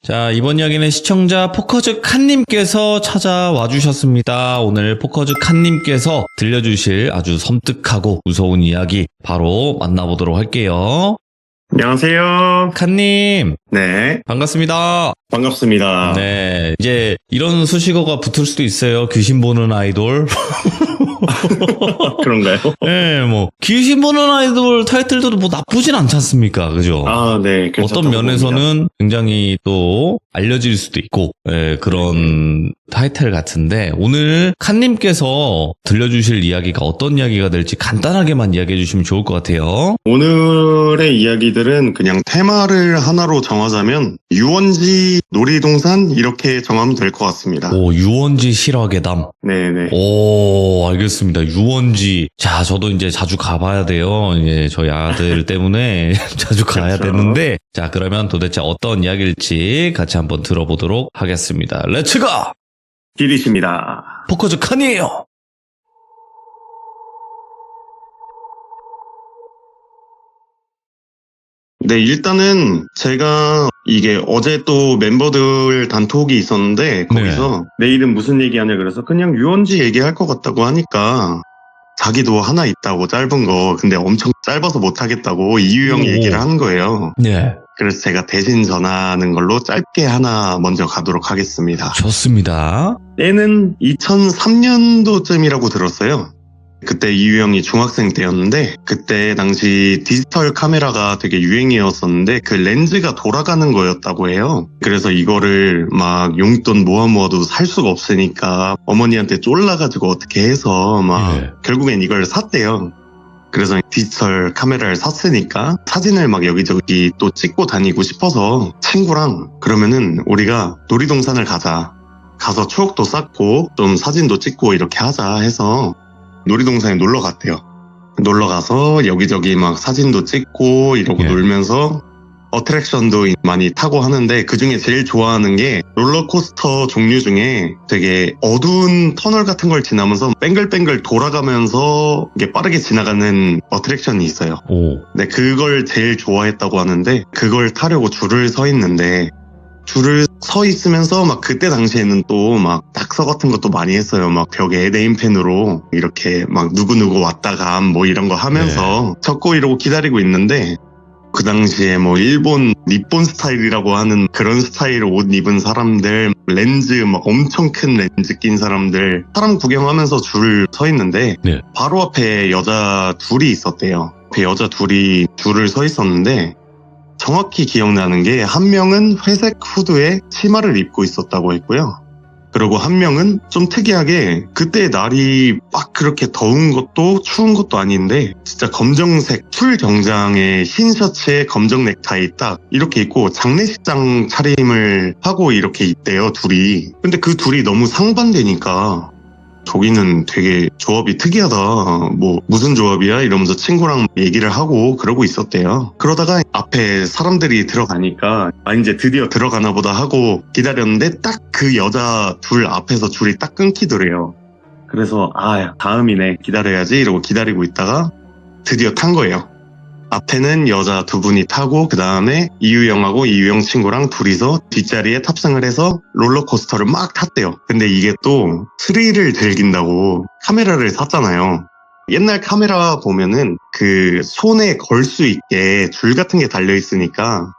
자, 이번 이야기는 시청자 포커즈 칸님께서 찾아와 주셨습니다. 오늘 포커즈 칸님께서 들려주실 아주 섬뜩하고 무서운 이야기 바로 만나보도록 할게요. 안녕하세요. 칸님, 네, 반갑습니다. 반갑습니다. 네, 이제 이런 수식어가 붙을 수도 있어요. 귀신 보는 아이돌. 그런가요? 네, 뭐 귀신 보는 아이돌 타이틀도 뭐 나쁘진 않지 않습니까? 그죠? 아, 네. 어떤 면에서는 굉장히 또 알려질 수도 있고 그런 타이틀 같은데, 오늘 칸님께서 들려주실 이야기가 어떤 이야기가 될지 간단하게만 이야기해 주시면 좋을 것 같아요. 오늘의 이야기들은 그냥 테마를 하나로 정하자면 유원지, 놀이동산 이렇게 정하면 될 것 같습니다. 오, 유원지 실화괴담. 네네. 오, 알겠습니다. 유원지. 자, 저도 이제 자주 가봐야 돼요. 이제 저희 아들 때문에 자주 가야 그렇죠. 되는데, 자, 그러면 도대체 어떤 이야기일지 같이 한번 들어보도록 하겠습니다. 렛츠고! 길이십니다. 포커즈 칸이에요. 네, 일단은 제가 이게 어제 또 멤버들 단톡이 있었는데 거기서 내일은 무슨 얘기하냐 그래서 그냥 유원지 얘기할 것 같다고 하니까 자기도 하나 있다고 짧은 거, 근데 엄청 짧아서 못하겠다고 이유영 얘기를 한 거예요. 네. 그래서 제가 대신 전하는 걸로 짧게 하나 먼저 가도록 하겠습니다. 좋습니다. 때는 2003년도쯤이라고 들었어요. 그때 이유영이 중학생 때였는데, 그때 당시 디지털 카메라가 되게 유행이었었는데 그 렌즈가 돌아가는 거였다고 해요. 그래서 이거를 막 용돈 모아도 살 수가 없으니까 어머니한테 쫄라가지고 어떻게 해서 막 결국엔 이걸 샀대요. 그래서 디지털 카메라를 샀으니까 사진을 막 여기저기 또 찍고 다니고 싶어서 친구랑 그러면은 우리가 놀이동산을 가서 추억도 쌓고 좀 사진도 찍고 이렇게 하자 해서 놀이동산에 놀러 갔대요. 놀러 가서 여기저기 막 사진도 찍고 이러고 놀면서 어트랙션도 많이 타고 하는데, 그 중에 제일 좋아하는 게 롤러코스터 종류 중에 되게 어두운 터널 같은 걸 지나면서 뱅글뱅글 돌아가면서 이게 빠르게 지나가는 어트랙션이 있어요. 네, 그걸 제일 좋아했다고 하는데, 그걸 타려고 줄을 서 있는데, 줄을 서 있으면서 막 그때 당시에는 또 막 낙서 같은 것도 많이 했어요. 막 벽에 네임펜으로 이렇게 막 누구누구 왔다가 뭐 이런 거 하면서 적고 이러고 기다리고 있는데, 그 당시에 뭐 일본 니폰 스타일이라고 하는 그런 스타일 옷 입은 사람들, 렌즈 막 엄청 큰 렌즈 낀 사람들, 사람 구경하면서 줄 서 있는데 바로 앞에 여자 둘이 있었대요. 그 여자 둘이 줄을 서 있었는데 정확히 기억나는 게, 한 명은 회색 후드에 치마를 입고 있었다고 했고요. 그리고 한 명은 좀 특이하게 그때 날이 막 그렇게 더운 것도 추운 것도 아닌데 진짜 검정색 술 정장에 흰 셔츠에 검정 넥타이 딱 이렇게 입고 장례식장 차림을 하고 이렇게 있대요, 둘이. 근데 그 둘이 너무 상반되니까 저기는 되게 조합이 특이하다, 뭐 무슨 조합이야 이러면서 친구랑 얘기를 하고 그러고 있었대요. 그러다가 앞에 사람들이 들어가니까 이제 드디어 들어가나 보다 하고 기다렸는데 딱 그 여자 둘 앞에서 줄이 딱 끊기더래요. 그래서 다음이네, 기다려야지 이러고 기다리고 있다가 드디어 탄 거예요. 앞에는 여자 두 분이 타고 그 다음에 이유영하고 이유영 친구랑 둘이서 뒷자리에 탑승을 해서 롤러코스터를 막 탔대요. 근데 이게 또 스릴을 즐긴다고 카메라를 샀잖아요. 옛날 카메라 보면은 그 손에 걸 수 있게 줄 같은 게 달려 있으니까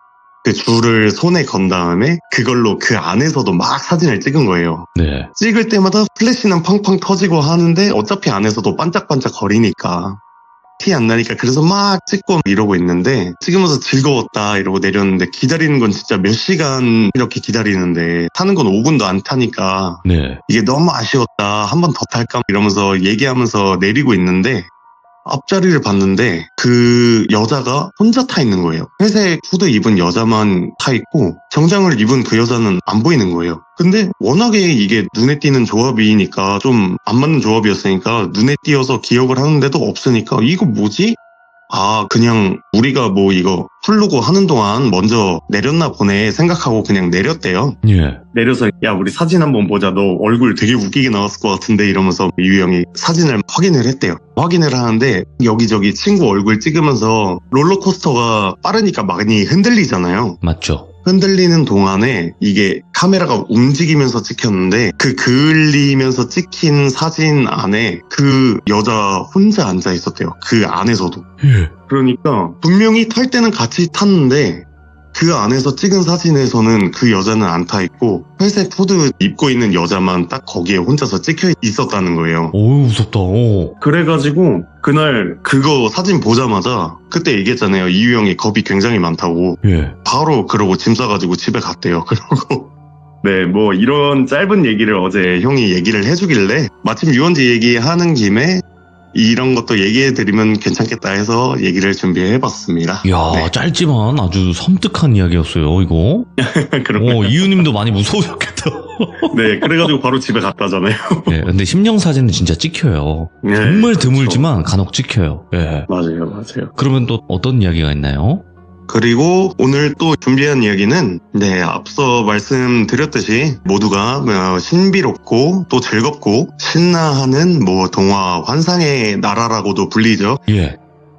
그 줄을 손에 건 다음에 그걸로 그 안에서도 막 사진을 찍은 거예요. 찍을 때마다 플래시는 팡팡 터지고 하는데 어차피 안에서도 반짝반짝 거리니까 티 안 나니까, 그래서 막 찍고 이러고 있는데 찍으면서 즐거웠다 이러고 내렸는데, 기다리는 건 진짜 몇 시간 이렇게 기다리는데 타는 건 5분도 안 타니까 이게 너무 아쉬웠다, 한 번 더 탈까 이러면서 얘기하면서 내리고 있는데 앞자리를 봤는데 그 여자가 혼자 타 있는 거예요. 회색 후드 입은 여자만 타 있고 정장을 입은 그 여자는 안 보이는 거예요. 근데 워낙에 이게 눈에 띄는 조합이니까 좀 안 맞는 조합이었으니까 눈에 띄어서 기억을 하는데도 없으니까 이거 뭐지? 그냥 우리가 뭐 이거 풀르고 하는 동안 먼저 내렸나 보네 생각하고 그냥 내렸대요. 내려서 야, 우리 사진 한번 보자, 너 얼굴 되게 웃기게 나왔을 것 같은데 이러면서 이유영이 사진을 확인을 했대요. 확인을 하는데 여기저기 친구 얼굴 찍으면서 롤러코스터가 빠르니까 많이 흔들리잖아요. 맞죠. 흔들리는 동안에 이게 카메라가 움직이면서 찍혔는데 그 그을리면서 찍힌 사진 안에 그 여자 혼자 앉아 있었대요. 그 안에서도. 예. 그러니까 분명히 탈 때는 같이 탔는데 그 안에서 찍은 사진에서는 그 여자는 안 타 있고 회색 후드 입고 있는 여자만 딱 거기에 혼자서 찍혀 있었다는 거예요. 어우, 무섭다. 어. 그래가지고 그날 그거 사진 보자마자 그때 얘기했잖아요. 이유영이 겁이 굉장히 많다고. 예. 바로 그러고 짐 싸가지고 집에 갔대요. 그러고 네, 뭐 이런 짧은 얘기를 어제 형이 얘기를 해주길래 마침 유원지 얘기하는 김에 이런 것도 얘기해드리면 괜찮겠다 해서 얘기를 준비해봤습니다. 이야, 네. 짧지만 아주 섬뜩한 이야기였어요, 이거. 이유님도 많이 무서우셨겠다. 네, 그래가지고 바로 집에 갔다잖아요. 예, 근데 심령사진은 진짜 찍혀요. 네, 정말 그렇죠. 드물지만 간혹 찍혀요. 예. 맞아요. 그러면 또 어떤 이야기가 있나요? 그리고 오늘 또 준비한 이야기는 네, 앞서 말씀드렸듯이 모두가 신비롭고 또 즐겁고 신나하는 뭐 동화 환상의 나라라고도 불리죠. 예.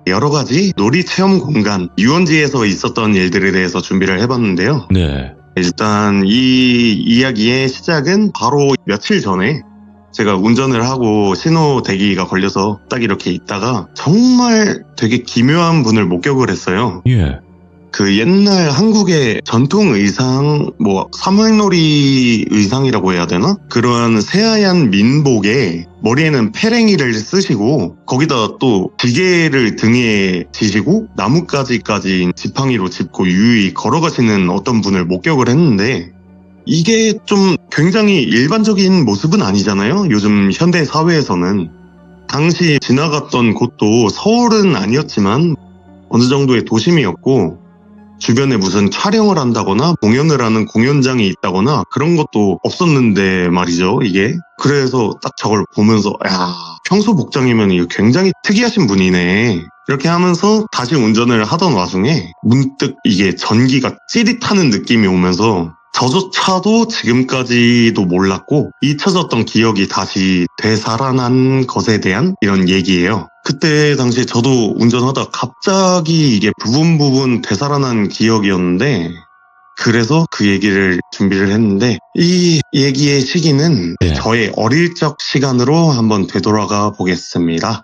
여러 가지 놀이 체험 공간, 유원지에서 있었던 일들에 대해서 준비를 해봤는데요. 네. 일단 이 이야기의 시작은 바로 며칠 전에 제가 운전을 하고 신호 대기가 걸려서 딱 이렇게 있다가 정말 되게 기묘한 분을 목격을 했어요. 예. 그 옛날 한국의 전통 의상, 뭐 사물놀이 의상이라고 해야 되나? 그런 새하얀 민복에 머리에는 페랭이를 쓰시고 거기다 또 기계를 등에 지시고 나뭇가지까지 지팡이로 짚고 유유히 걸어가시는 어떤 분을 목격을 했는데 이게 좀 굉장히 일반적인 모습은 아니잖아요. 요즘 현대 사회에서는. 당시 지나갔던 곳도 서울은 아니었지만 어느 정도의 도심이었고 주변에 무슨 촬영을 한다거나 공연을 하는 공연장이 있다거나 그런 것도 없었는데 말이죠, 이게. 그래서 딱 저걸 보면서 야, 평소 복장이면 이거 굉장히 특이하신 분이네. 이렇게 하면서 다시 운전을 하던 와중에 문득 이게 전기가 찌릿하는 느낌이 오면서 저조차도 지금까지도 몰랐고 잊혀졌던 기억이 다시 되살아난 것에 대한 이런 얘기예요. 그때 당시에 저도 운전하다 갑자기 이게 부분 되살아난 기억이었는데 그래서 그 얘기를 준비를 했는데 이 얘기의 시기는 네. 저의 어릴 적 시간으로 한번 되돌아가 보겠습니다.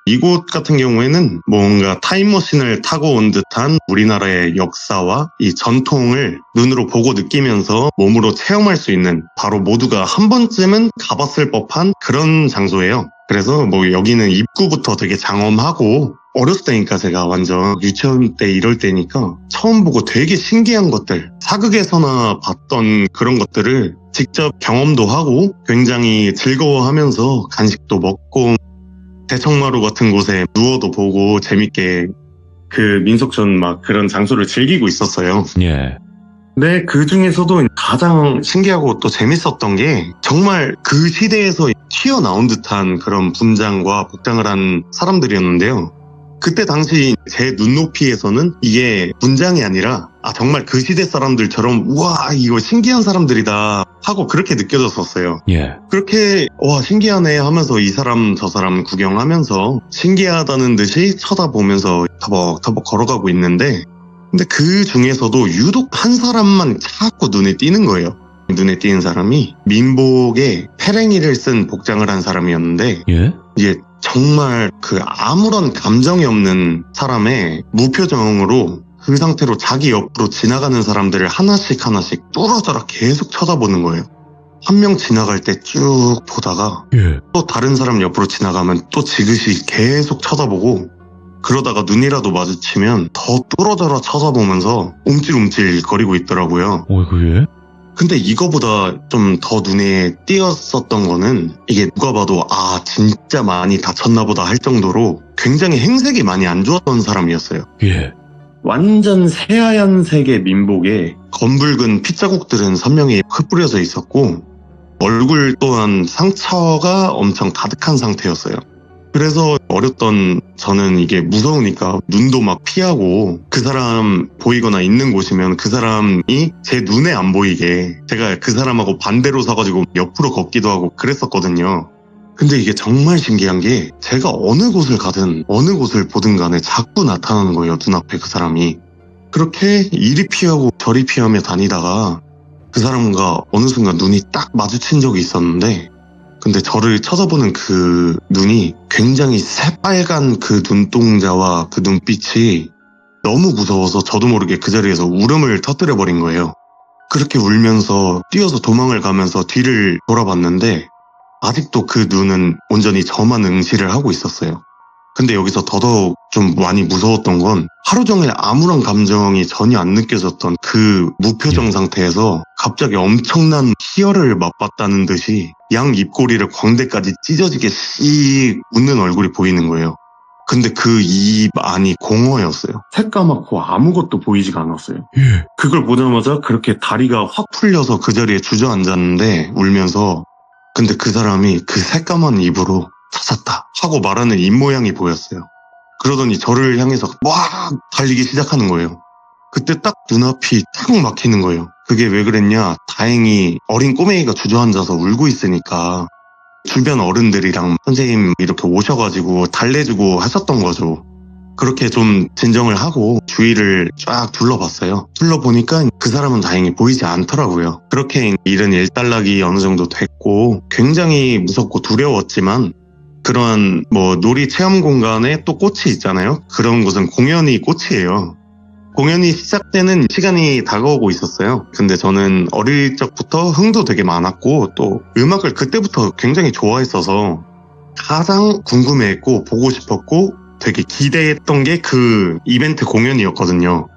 이곳 같은 경우에는 뭔가 타임머신을 타고 온 듯한 우리나라의 역사와 이 전통을 눈으로 보고 느끼면서 몸으로 체험할 수 있는 바로 모두가 한 번쯤은 가봤을 법한 그런 장소예요. 그래서 뭐 여기는 입구부터 되게 장엄하고 어렸을 때니까 제가 완전 유치원 때 이럴 때니까 처음 보고 되게 신기한 것들, 사극에서나 봤던 그런 것들을 직접 경험도 하고 굉장히 즐거워하면서 간식도 먹고 대청마루 같은 곳에 누워도 보고 재밌게 그 민속촌 막 그런 장소를 즐기고 있었어요. 예. 근데 그 중에서도 가장 신기하고 또 재밌었던 게 정말 그 시대에서 튀어나온 듯한 그런 분장과 복장을 한 사람들이었는데요. 그때 당시 제 눈높이에서는 이게 분장이 아니라 정말 그 시대 사람들처럼 우와 이거 신기한 사람들이다 하고 그렇게 느껴졌었어요. 예. 그렇게 와 신기하네 하면서 이 사람 저 사람 구경하면서 신기하다는 듯이 쳐다보면서 터벅터벅 걸어가고 있는데 근데 그 중에서도 유독 한 사람만 자꾸 눈에 띄는 거예요. 눈에 띄는 사람이 민복에 페랭이를 쓴 복장을 한 사람이었는데 예? 이게 정말 그 아무런 감정이 없는 사람의 무표정으로 그 상태로 자기 옆으로 지나가는 사람들을 하나씩 뚫어져라 계속 쳐다보는 거예요. 한 명 지나갈 때 쭉 보다가 예. 또 다른 사람 옆으로 지나가면 또 지그시 계속 쳐다보고 그러다가 눈이라도 마주치면 더 뚫어져라 쳐다보면서 움찔움찔 거리고 있더라고요. 어이구, 예? 근데 이거보다 좀 더 눈에 띄었었던 거는 이게 누가 봐도 진짜 많이 다쳤나 보다 할 정도로 굉장히 행색이 많이 안 좋았던 사람이었어요. 예. 완전 새하얀색의 민복에 검붉은 핏자국들은 선명히 흩뿌려져 있었고 얼굴 또한 상처가 엄청 가득한 상태였어요. 그래서 어렸던 저는 이게 무서우니까 눈도 막 피하고 그 사람 보이거나 있는 곳이면 그 사람이 제 눈에 안 보이게 제가 그 사람하고 반대로 서가지고 옆으로 걷기도 하고 그랬었거든요. 근데 이게 정말 신기한 게 제가 어느 곳을 가든 어느 곳을 보든 간에 자꾸 나타나는 거예요. 눈앞에 그 사람이. 그렇게 이리 피하고 저리 피하며 다니다가 그 사람과 어느 순간 눈이 딱 마주친 적이 있었는데, 근데 저를 쳐다보는 그 눈이 굉장히 새빨간 그 눈동자와 그 눈빛이 너무 무서워서 저도 모르게 그 자리에서 울음을 터뜨려버린 거예요. 그렇게 울면서 뛰어서 도망을 가면서 뒤를 돌아봤는데 아직도 그 눈은 온전히 저만 응시를 하고 있었어요. 근데 여기서 더더욱 좀 많이 무서웠던 건 하루 종일 아무런 감정이 전혀 안 느껴졌던 그 무표정 상태에서 갑자기 엄청난 희열을 맛봤다는 듯이 양 입꼬리를 광대까지 찢어지게 씩 웃는 얼굴이 보이는 거예요. 근데 그 입 안이 공허였어요. 새까맣고 아무것도 보이지가 않았어요. 그걸 보자마자 그렇게 다리가 확 풀려서 그 자리에 주저앉았는데 울면서, 근데 그 사람이 그 새까만 입으로 찾았다 하고 말하는 입모양이 보였어요. 그러더니 저를 향해서 막 달리기 시작하는 거예요. 그때 딱 눈앞이 탁 막히는 거예요. 그게 왜 그랬냐, 다행히 어린 꼬맹이가 주저앉아서 울고 있으니까 주변 어른들이랑 선생님 이렇게 오셔가지고 달래주고 하셨던 거죠. 그렇게 좀 진정을 하고 주위를 쫙 둘러봤어요. 둘러보니까 그 사람은 다행히 보이지 않더라고요. 그렇게 일은 일단락이 어느 정도 됐고 굉장히 무섭고 두려웠지만, 그런 놀이 체험 공간에 또 꽃이 있잖아요. 그런 곳은 공연이 꽃이에요. 공연이 시작되는 시간이 다가오고 있었어요. 근데 저는 어릴 적부터 흥도 되게 많았고 또 음악을 그때부터 굉장히 좋아했어서 가장 궁금해했고 보고 싶었고 되게 기대했던 게 그 이벤트 공연이었거든요.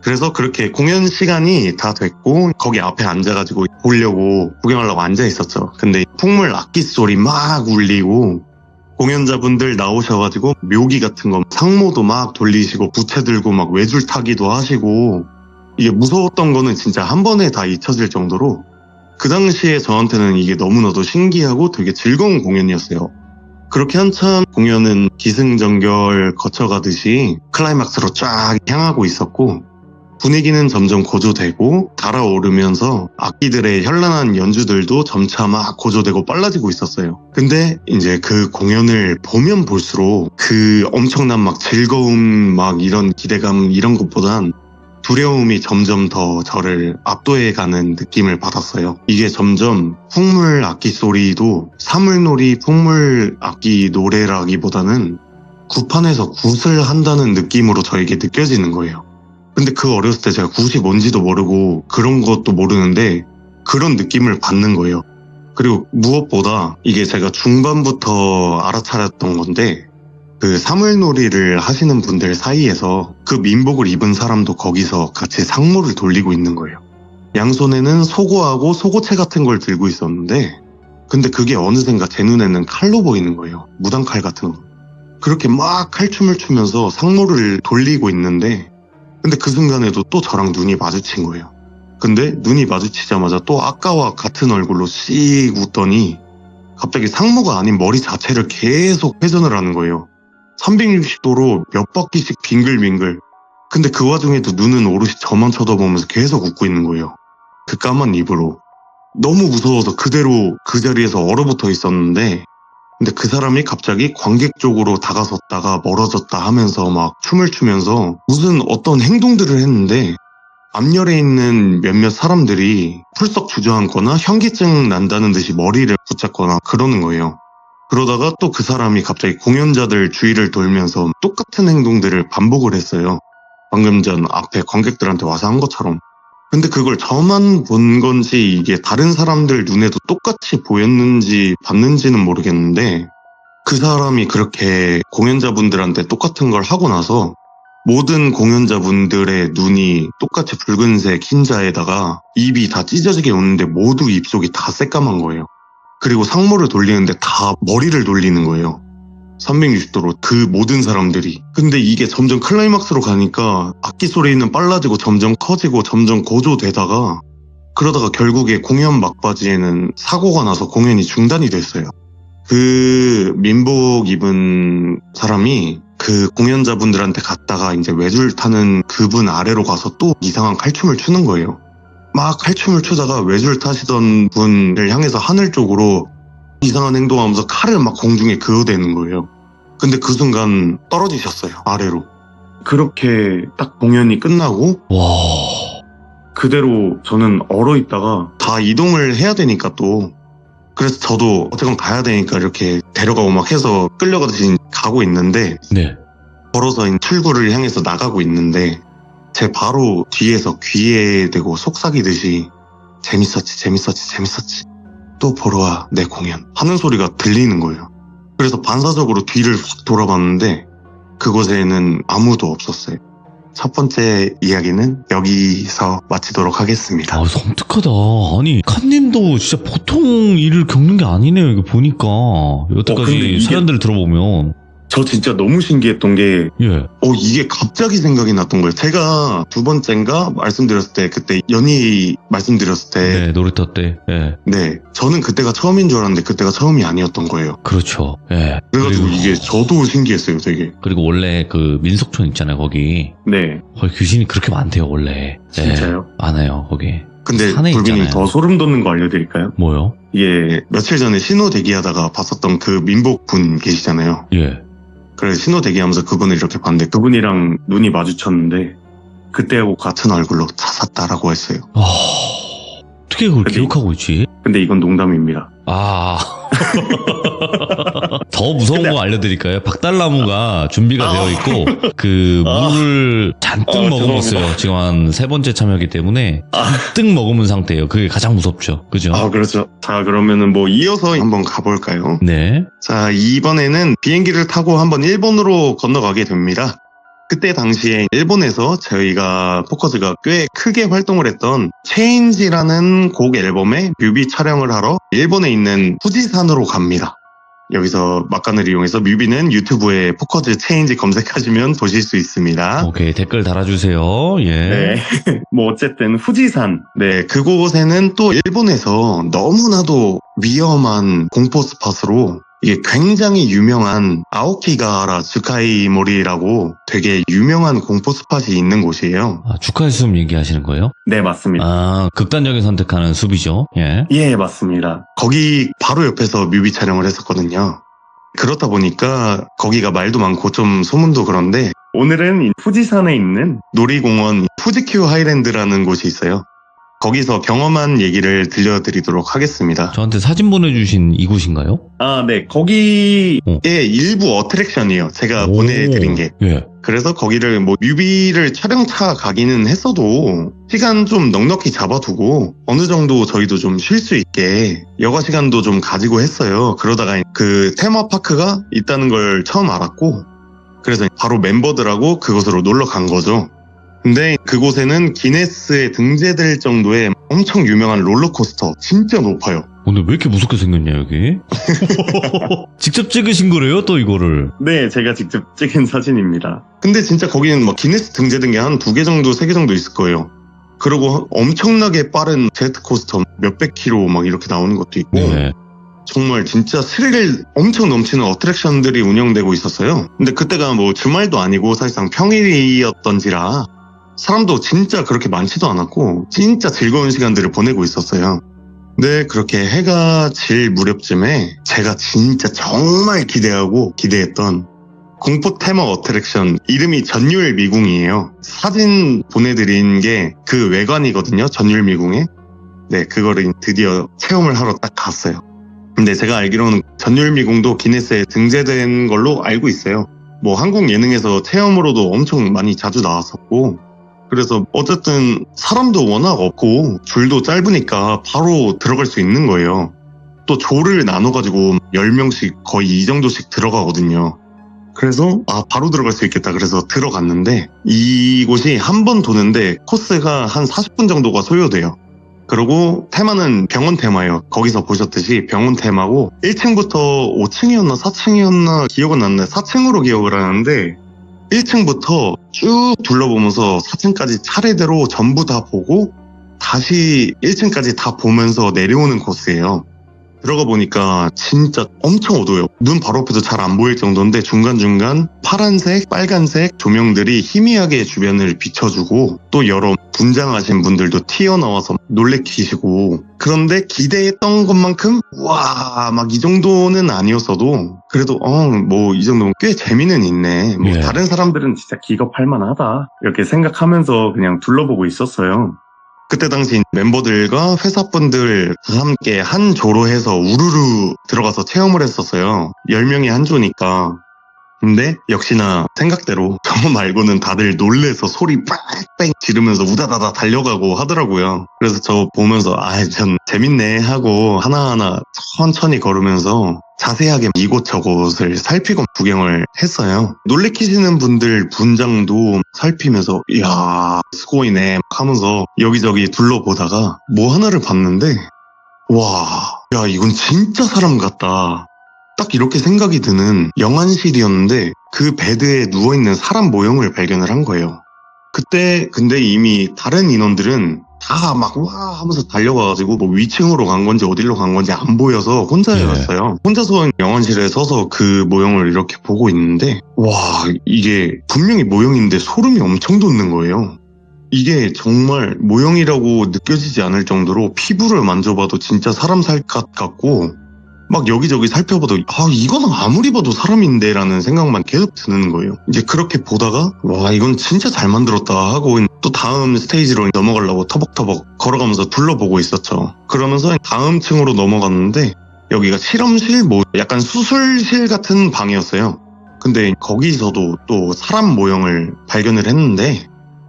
그래서 그렇게 공연 시간이 다 됐고 거기 앞에 앉아가지고 보려고 구경하려고 앉아 있었죠. 근데 풍물 악기 소리 막 울리고 공연자분들 나오셔가지고 묘기 같은 거 상모도 막 돌리시고 부채 들고 막 외줄 타기도 하시고, 이게 무서웠던 거는 진짜 한 번에 다 잊혀질 정도로 그 당시에 저한테는 이게 너무나도 신기하고 되게 즐거운 공연이었어요. 그렇게 한참 공연은 기승전결 거쳐가듯이 클라이막스로 쫙 향하고 있었고 분위기는 점점 고조되고 달아오르면서 악기들의 현란한 연주들도 점차 막 고조되고 빨라지고 있었어요. 근데 이제 그 공연을 보면 볼수록 그 엄청난 막 즐거움, 막 이런 기대감 이런 것보단 두려움이 점점 더 저를 압도해가는 느낌을 받았어요. 이게 점점 풍물 악기 소리도 사물놀이 풍물 악기 노래라기보다는 굿판에서 굿을 한다는 느낌으로 저에게 느껴지는 거예요. 근데 그 어렸을 때 제가 굿이 뭔지도 모르고 그런 것도 모르는데 그런 느낌을 받는 거예요. 그리고 무엇보다 이게 제가 중반부터 알아차렸던 건데, 그 사물놀이를 하시는 분들 사이에서 그 민복을 입은 사람도 거기서 같이 상모를 돌리고 있는 거예요. 양손에는 소고하고 소고채 같은 걸 들고 있었는데, 근데 그게 어느샌가 제 눈에는 칼로 보이는 거예요. 무당칼 같은 거. 그렇게 막 칼춤을 추면서 상모를 돌리고 있는데, 근데 그 순간에도 또 저랑 눈이 마주친 거예요. 근데 눈이 마주치자마자 또 아까와 같은 얼굴로 씩 웃더니 갑자기 상모가 아닌 머리 자체를 계속 회전을 하는 거예요. 360도로 몇 바퀴씩 빙글빙글. 근데 그 와중에도 눈은 오롯이 저만 쳐다보면서 계속 웃고 있는 거예요. 그 까만 입으로. 너무 무서워서 그대로 그 자리에서 얼어붙어 있었는데, 근데 그 사람이 갑자기 관객 쪽으로 다가섰다가 멀어졌다 하면서 막 춤을 추면서 무슨 어떤 행동들을 했는데, 앞열에 있는 몇몇 사람들이 풀썩 주저앉거나 현기증 난다는 듯이 머리를 붙잡거나 그러는 거예요. 그러다가 또 그 사람이 갑자기 공연자들 주위를 돌면서 똑같은 행동들을 반복을 했어요. 방금 전 앞에 관객들한테 와서 한 것처럼. 근데 그걸 저만 본 건지 이게 다른 사람들 눈에도 똑같이 보였는지 봤는지는 모르겠는데, 그 사람이 그렇게 공연자분들한테 똑같은 걸 하고 나서 모든 공연자분들의 눈이 똑같이 붉은색 흰자에다가 입이 다 찢어지게 웃는데 모두 입속이 다 새까만 거예요. 그리고 상모를 돌리는데 다 머리를 돌리는 거예요. 360도로 그 모든 사람들이. 근데 이게 점점 클라이막스로 가니까 악기 소리는 빨라지고 점점 커지고 점점 고조되다가, 그러다가 결국에 공연 막바지에는 사고가 나서 공연이 중단이 됐어요. 그 민복 입은 사람이 그 공연자분들한테 갔다가 이제 외줄 타는 그분 아래로 가서 또 이상한 칼춤을 추는 거예요. 막 칼춤을 추다가 외줄 타시던 분을 향해서 하늘 쪽으로 이상한 행동하면서 칼을 막 공중에 그어대는 거예요. 근데 그 순간 떨어지셨어요, 아래로. 그렇게 딱 공연이 끝나고 와. 그대로 저는 얼어 있다가 다 이동을 해야 되니까 또 그래서 저도 어쨌건 가야 되니까 이렇게 데려가고 막 해서 끌려가듯이 가고 있는데 네. 걸어서 출구를 향해서 나가고 있는데 제 바로 뒤에서 귀에 대고 속삭이듯이 재밌었지 또 보러 와 내 공연 하는 소리가 들리는 거예요. 그래서 반사적으로 뒤를 확 돌아봤는데 그곳에는 아무도 없었어요. 첫 번째 이야기는 여기서 마치도록 하겠습니다. 아, 섬뜩하다. 아니, 칸님도 진짜 보통 일을 겪는 게 아니네요, 이거 보니까. 여태까지 근데 이게- 사연들을 들어보면. 저 진짜 너무 신기했던 게 예. 이게 갑자기 생각이 났던 거예요. 제가 두 번째인가 말씀드렸을 때 그때 연희 말씀드렸을 때 네, 놀이터 때. 예. 네, 저는 그때가 처음인 줄 알았는데 그때가 처음이 아니었던 거예요. 그렇죠. 예. 그래가지고 이게 저도 신기했어요, 되게. 그리고 원래 그 민속촌 있잖아요, 거기. 네, 거기 귀신이 그렇게 많대요, 원래. 예. 진짜요? 많아요, 거기. 근데 산에 불비님 있잖아요. 더 소름 돋는 거 알려드릴까요? 뭐요? 이게 며칠 전에 신호 대기하다가 봤었던 그 민복분 계시잖아요. 예. 그래서 신호 대기하면서 그분을 이렇게 봤는데 그분이랑 눈이 마주쳤는데 그때하고 같은 얼굴로 찾았다라고 했어요. 아, 어떻게 그걸 근데 기억하고 있지? 근데 이건 농담입니다. 아. 더 무서운 근데- 거 알려드릴까요? 박달나무가 준비가 되어 있고, 그, 아. 물을 잔뜩 먹으고 죄송합니다. 있어요. 지금 한 세 번째 참여이기 때문에, 잔뜩 먹으면 상태예요. 그게 가장 무섭죠. 그죠? 그렇죠. 자, 그러면은 뭐 이어서 한번 가볼까요? 네. 자, 이번에는 비행기를 타고 한번 일본으로 건너가게 됩니다. 그때 당시에 일본에서 저희가 포커즈가 꽤 크게 활동을 했던 체인지라는 곡 앨범의 뮤비 촬영을 하러 일본에 있는 후지산으로 갑니다. 여기서 막간을 이용해서 뮤비는 유튜브에 포커즈 체인지 검색하시면 보실 수 있습니다. 오케이. 댓글 달아주세요. 예. 네. 뭐 어쨌든 후지산. 네, 그곳에는 또 일본에서 너무나도 위험한 공포 스팟으로 이게 굉장히 유명한 아오키가하라 즈카이모리라고 되게 유명한 공포 스팟이 있는 곳이에요. 아, 축하의 숲 얘기하시는 거예요? 네, 맞습니다. 아, 극단적인 선택하는 숲이죠. 예. 예, 맞습니다. 거기 바로 옆에서 뮤비 촬영을 했었거든요. 그렇다 보니까 거기가 말도 많고 좀 소문도 그런데 오늘은 후지산에 있는 놀이공원 후지큐 하이랜드라는 곳이 있어요. 거기서 경험한 얘기를 들려드리도록 하겠습니다. 저한테 사진 보내주신 이곳인가요? 네. 거기의 일부 어트랙션이에요. 제가 보내드린 게. 예. 그래서 거기를 뭐 뮤비를 촬영차 가기는 했어도 시간 좀 넉넉히 잡아두고 어느 정도 저희도 좀 쉴 수 있게 여가 시간도 좀 가지고 했어요. 그러다가 그 테마파크가 있다는 걸 처음 알았고 그래서 바로 멤버들하고 그곳으로 놀러 간 거죠. 근데 그곳에는 기네스에 등재될 정도의 엄청 유명한 롤러코스터 진짜 높아요. 오늘 왜 이렇게 무섭게 생겼냐, 여기? 직접 찍으신 거래요, 또 이거를? 네, 제가 직접 찍은 사진입니다. 근데 진짜 거기는 막 기네스 등재된 게 한 2개 정도, 3개 정도 있을 거예요. 그리고 엄청나게 빠른 제트코스터 몇백 킬로 막 이렇게 나오는 것도 있고 네. 정말 진짜 스릴 엄청 넘치는 어트랙션들이 운영되고 있었어요. 근데 그때가 뭐 주말도 아니고 사실상 평일이었던지라 사람도 진짜 그렇게 많지도 않았고 진짜 즐거운 시간들을 보내고 있었어요. 근데 그렇게 해가 질 무렵쯤에 제가 진짜 정말 기대했던 공포 테마 어트랙션 이름이 전율미궁이에요. 사진 보내드린 게 그 외관이거든요. 전율미궁에. 네, 그거를 드디어 체험을 하러 딱 갔어요. 근데 제가 알기로는 전율미궁도 기네스에 등재된 걸로 알고 있어요. 뭐 한국 예능에서 체험으로도 엄청 많이 자주 나왔었고 그래서 어쨌든 사람도 워낙 없고 줄도 짧으니까 바로 들어갈 수 있는 거예요. 또 조를 나눠가지고 10명씩 거의 이 정도씩 들어가거든요. 그래서 바로 들어갈 수 있겠다 그래서 들어갔는데 이곳이 한 번 도는데 코스가 한 40분 정도가 소요돼요. 그리고 테마는 병원 테마예요. 거기서 보셨듯이 병원 테마고 1층부터 5층이었나 4층이었나 기억은 안 나요. 4층으로 기억을 하는데 1층부터 쭉 둘러보면서 4층까지 차례대로 전부 다 보고 다시 1층까지 다 보면서 내려오는 코스예요. 들어가 보니까 진짜 엄청 어두워요. 눈 바로 앞에도 잘 안 보일 정도인데 중간중간 파란색, 빨간색 조명들이 희미하게 주변을 비춰주고 또 여러 분장하신 분들도 튀어나와서 놀래키시고 그런데 기대했던 것만큼 와, 막 이 정도는 아니었어도 그래도 뭐 이 정도면 꽤 재미는 있네. 뭐 예. 다른 사람들은 진짜 기겁할 만하다. 이렇게 생각하면서 그냥 둘러보고 있었어요. 그때 당시 멤버들과 회사분들 다 함께 한 조로 해서 우르르 들어가서 체험을 했었어요. 10명이 한 조니까. 근데 역시나 생각대로 저 말고는 다들 놀래서 소리 빽빽 지르면서 우다다다 달려가고 하더라고요. 그래서 저 보면서 전 재밌네 하고 하나하나 천천히 걸으면서 자세하게 이곳저곳을 살피고 구경을 했어요. 놀래키시는 분들 분장도 살피면서 이야 스고이네 하면서 여기저기 둘러보다가 뭐 하나를 봤는데 와, 야 이건 진짜 사람 같다. 딱 이렇게 생각이 드는 영안실이었는데 그 베드에 누워있는 사람 모형을 발견을 한 거예요. 그때 근데 이미 다른 인원들은 다 막 와 하면서 달려가가지고 뭐 위층으로 간 건지 어디로 간 건지 안 보여서 혼자였어요. 혼자서 영안실에 서서 그 모형을 이렇게 보고 있는데 와 이게 분명히 모형인데 소름이 엄청 돋는 거예요. 이게 정말 모형이라고 느껴지지 않을 정도로 피부를 만져봐도 진짜 사람 살갗 같고 막 여기저기 살펴봐도 이건 아무리 봐도 사람인데 라는 생각만 계속 드는 거예요. 이제 그렇게 보다가 와 이건 진짜 잘 만들었다 하고 또 다음 스테이지로 넘어가려고 터벅터벅 걸어가면서 둘러보고 있었죠. 그러면서 다음 층으로 넘어갔는데 여기가 실험실 뭐 약간 수술실 같은 방이었어요. 근데 거기서도 또 사람 모형을 발견을 했는데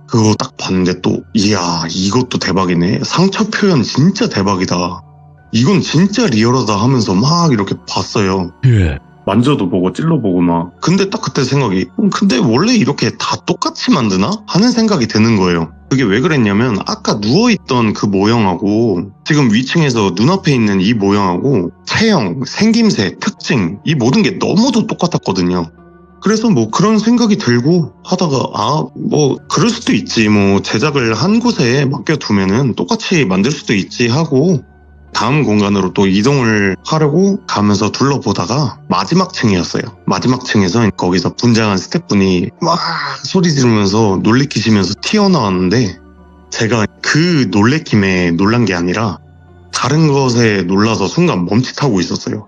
그거 딱 봤는데 또 이야 이것도 대박이네. 상처 표현 진짜 대박이다. 이건 진짜 리얼하다 하면서 막 이렇게 봤어요. 예. 만져도 보고 찔러보고 막. 근데 딱 그때 생각이 근데 원래 이렇게 다 똑같이 만드나? 하는 생각이 드는 거예요. 그게 왜 그랬냐면 아까 누워있던 그 모형하고 지금 위층에서 눈앞에 있는 이 모형하고 체형, 생김새, 특징 이 모든 게 너무도 똑같았거든요. 그래서 뭐 그런 생각이 들고 하다가 뭐 그럴 수도 있지 뭐 제작을 한 곳에 맡겨두면은 똑같이 만들 수도 있지 하고 다음 공간으로 또 이동을 하려고 가면서 둘러보다가 마지막 층이었어요. 마지막 층에서 거기서 분장한 스태프분이 막 소리 지르면서 놀래키시면서 튀어나왔는데 제가 그 놀래킴에 놀란 게 아니라 다른 것에 놀라서 순간 멈칫하고 있었어요.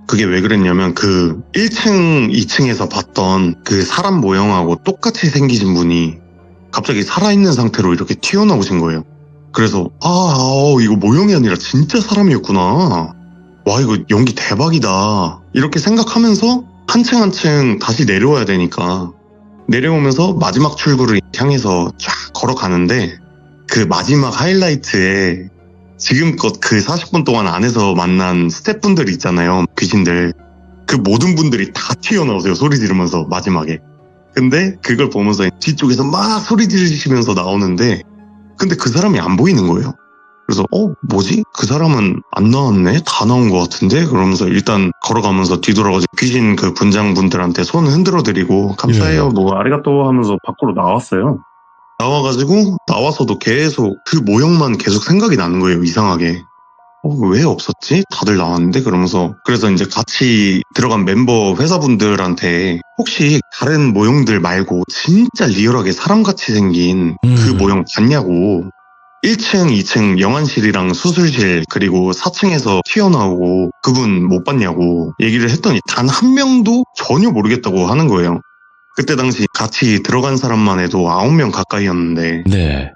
그게 왜 그랬냐면 그 1층, 2층에서 봤던 그 사람 모형하고 똑같이 생기신 분이 갑자기 살아있는 상태로 이렇게 튀어나오신 거예요. 그래서 이거 모형이 아니라 진짜 사람이었구나. 와 이거 연기 대박이다. 이렇게 생각하면서 한 층 한 층 다시 내려와야 되니까 내려오면서 마지막 출구를 향해서 쫙 걸어가는데 그 마지막 하이라이트에 지금껏 그 40분 동안 안에서 만난 스태프분들 있잖아요. 귀신들. 그 모든 분들이 다 튀어나오세요. 소리 지르면서 마지막에. 근데 그걸 보면서 뒤쪽에서 막 소리 지르시면서 나오는데 근데 그 사람이 안 보이는 거예요. 그래서 뭐지? 그 사람은 안 나왔네? 다 나온 것 같은데? 그러면서 일단 걸어가면서 뒤돌아가지고 귀신 그 분장분들한테 손 흔들어 드리고 감사해요. 뭐 아리가또 하면서 밖으로 나왔어요. 나와가지고 나와서도 계속 그 모형만 계속 생각이 나는 거예요. 이상하게. 왜 없었지? 다들 나왔는데? 그러면서 그래서 이제 같이 들어간 멤버 회사분들한테 혹시 다른 모형들 말고 진짜 리얼하게 사람같이 생긴 그 모형 봤냐고 1층, 2층 영안실이랑 수술실 그리고 4층에서 튀어나오고 그분 못 봤냐고 얘기를 했더니 단 한 명도 전혀 모르겠다고 하는 거예요. 그때 당시 같이 들어간 사람만 해도 9명 가까이였는데 네.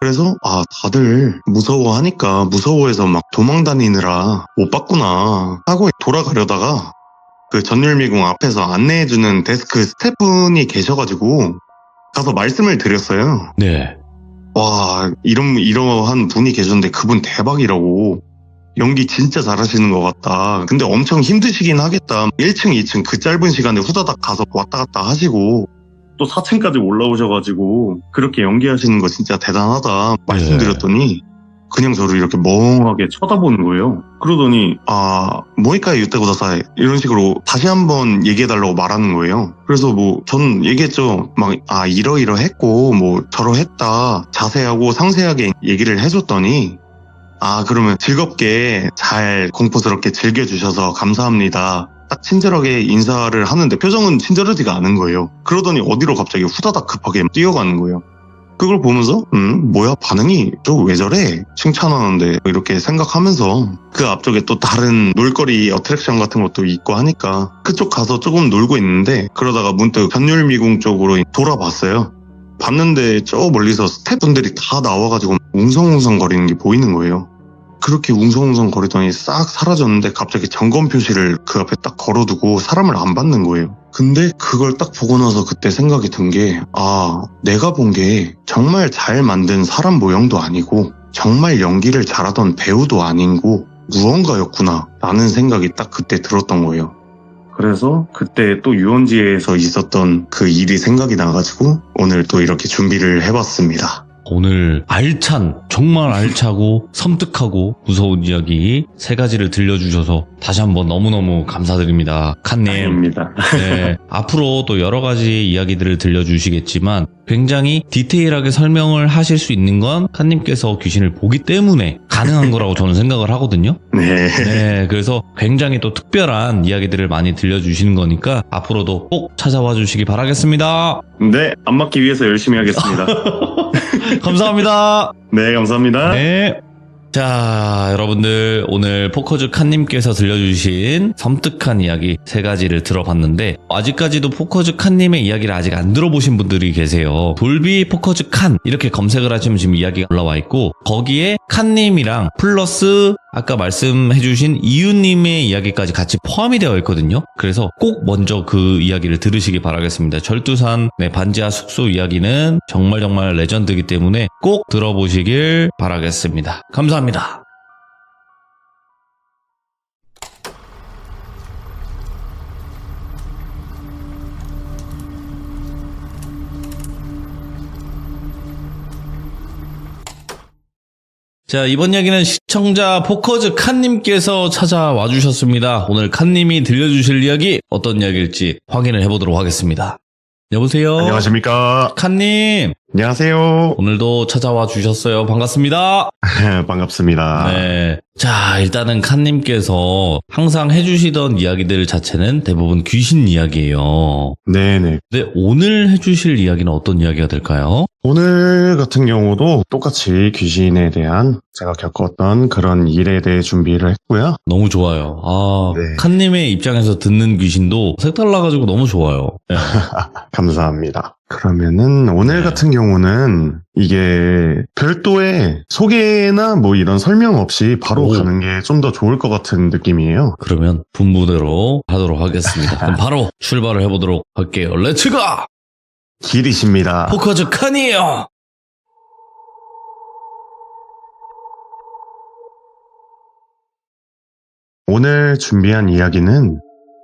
그래서 다들 무서워하니까 무서워해서 막 도망 다니느라 못 봤구나 하고 돌아가려다가 그 전율미궁 앞에서 안내해주는 데스크 스태프분이 계셔가지고 가서 말씀을 드렸어요. 네. 와 이러한 분이 계셨는데 그분 대박이라고 연기 진짜 잘하시는 것 같다. 근데 엄청 힘드시긴 하겠다. 1층, 2층 그 짧은 시간에 후다닥 가서 왔다 갔다 하시고 또 4층까지 올라오셔가지고 그렇게 연기하시는 거 진짜 대단하다 말씀드렸더니 그냥 저를 이렇게 멍하게 쳐다보는 거예요. 그러더니 뭐이까이 유때 구다사이 이런 식으로 다시 한번 얘기해달라고 말하는 거예요. 그래서 뭐 전 얘기했죠. 막 이러이러했고 뭐 저러했다 자세하고 상세하게 얘기를 해줬더니 그러면 즐겁게 잘 공포스럽게 즐겨주셔서 감사합니다. 딱 친절하게 인사를 하는데 표정은 친절하지가 않은 거예요. 그러더니 어디로 갑자기 후다닥 급하게 뛰어가는 거예요. 그걸 보면서 뭐야 반응이 좀 왜 저래? 칭찬하는데 이렇게 생각하면서 그 앞쪽에 또 다른 놀거리 어트랙션 같은 것도 있고 하니까 그쪽 가서 조금 놀고 있는데 그러다가 문득 전율미궁 쪽으로 돌아봤어요. 봤는데 저 멀리서 스태프분들이 다 나와가지고 웅성웅성 거리는 게 보이는 거예요. 그렇게 웅성웅성 거리더니 싹 사라졌는데 갑자기 점검 표시를 그 앞에 딱 걸어두고 사람을 안 받는 거예요. 근데 그걸 딱 보고 나서 그때 생각이 든 게 내가 본 게 정말 잘 만든 사람 모형도 아니고 정말 연기를 잘하던 배우도 아니고 무언가였구나 라는 생각이 딱 그때 들었던 거예요. 그래서 그때 또 유원지에서 있었던 그 일이 생각이 나가지고 오늘 또 이렇게 준비를 해봤습니다. 오늘 정말 알차고 섬뜩하고 무서운 이야기 3가지를 들려주셔서 다시 한번 너무너무 감사드립니다. 칸님. 아닙니다. 네, 앞으로 또 여러 가지 이야기들을 들려주시겠지만 굉장히 디테일하게 설명을 하실 수 있는 건 칸님께서 귀신을 보기 때문에 가능한 거라고 저는 생각을 하거든요. 네, 그래서 굉장히 또 특별한 이야기들을 많이 들려주시는 거니까 앞으로도 꼭 찾아와 주시기 바라겠습니다. 네, 안 맞기 위해서 열심히 하겠습니다. 감사합니다. 네, 감사합니다. 네. 자, 여러분들 오늘 포커즈 칸님께서 들려주신 섬뜩한 이야기 3가지를 들어봤는데 아직까지도 포커즈 칸님의 이야기를 아직 안 들어보신 분들이 계세요. 돌비 포커즈 칸 이렇게 검색을 하시면 지금 이야기가 올라와 있고 거기에 칸님이랑 플러스 아까 말씀해주신 이유님의 이야기까지 같이 포함이 되어 있거든요. 그래서 꼭 먼저 그 이야기를 들으시기 바라겠습니다. 절두산 반지하 숙소 이야기는 정말 레전드이기 때문에 꼭 들어보시길 바라겠습니다. 감사합니다. 자, 이번 이야기는 시청자 포커즈 칸님께서 찾아와 주셨습니다. 오늘 칸님이 들려주실 이야기 어떤 이야기일지 확인을 해보도록 하겠습니다. 여보세요? 안녕하십니까? 칸님! 안녕하세요. 오늘도 찾아와 주셨어요. 반갑습니다. 반갑습니다. 네. 자, 일단은 칸님께서 항상 해주시던 이야기들 자체는 대부분 귀신 이야기예요. 네네. 근데 오늘 해주실 이야기는 어떤 이야기가 될까요? 오늘 같은 경우도 똑같이 귀신에 대한 제가 겪었던 그런 일에 대해 준비를 했고요. 너무 좋아요. 네. 칸님의 입장에서 듣는 귀신도 색달라가지고 너무 좋아요. 네. 감사합니다. 그러면은 오늘 같은 경우는 이게 별도의 소개나 뭐 이런 설명 없이 바로 가는 게 좀 더 좋을 것 같은 느낌이에요. 그러면 분부대로 하도록 하겠습니다. 그럼 바로 출발을 해보도록 할게요. 렛츠고! 길이십니다. 포커즈 칸이에요! 오늘 준비한 이야기는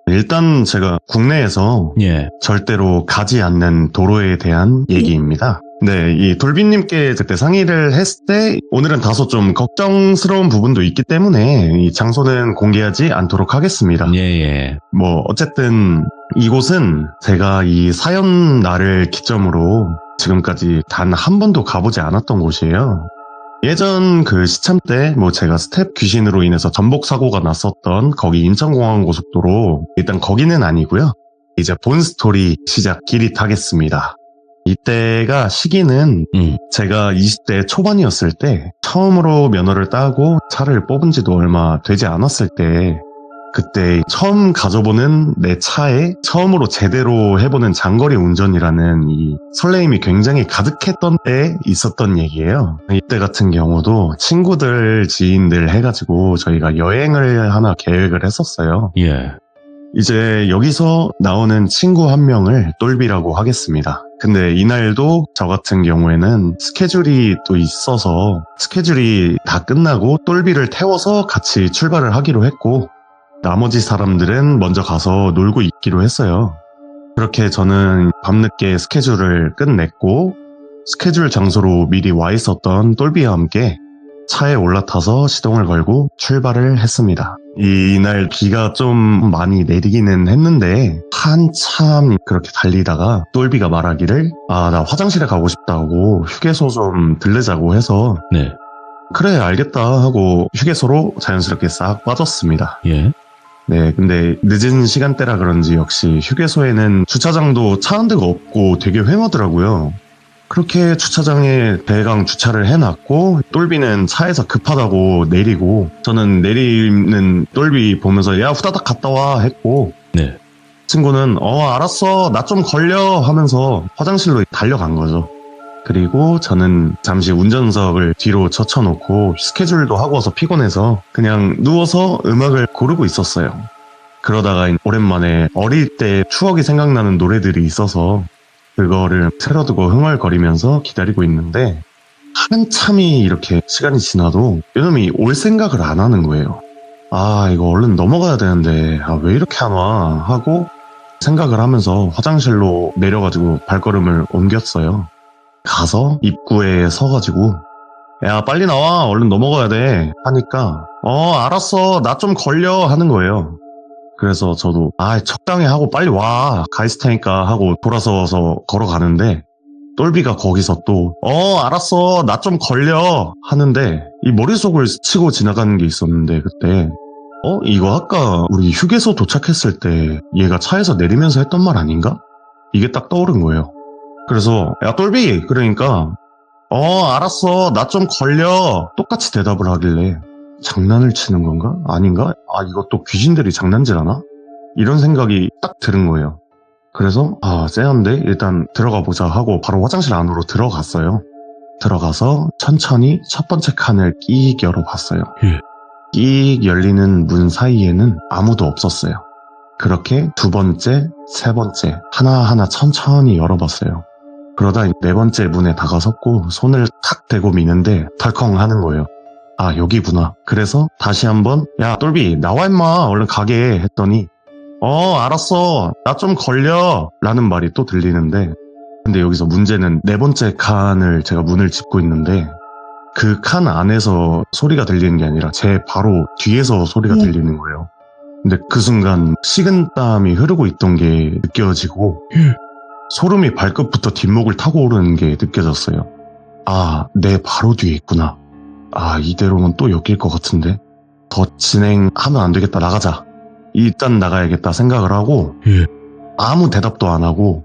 일단 제가 국내에서 예. 절대로 가지 않는 도로에 대한 얘기입니다. 네, 이 돌비님께 그때 상의를 했을 때 오늘은 다소 좀 걱정스러운 부분도 있기 때문에 이 장소는 공개하지 않도록 하겠습니다. 예. 뭐 어쨌든 이곳은 제가 이 사연 날을 기점으로 지금까지 단 한 번도 가보지 않았던 곳이에요. 예전 그 시참 때 뭐 제가 스텝 귀신으로 인해서 전복 사고가 났었던 거기 인천공항고속도로 일단 거기는 아니고요. 이제 본 스토리 시작 길이 타겠습니다. 이때가 시기는 제가 20대 초반이었을 때 처음으로 면허를 따고 차를 뽑은 지도 얼마 되지 않았을 때 그때 처음 가져보는 내 차에 처음으로 제대로 해보는 장거리 운전이라는 이 설레임이 굉장히 가득했던 때에 있었던 얘기예요. 이때 같은 경우도 친구들, 지인들 해가지고 저희가 여행을 하나 계획을 했었어요. 예. 이제 여기서 나오는 친구 한 명을 똘비라고 하겠습니다. 근데 이날도 저 같은 경우에는 스케줄이 또 있어서 스케줄이 다 끝나고 똘비를 태워서 같이 출발을 하기로 했고 나머지 사람들은 먼저 가서 놀고 있기로 했어요. 그렇게 저는 밤늦게 스케줄을 끝냈고 스케줄 장소로 미리 와 있었던 똘비와 함께 차에 올라타서 시동을 걸고 출발을 했습니다. 이날 비가 좀 많이 내리기는 했는데 한참 그렇게 달리다가 똘비가 말하기를 나 화장실에 가고 싶다고 휴게소 좀 들르자고 해서 네. 그래 알겠다 하고 휴게소로 자연스럽게 싹 빠졌습니다. 예. 네, 근데 늦은 시간대라 그런지 역시 휴게소에는 주차장도 차 한 대가 없고 되게 휑하더라고요. 그렇게 주차장에 대강 주차를 해놨고 똘비는 차에서 급하다고 내리고 저는 내리는 똘비 보면서 야 후다닥 갔다 와 했고 네. 친구는 알았어 나 좀 걸려 하면서 화장실로 달려간 거죠. 그리고 저는 잠시 운전석을 뒤로 젖혀놓고 스케줄도 하고 와서 피곤해서 그냥 누워서 음악을 고르고 있었어요. 그러다가 오랜만에 어릴 때 추억이 생각나는 노래들이 있어서 그거를 틀어두고 흥얼거리면서 기다리고 있는데 한참이 이렇게 시간이 지나도 이놈이 올 생각을 안 하는 거예요. 아 이거 얼른 넘어가야 되는데 왜 이렇게 안 와 하고 생각을 하면서 화장실로 내려가지고 발걸음을 옮겼어요. 가서 입구에 서가지고 야 빨리 나와 얼른 넘어가야 돼 하니까 알았어 나 좀 걸려 하는 거예요. 그래서 저도 적당히 하고 빨리 와 가 있을 테니까 하고 돌아서서 걸어가는데 똘비가 거기서 또 알았어 나 좀 걸려 하는데 이 머릿속을 스치고 지나가는 게 있었는데 그때 이거 아까 우리 휴게소 도착했을 때 얘가 차에서 내리면서 했던 말 아닌가? 이게 딱 떠오른 거예요. 그래서 야 똘비 그러니까 알았어 나 좀 걸려 똑같이 대답을 하길래 장난을 치는 건가? 아닌가? 이것도 귀신들이 장난질하나? 이런 생각이 딱 드는 거예요. 그래서 쎄한데 일단 들어가 보자 하고 바로 화장실 안으로 들어갔어요. 들어가서 천천히 첫 번째 칸을 끼익 열어봤어요. 예. 끼익 열리는 문 사이에는 아무도 없었어요. 그렇게 두 번째, 세 번째 하나하나 천천히 열어봤어요. 그러다 네 번째 문에 다가섰고 손을 탁 대고 미는데 덜컹 하는 거예요. 여기구나. 그래서 다시 한번 야 똘비 나와 임마 얼른 가게 했더니 알았어 나 좀 걸려 라는 말이 또 들리는데 근데 여기서 문제는 네 번째 칸을 제가 문을 짚고 있는데 그 칸 안에서 소리가 들리는 게 아니라 제 바로 뒤에서 소리가 들리는 거예요. 근데 그 순간 식은땀이 흐르고 있던 게 느껴지고 소름이 발끝부터 뒷목을 타고 오르는 게 느껴졌어요. 내 바로 뒤에 있구나. 이대로는 또 엮일 것 같은데 더 진행하면 안 되겠다 나가자 일단 나가야겠다 생각을 하고 아무 대답도 안 하고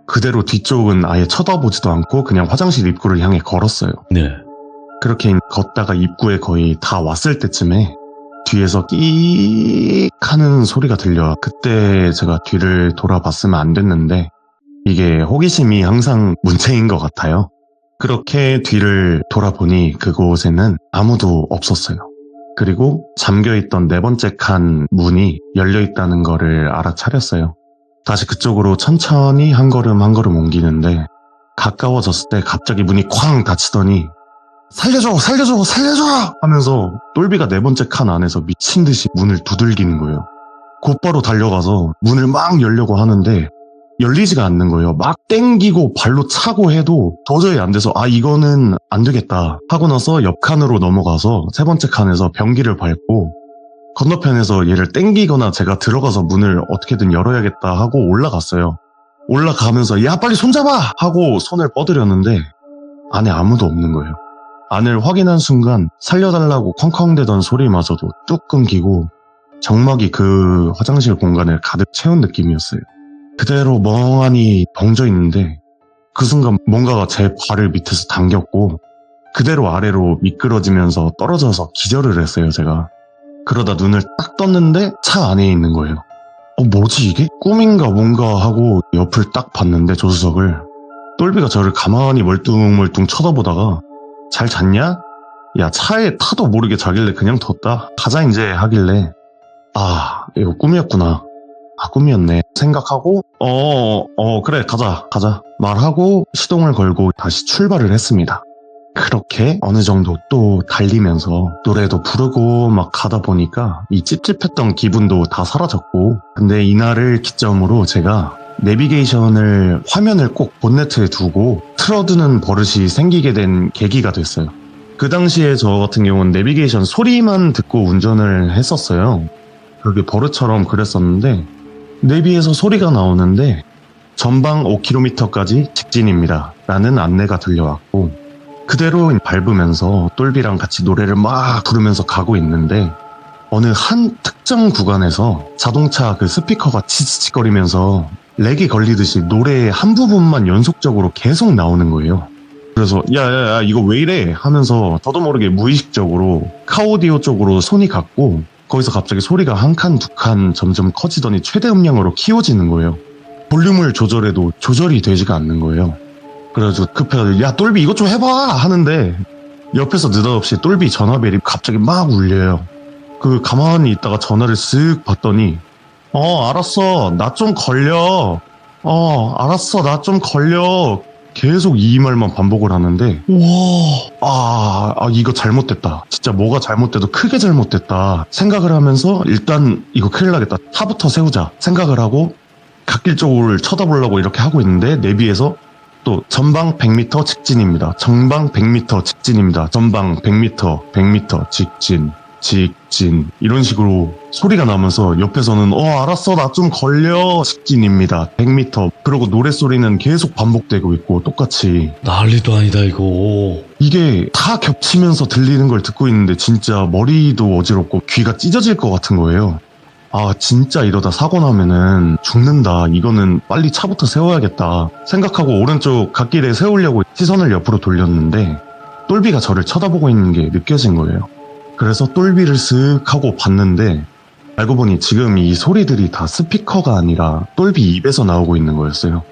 그대로 뒤쪽은 아예 쳐다보지도 않고 그냥 화장실 입구를 향해 걸었어요. 네. 그렇게 걷다가 입구에 거의 다 왔을 때쯤에 뒤에서 끼익 하는 소리가 들려요. 그때 제가 뒤를 돌아봤으면 안 됐는데 이게 호기심이 항상 문제인 것 같아요. 그렇게 뒤를 돌아보니 그곳에는 아무도 없었어요. 그리고 잠겨있던 네 번째 칸 문이 열려있다는 거를 알아차렸어요. 다시 그쪽으로 천천히 한 걸음 한 걸음 옮기는데 가까워졌을 때 갑자기 문이 쾅 닫히더니 살려줘 살려줘 살려줘 하면서 똘비가 네 번째 칸 안에서 미친 듯이 문을 두들기는 거예요. 곧바로 달려가서 문을 막 열려고 하는데 열리지가 않는 거예요. 막 땡기고 발로 차고 해도 도저히 안 돼서 이거는 안 되겠다 하고 나서 옆 칸으로 넘어가서 세 번째 칸에서 변기를 밟고 건너편에서 얘를 땡기거나 제가 들어가서 문을 어떻게든 열어야겠다 하고 올라갔어요. 올라가면서 야 빨리 손잡아 하고 손을 뻗으려는데 안에 아무도 없는 거예요. 안을 확인한 순간 살려달라고 컹컹대던 소리마저도 뚝 끊기고 정막이 그 화장실 공간을 가득 채운 느낌이었어요. 그대로 멍하니 벙져 있는데 그 순간 뭔가가 제 발을 밑에서 당겼고 그대로 아래로 미끄러지면서 떨어져서 기절을 했어요 제가. 그러다 눈을 딱 떴는데 차 안에 있는 거예요. 뭐지 이게? 꿈인가 뭔가 하고 옆을 딱 봤는데 조수석을 똘비가 저를 가만히 멀뚱멀뚱 쳐다보다가 잘 잤냐? 야 차에 타도 모르게 자길래 그냥 뒀다 가자 이제 하길래 이거 꿈이었구나. 꿈이었네 생각하고 그래 가자 말하고 시동을 걸고 다시 출발을 했습니다. 그렇게 어느 정도 또 달리면서 노래도 부르고 막 가다 보니까 이 찝찝했던 기분도 다 사라졌고 근데 이날을 기점으로 제가 내비게이션을 화면을 꼭 본네트에 두고 틀어두는 버릇이 생기게 된 계기가 됐어요. 그 당시에 저 같은 경우는 내비게이션 소리만 듣고 운전을 했었어요. 그게 버릇처럼 그랬었는데 내비에서 소리가 나오는데 전방 5km까지 직진입니다 라는 안내가 들려왔고 그대로 밟으면서 똘비랑 같이 노래를 막 부르면서 가고 있는데 어느 한 특정 구간에서 자동차 그 스피커가 치치치거리면서 렉이 걸리듯이 노래의 한 부분만 연속적으로 계속 나오는 거예요. 그래서 야야야 이거 왜 이래 하면서 저도 모르게 무의식적으로 카오디오 쪽으로 손이 갔고 거기서 갑자기 소리가 한 칸, 두 칸 점점 커지더니 최대 음량으로 키워지는 거예요. 볼륨을 조절해도 조절이 되지가 않는 거예요. 그래가지고 급해서 야 똘비 이것 좀 해봐 하는데 옆에서 느닷없이 똘비 전화벨이 갑자기 막 울려요. 그 가만히 있다가 전화를 쓱 봤더니 알았어 나 좀 걸려 알았어 나 좀 걸려 계속 이 말만 반복을 하는데 이거 잘못됐다 진짜 뭐가 잘못돼도 크게 잘못됐다 생각을 하면서 일단 이거 큰일 나겠다 차부터 세우자 생각을 하고 갓길 쪽을 쳐다보려고 이렇게 하고 있는데 내비에서 또 전방 100m 직진입니다. 전방 100m 직진입니다. 전방 100m 100m 직진 이런 식으로 소리가 나면서 옆에서는 알았어 나 좀 걸려 직진입니다 100m 그러고 노랫소리는 계속 반복되고 있고 똑같이 난리도 아니다 이거. 이게 다 겹치면서 들리는 걸 듣고 있는데 진짜 머리도 어지럽고 귀가 찢어질 것 같은 거예요. 진짜 이러다 사고 나면은 죽는다 이거는 빨리 차부터 세워야겠다 생각하고 오른쪽 갓길에 세우려고 시선을 옆으로 돌렸는데 똘비가 저를 쳐다보고 있는 게 느껴진 거예요. 그래서 똘비를 쓱 하고 봤는데 알고 보니 지금 이 소리들이 다 스피커가 아니라 똘비 입에서 나오고 있는 거였어요.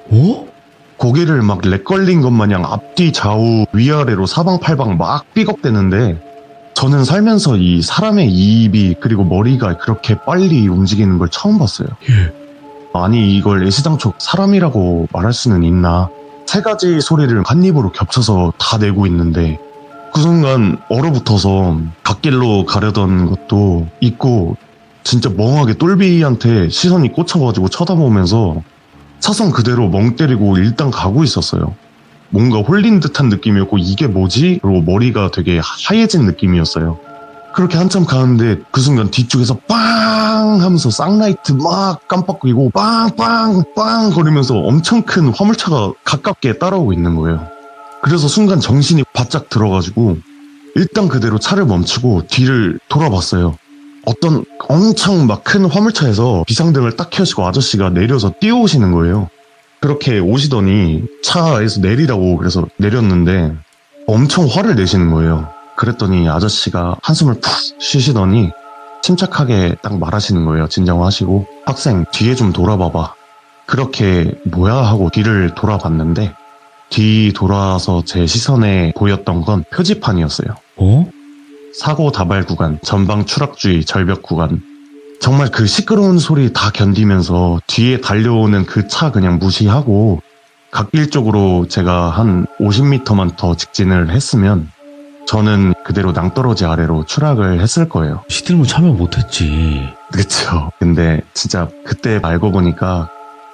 고개를 막 렉 걸린 것 마냥 앞뒤 좌우 위아래로 사방팔방 막 삐걱대는데 저는 살면서 이 사람의 입이 그리고 머리가 그렇게 빨리 움직이는 걸 처음 봤어요. 아니 이걸 애시당초 사람이라고 말할 수는 있나. 세 가지 소리를 한 입으로 겹쳐서 다 내고 있는데 그 순간 얼어붙어서 갓길로 가려던 것도 있고 진짜 멍하게 똘비한테 시선이 꽂혀가지고 쳐다보면서 차선 그대로 멍 때리고 일단 가고 있었어요. 뭔가 홀린 듯한 느낌이었고 이게 뭐지? 그리고 머리가 되게 하얘진 느낌이었어요. 그렇게 한참 가는데 그 순간 뒤쪽에서 빵 하면서 쌍라이트 막 깜빡이고 빵빵빵 거리면서 엄청 큰 화물차가 가깝게 따라오고 있는 거예요. 그래서 순간 정신이 바짝 들어가지고 일단 그대로 차를 멈추고 뒤를 돌아봤어요. 어떤 엄청 막 큰 화물차에서 비상등을 딱 켜시고 아저씨가 내려서 뛰어오시는 거예요. 그렇게 오시더니 차에서 내리라고 그래서 내렸는데 엄청 화를 내시는 거예요. 그랬더니 아저씨가 한숨을 푹 쉬시더니 침착하게 딱 말하시는 거예요. 진정하시고 학생 뒤에 좀 돌아봐봐. 그렇게 뭐야 하고 뒤를 돌아봤는데 뒤 돌아서 제 시선에 보였던 건 표지판이었어요. 사고 다발 구간, 전방 추락주의 절벽 구간. 정말 그 시끄러운 소리 다 견디면서 뒤에 달려오는 그 차 그냥 무시하고 갓길 쪽으로 제가 한 50m만 더 직진을 했으면 저는 그대로 낭떠러지 아래로 추락을 했을 거예요. 시들모 참여 못했지. 그쵸. 근데 진짜 그때 알고 보니까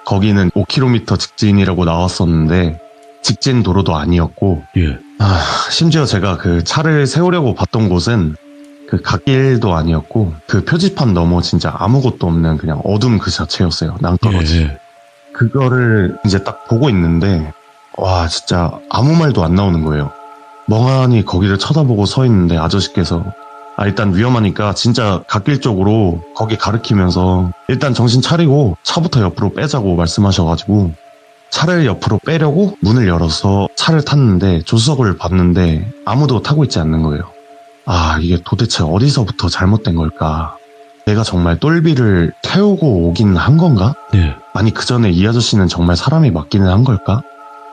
거기는 5km 직진이라고 나왔었는데 직진 도로도 아니었고 심지어 제가 그 차를 세우려고 봤던 곳은 그 갓길도 아니었고 그 표지판 너머 진짜 아무것도 없는 그냥 어둠 그 자체였어요. 낭떠러지. 그거를 이제 딱 보고 있는데 와 진짜 아무 말도 안 나오는 거예요. 멍하니 거기를 쳐다보고 서 있는데 아저씨께서 일단 위험하니까 진짜 갓길 쪽으로 거기 가리키면서 일단 정신 차리고 차부터 옆으로 빼자고 말씀하셔가지고 차를 옆으로 빼려고 문을 열어서 차를 탔는데 조수석을 봤는데 아무도 타고 있지 않는 거예요. 이게 도대체 어디서부터 잘못된 걸까? 내가 정말 똘비를 태우고 오긴 한 건가? 아니 그 전에 이 아저씨는 정말 사람이 맞기는 한 걸까?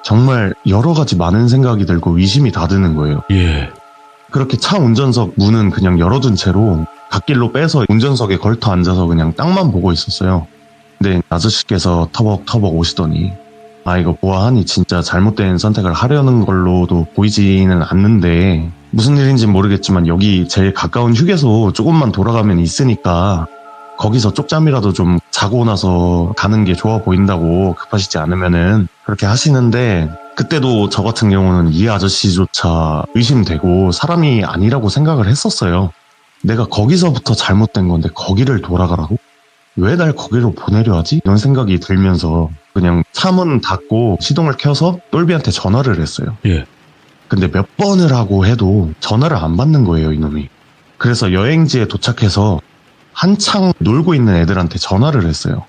정말 여러 가지 많은 생각이 들고 의심이 다 드는 거예요. 그렇게 차 운전석 문은 그냥 열어둔 채로 갓길로 빼서 운전석에 걸터 앉아서 그냥 땅만 보고 있었어요. 근데 아저씨께서 터벅터벅 오시더니 이거 보아하니 진짜 잘못된 선택을 하려는 걸로도 보이지는 않는데 무슨 일인지 모르겠지만 여기 제일 가까운 휴게소 조금만 돌아가면 있으니까 거기서 쪽잠이라도 좀 자고 나서 가는 게 좋아 보인다고 급하시지 않으면은 그렇게 하시는데 그때도 저 같은 경우는 이 아저씨조차 의심되고 사람이 아니라고 생각을 했었어요. 내가 거기서부터 잘못된 건데 거기를 돌아가라고? 왜 날 거기로 보내려 하지? 이런 생각이 들면서 그냥 차문 닫고 시동을 켜서 똘비한테 전화를 했어요. 근데 몇 번을 하고 해도 전화를 안 받는 거예요, 이놈이. 그래서 여행지에 도착해서 한창 놀고 있는 애들한테 전화를 했어요.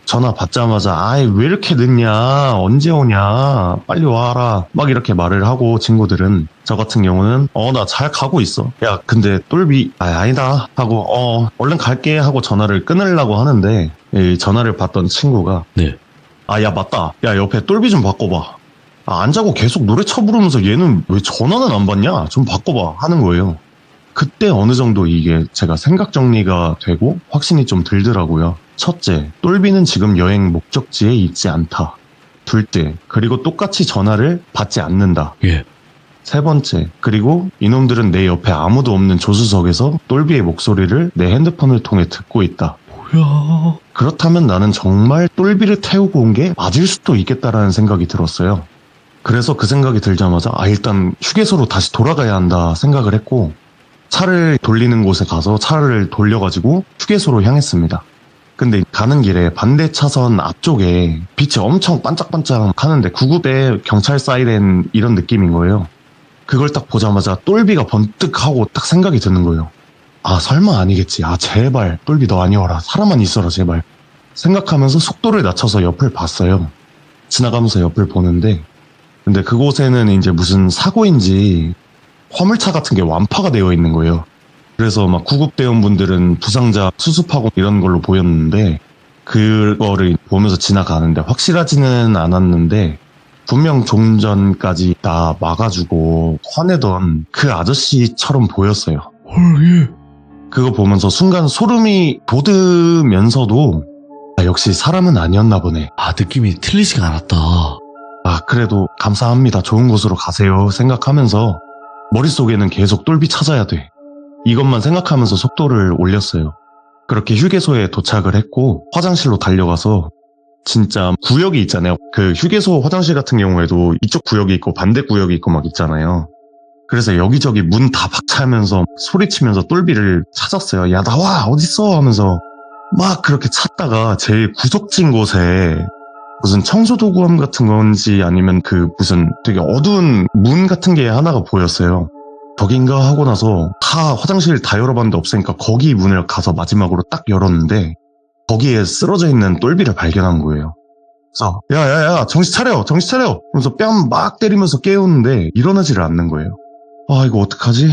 전화 받자마자 아이 왜 이렇게 늦냐, 언제 오냐, 빨리 와라, 막 이렇게 말을 하고, 친구들은. 저 같은 경우는 나 잘 가고 있어, 야 근데 똘비 아니다 하고 얼른 갈게 하고 전화를 끊으려고 하는데, 이 전화를 받던 친구가 네. 야 맞다, 야 옆에 똘비 좀 바꿔봐. 안 자고 계속 노래 쳐부르면서 얘는 왜 전화는 안 받냐, 좀 바꿔봐 하는 거예요. 그때 어느 정도 이게 제가 생각 정리가 되고 확신이 좀 들더라고요. 첫째, 똘비는 지금 여행 목적지에 있지 않다. 둘째, 그리고 똑같이 전화를 받지 않는다. 예. 세 번째, 그리고 이놈들은 내 옆에 아무도 없는 조수석에서 똘비의 목소리를 내 핸드폰을 통해 듣고 있다. 뭐야? 그렇다면 나는 정말 똘비를 태우고 온 게 맞을 수도 있겠다라는 생각이 들었어요. 그래서 그 생각이 들자마자 일단 휴게소로 다시 돌아가야 한다 생각을 했고, 차를 돌리는 곳에 가서 차를 돌려가지고 휴게소로 향했습니다. 근데 가는 길에 반대 차선 앞쪽에 빛이 엄청 반짝반짝 하는데 구급대 경찰 사이렌 이런 느낌인 거예요. 그걸 딱 보자마자 똘비가 번뜩하고 딱 생각이 드는 거예요. 설마 아니겠지. 제발 똘비 너 아니어라. 사람만 있어라 제발. 생각하면서 속도를 낮춰서 옆을 봤어요. 지나가면서 옆을 보는데, 근데 그곳에는 이제 무슨 사고인지 화물차 같은 게 완파가 되어 있는 거예요. 그래서 막 구급대원분들은 부상자 수습하고 이런 걸로 보였는데, 그거를 보면서 지나가는데 확실하지는 않았는데, 분명 좀 전까지 나 막아주고 화내던 그 아저씨처럼 보였어요. 예. 그거 보면서 순간 소름이 돋으면서도 역시 사람은 아니었나 보네. 느낌이 틀리지가 않았다. 그래도 감사합니다. 좋은 곳으로 가세요 생각하면서 머릿속에는 계속 똘비 찾아야 돼, 이것만 생각하면서 속도를 올렸어요. 그렇게 휴게소에 도착을 했고 화장실로 달려가서, 진짜 구역이 있잖아요. 그 휴게소 화장실 같은 경우에도 이쪽 구역이 있고 반대 구역이 있고 막 있잖아요. 그래서 여기저기 문 다 박차면서 소리치면서 똘비를 찾았어요. 야 나와 어딨어 하면서 막 그렇게 찾다가 제일 구석진 곳에 무슨 청소도구함 같은 건지 아니면 그 무슨 되게 어두운 문 같은 게 하나가 보였어요. 저긴가 하고 나서 화장실 다 열어봤는데 없으니까 거기 문을 가서 마지막으로 딱 열었는데, 거기에 쓰러져 있는 똘비를 발견한 거예요. 그래서 야야야 정신 차려 하면서 뺨 막 때리면서 깨우는데 일어나지를 않는 거예요. 이거 어떡하지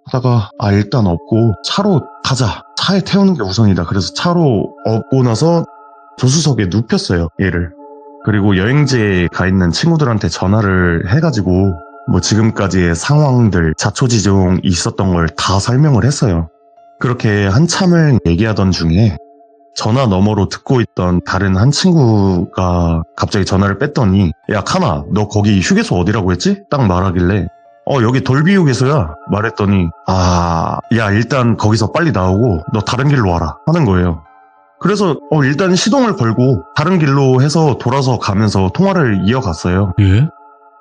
하다가 일단 업고 차로 가자, 차에 태우는 게 우선이다. 그래서 차로 업고 나서 조수석에 눕혔어요, 얘를. 그리고 여행지에 가 있는 친구들한테 전화를 해가지고 뭐 지금까지의 상황들, 자초지종 있었던 걸 다 설명을 했어요. 그렇게 한참을 얘기하던 중에 전화 너머로 듣고 있던 다른 한 친구가 갑자기 전화를 뺐더니, 야 카나 너 거기 휴게소 어디라고 했지? 딱 말하길래 여기 돌비 휴게소야 말했더니, 야 일단 거기서 빨리 나오고 너 다른 길로 와라 하는 거예요. 그래서 일단 시동을 걸고 다른 길로 해서 돌아서 가면서 통화를 이어갔어요. 예?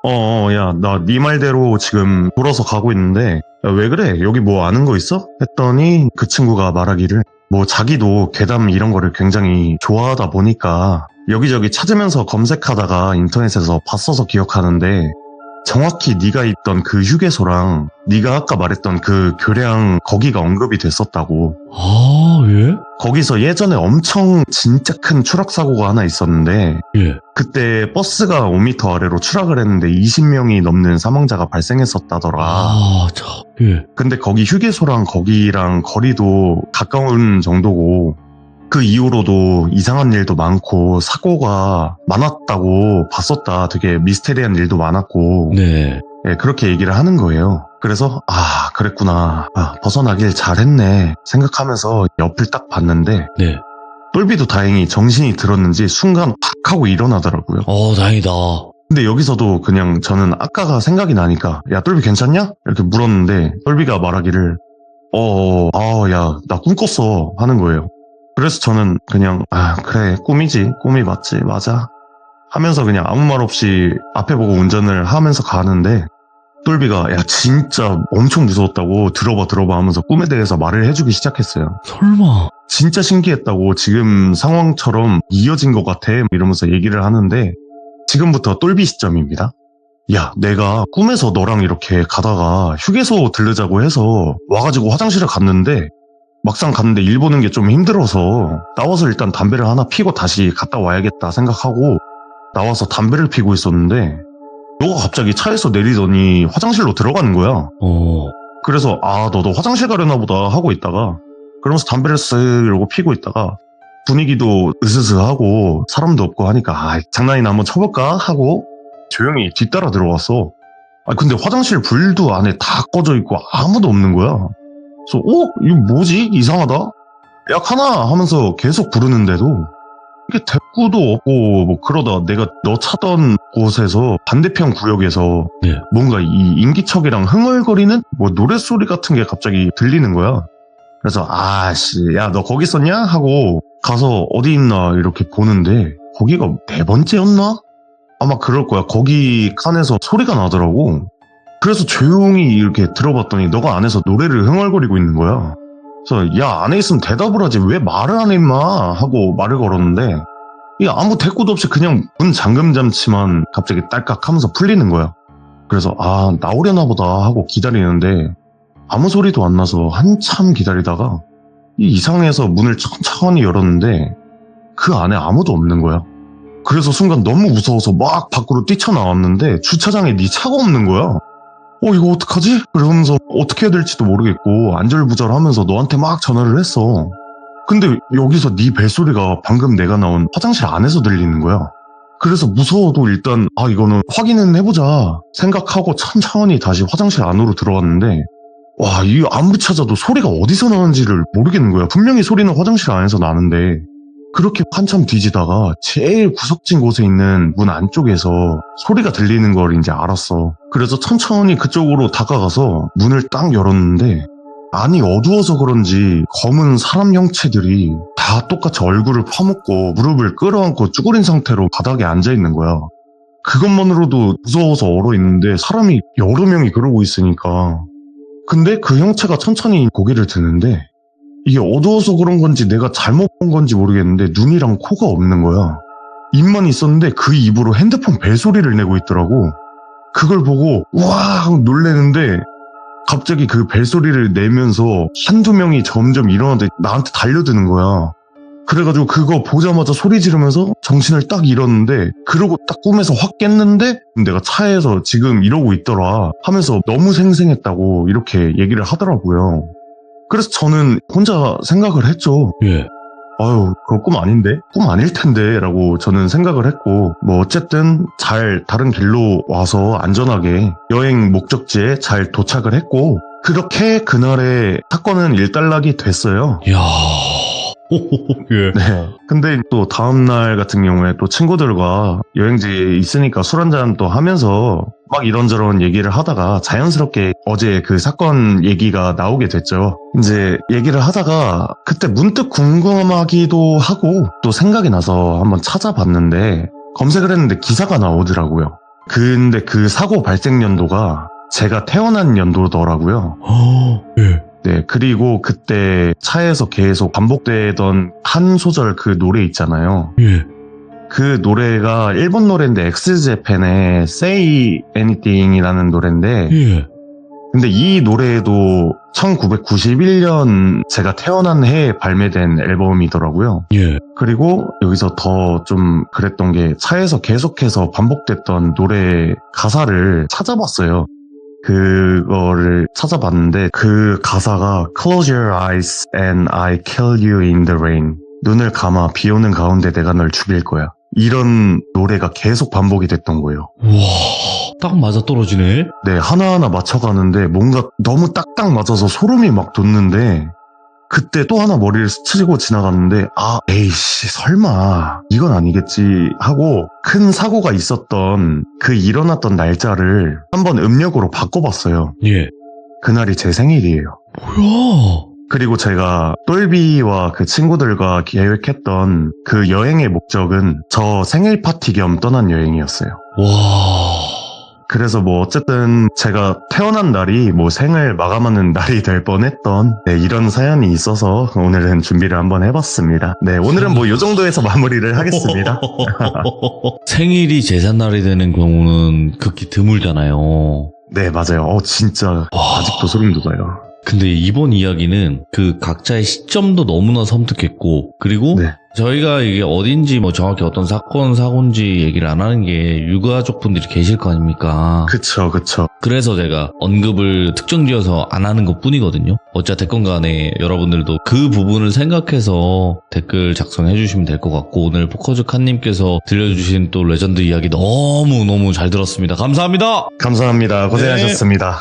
야 나 네 말대로 지금 돌아서 가고 있는데, 야, 왜 그래 여기 뭐 아는 거 있어? 했더니 그 친구가 말하기를, 뭐 자기도 괴담 이런 거를 굉장히 좋아하다 보니까 여기저기 찾으면서 검색하다가 인터넷에서 봤어서 기억하는데, 정확히 네가 있던 그 휴게소랑 네가 아까 말했던 그 교량 거기가 언급이 됐었다고. 예? 거기서 예전에 엄청 진짜 큰 추락 사고가 하나 있었는데, 예. 그때 버스가 5m 아래로 추락을 했는데 20명이 넘는 사망자가 발생했었다더라. 예. 근데 거기 휴게소랑 거기랑 거리도 가까운 정도고, 그 이후로도 이상한 일도 많고 사고가 많았다고 봤었다. 되게 미스테리한 일도 많았고. 네. 그렇게 얘기를 하는 거예요. 그래서 그랬구나, 벗어나길 잘했네 생각하면서 옆을 딱 봤는데, 네. 똘비도 다행히 정신이 들었는지 순간 팍 하고 일어나더라고요. 다행이다. 근데 여기서도 그냥 저는 아까가 생각이 나니까, 야 똘비 괜찮냐? 이렇게 물었는데 똘비가 말하기를, 야 나 꿈 꿨어 하는 거예요. 그래서 저는 그냥 그래 꿈이지, 꿈이 맞지, 맞아 하면서 그냥 아무 말 없이 앞에 보고 운전을 하면서 가는데, 똘비가 야 진짜 엄청 무서웠다고 들어봐 하면서 꿈에 대해서 말을 해주기 시작했어요. 설마. 진짜 신기했다고, 지금 상황처럼 이어진 것 같아 이러면서 얘기를 하는데, 지금부터 똘비 시점입니다. 야, 내가 꿈에서 너랑 이렇게 가다가 휴게소 들르자고 해서 와가지고 화장실에 갔는데 막상 갔는데 일 보는 게 좀 힘들어서 나와서 일단 담배를 하나 피고 다시 갔다 와야겠다 생각하고 나와서 담배를 피고 있었는데 너가 갑자기 차에서 내리더니 화장실로 들어가는 거야. 그래서 너도 화장실 가려나 보다 하고 있다가 그러면서 담배를 쓱 이러고 피고 있다가 분위기도 으스스하고 사람도 없고 하니까 장난이나 한번 쳐볼까 하고 조용히 뒤따라 들어왔어. 근데 화장실 불도 안에 다 꺼져 있고 아무도 없는 거야. 그래서 이거 뭐지? 이상하다. 약 하나 하면서 계속 부르는데도 이게 대꾸도 없고 뭐 그러다 내가 너 찾던 곳에서 반대편 구역에서 네. 뭔가 이 인기척이랑 흥얼거리는 뭐 노랫소리 같은 게 갑자기 들리는 거야. 그래서 야 너 거기 있었냐? 하고 가서 어디 있나 이렇게 보는데 거기가 4번째였나? 아마 그럴 거야. 거기 칸에서 소리가 나더라고. 그래서 조용히 이렇게 들어봤더니 너가 안에서 노래를 흥얼거리고 있는 거야. 그래서 야 안에 있으면 대답을 하지 왜 말을 안 해 임마 하고 말을 걸었는데 이게 아무 대꾸도 없이 그냥 문 잠금 장치만 갑자기 딸깍 하면서 풀리는 거야. 그래서 나오려나 보다 하고 기다리는데 아무 소리도 안 나서 한참 기다리다가 이상해서 문을 천천히 열었는데 그 안에 아무도 없는 거야. 그래서 순간 너무 무서워서 막 밖으로 뛰쳐나왔는데 주차장에 네 차가 없는 거야. 이거 어떡하지? 그러면서 어떻게 해야 될지도 모르겠고 안절부절하면서 너한테 막 전화를 했어. 근데 여기서 네 벨소리가 방금 내가 나온 화장실 안에서 들리는 거야. 그래서 무서워도 일단 이거는 확인은 해보자 생각하고 천천히 다시 화장실 안으로 들어왔는데 이 아무리 찾아도 소리가 어디서 나는지를 모르겠는 거야. 분명히 소리는 화장실 안에서 나는데 그렇게 한참 뒤지다가 제일 구석진 곳에 있는 문 안쪽에서 소리가 들리는 걸 이제 알았어. 그래서 천천히 그쪽으로 다가가서 문을 딱 열었는데 안이 어두워서 그런지 검은 사람 형체들이 다 똑같이 얼굴을 파묻고 무릎을 끌어안고 쭈그린 상태로 바닥에 앉아있는 거야. 그것만으로도 무서워서 얼어있는데 사람이 여러 명이 그러고 있으니까. 근데 그 형체가 천천히 고개를 드는데 이게 어두워서 그런 건지 내가 잘못 본 건지 모르겠는데 눈이랑 코가 없는 거야. 입만 있었는데 그 입으로 핸드폰 벨소리를 내고 있더라고. 그걸 보고 우와 하고 놀래는데 갑자기 그 벨소리를 내면서 한두 명이 점점 일어나는데 나한테 달려드는 거야. 그래가지고 그거 보자마자 소리 지르면서 정신을 딱 잃었는데 그러고 딱 꿈에서 확 깼는데 내가 차에서 지금 이러고 있더라 하면서 너무 생생했다고 이렇게 얘기를 하더라고요. 그래서 저는 혼자 생각을 했죠. 예. 그거 꿈 아닌데? 꿈 아닐 텐데 라고 저는 생각을 했고 뭐 어쨌든 잘 다른 길로 와서 안전하게 여행 목적지에 잘 도착을 했고 그렇게 그날의 사건은 일단락이 됐어요. 이야. 예. 네. 근데 또 다음날 같은 경우에 또 친구들과 여행지에 있으니까 술 한잔 또 하면서 막 이런저런 얘기를 하다가 자연스럽게 어제 그 사건 얘기가 나오게 됐죠. 이제 얘기를 하다가 그때 문득 궁금하기도 하고 또 생각이 나서 한번 찾아봤는데 검색을 했는데 기사가 나오더라고요. 근데 그 사고 발생 연도가 제가 태어난 연도더라고요. 예. 네, 그리고 그때 차에서 계속 반복되던 한 소절 그 노래 있잖아요. 예. 그 노래가 일본 노래인데 엑스제팬의 Say Anything이라는 노래인데 예. 근데 이 노래도 1991년 제가 태어난 해에 발매된 앨범이더라고요. 예. 그리고 여기서 더 좀 그랬던 게 차에서 계속해서 반복됐던 노래 가사를 찾아봤어요. 그거를 찾아봤는데 그 가사가 Close your eyes and I kill you in the rain. 눈을 감아 비 오는 가운데 내가 널 죽일 거야. 이런 노래가 계속 반복이 됐던 거예요. 와, 딱 맞아 떨어지네. 네, 하나하나 맞춰가는데 뭔가 너무 딱딱 맞아서 소름이 막 돋는데 그때 또 하나 머리를 스치고 지나갔는데 에이씨 설마 이건 아니겠지 하고 큰 사고가 있었던 그 일어났던 날짜를 한번 음력으로 바꿔봤어요. 예. 그날이 제 생일이에요. 뭐야? 그리고 제가 똘비와 그 친구들과 계획했던 그 여행의 목적은 저 생일 파티 겸 떠난 여행이었어요. 와. 그래서 뭐 어쨌든 제가 태어난 날이 뭐 생을 마감하는 날이 될 뻔했던 네, 이런 사연이 있어서 오늘은 준비를 한번 해봤습니다. 네, 오늘은 뭐 이 정도에서 마무리를 하겠습니다. 생일이 제삿날이 되는 경우는 극히 드물잖아요. 네, 맞아요. 진짜 아직도 소름 돋아요. 근데 이번 이야기는 그 각자의 시점도 너무나 섬뜩했고, 그리고 네. 저희가 이게 어딘지 뭐 정확히 어떤 사건인지 얘기를 안 하는 게 유가족 분들이 계실 거 아닙니까? 그쵸. 그래서 제가 언급을 특정 지어서 안 하는 것 뿐이거든요. 어찌됐건 간에 여러분들도 그 부분을 생각해서 댓글 작성해 주시면 될 것 같고, 오늘 포커즈 칸님께서 들려주신 또 레전드 이야기 너무너무 잘 들었습니다. 감사합니다! 감사합니다. 고생하셨습니다.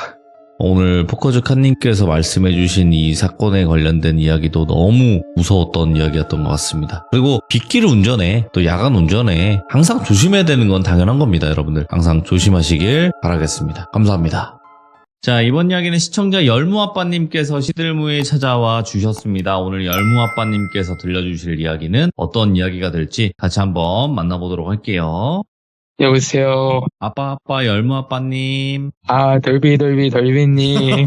오늘 포커즈 칸님께서 말씀해주신 이 사건에 관련된 이야기도 너무 무서웠던 이야기였던 것 같습니다. 그리고 빗길 운전에 또 야간 운전에 항상 조심해야 되는 건 당연한 겁니다. 여러분들 항상 조심하시길 바라겠습니다. 감사합니다. 자, 이번 이야기는 시청자 열무아빠님께서 시들무에 찾아와 주셨습니다. 오늘 열무아빠님께서 들려주실 이야기는 어떤 이야기가 될지 같이 한번 만나보도록 할게요. 여보세요. 아빠 열무아빠님 덜비님.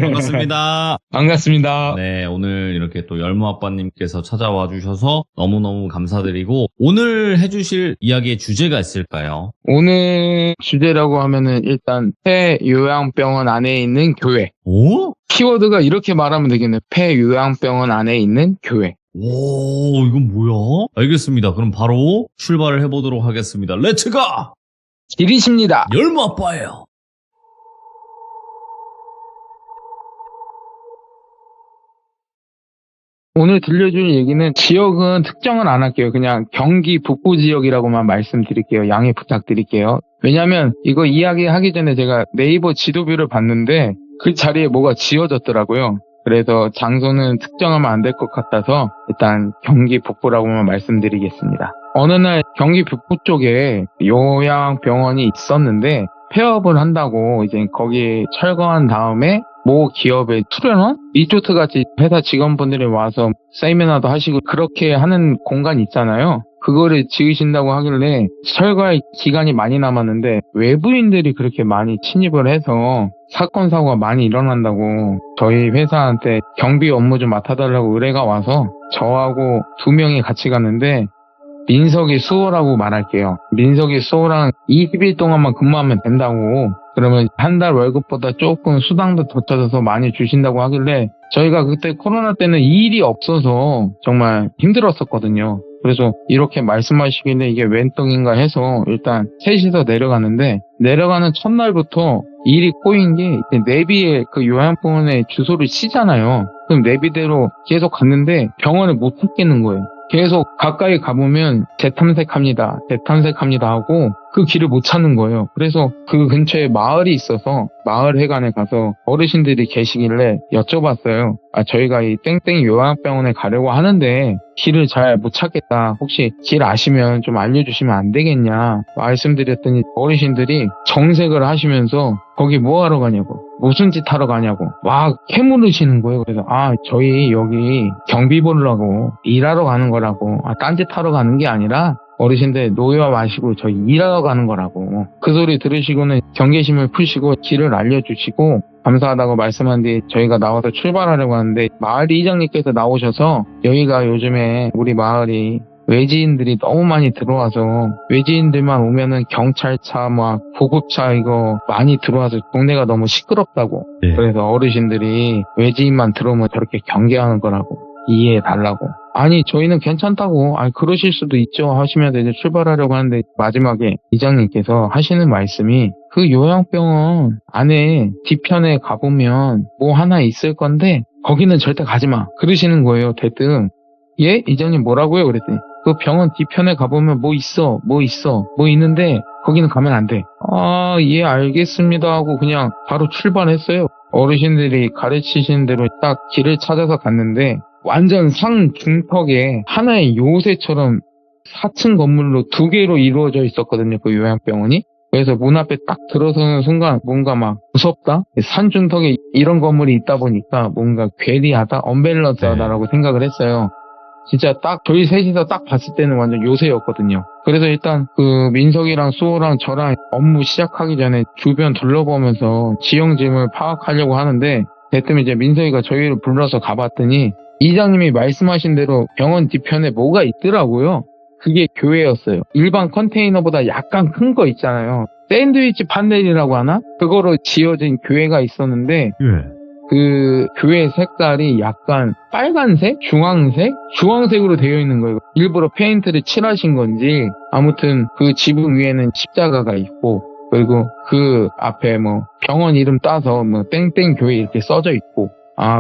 반갑습니다. 반갑습니다. 네, 오늘 이렇게 또 열무아빠님께서 찾아와 주셔서 너무너무 감사드리고, 오늘 해주실 이야기의 주제가 있을까요? 오늘 주제라고 하면은 일단 폐요양병원 안에 있는 교회. 오? 키워드가 이렇게 말하면 되겠네요. 폐요양병원 안에 있는 교회. 오, 이건 뭐야? 알겠습니다. 그럼 바로 출발을 해보도록 하겠습니다. 렛츠가! 길이십니다. 열무아빠예요. 오늘 들려줄 얘기는 지역은 특정은 안 할게요. 그냥 경기 북부 지역이라고만 말씀드릴게요. 양해 부탁드릴게요. 왜냐면 이거 이야기하기 전에 제가 네이버 지도뷰를 봤는데 그 자리에 뭐가 지어졌더라고요. 그래서 장소는 특정하면 안 될 것 같아서 일단 경기 북부라고만 말씀드리겠습니다. 어느 날 경기 북부 쪽에 요양병원이 있었는데 폐업을 한다고 이제 거기 철거한 다음에 모 기업의 수련원? 리조트 같이 회사 직원분들이 와서 세미나도 하시고 그렇게 하는 공간이 있잖아요. 그거를 지으신다고 하길래 철거할 기간이 많이 남았는데 외부인들이 그렇게 많이 침입을 해서 사건 사고가 많이 일어난다고 저희 회사한테 경비 업무 좀 맡아달라고 의뢰가 와서 저하고 2명이 같이 갔는데 민석이 수호라고 말할게요. 민석이 수호랑 20일 동안만 근무하면 된다고, 그러면 한 달 월급보다 조금 수당도 더 쳐져서 많이 주신다고 하길래 저희가 그때 코로나 때는 일이 없어서 정말 힘들었었거든요. 그래서 이렇게 말씀하시길래 이게 웬 떡인가 해서 일단 셋이서 내려가는데 내려가는 첫날부터 일이 꼬인 게 내비에 그 요양병원에 주소를 치잖아요. 그럼 내비대로 계속 갔는데 병원을 못 찾겠는 거예요. 계속 가까이 가보면 재탐색합니다 하고 그 길을 못 찾는 거예요. 그래서 그 근처에 마을이 있어서 마을회관에 가서 어르신들이 계시길래 여쭤봤어요. 저희가 이 땡땡 요양병원에 가려고 하는데 길을 잘 못 찾겠다. 혹시 길 아시면 좀 알려주시면 안 되겠냐 말씀드렸더니 어르신들이 정색을 하시면서 거기 뭐 하러 가냐고, 무슨 짓 하러 가냐고 막 캐물으시는 거예요. 그래서 저희 여기 경비 보려고 일하러 가는 거라고, 딴짓 하러 가는 게 아니라 어르신들 노여워 마시고 저희 일하러 가는 거라고. 그 소리 들으시고는 경계심을 푸시고 길을 알려주시고 감사하다고 말씀한 뒤 저희가 나와서 출발하려고 하는데 마을 이장님께서 나오셔서 여기가 요즘에 우리 마을이 외지인들이 너무 많이 들어와서 외지인들만 오면은 경찰차 막 구급차 이거 많이 들어와서 동네가 너무 시끄럽다고. 네. 그래서 어르신들이 외지인만 들어오면 저렇게 경계하는 거라고 이해해달라고. 아니 저희는 괜찮다고, 그러실 수도 있죠 하시면서 이제 출발하려고 하는데 마지막에 이장님께서 하시는 말씀이 그 요양병원 안에 뒤편에 가보면 뭐 하나 있을 건데 거기는 절대 가지마 그러시는 거예요. 대뜸. 예? 이장님 뭐라고요? 그랬더니 그 병원 뒤편에 가보면 뭐 있는데 거기는 가면 안 돼. 예 알겠습니다 하고 그냥 바로 출발했어요. 어르신들이 가르치신 대로 딱 길을 찾아서 갔는데 완전 상중턱에 하나의 요새처럼 4층 건물로 2개로 이루어져 있었거든요. 그 요양병원이. 그래서 문 앞에 딱 들어서는 순간 뭔가 막 무섭다? 산중턱에 이런 건물이 있다 보니까 뭔가 괴리하다? 언밸런스하다라고 생각을 했어요. 진짜 딱 저희 셋이서 딱 봤을 때는 완전 요새였거든요. 그래서 일단 그 민석이랑 수호랑 저랑 업무 시작하기 전에 주변 둘러보면서 지형짐을 파악하려고 하는데 대뜸 이제 민석이가 저희를 불러서 가봤더니 이장님이 말씀하신 대로 병원 뒤편에 뭐가 있더라고요. 그게 교회였어요. 일반 컨테이너보다 약간 큰 거 있잖아요. 샌드위치 판넬이라고 하나? 그거로 지어진 교회가 있었는데 그 교회 색깔이 약간 빨간색? 주황색으로 되어 있는 거예요. 일부러 페인트를 칠하신 건지 아무튼 그 지붕 위에는 십자가가 있고 그리고 그 앞에 뭐 병원 이름 따서 뭐 땡땡 교회 이렇게 써져 있고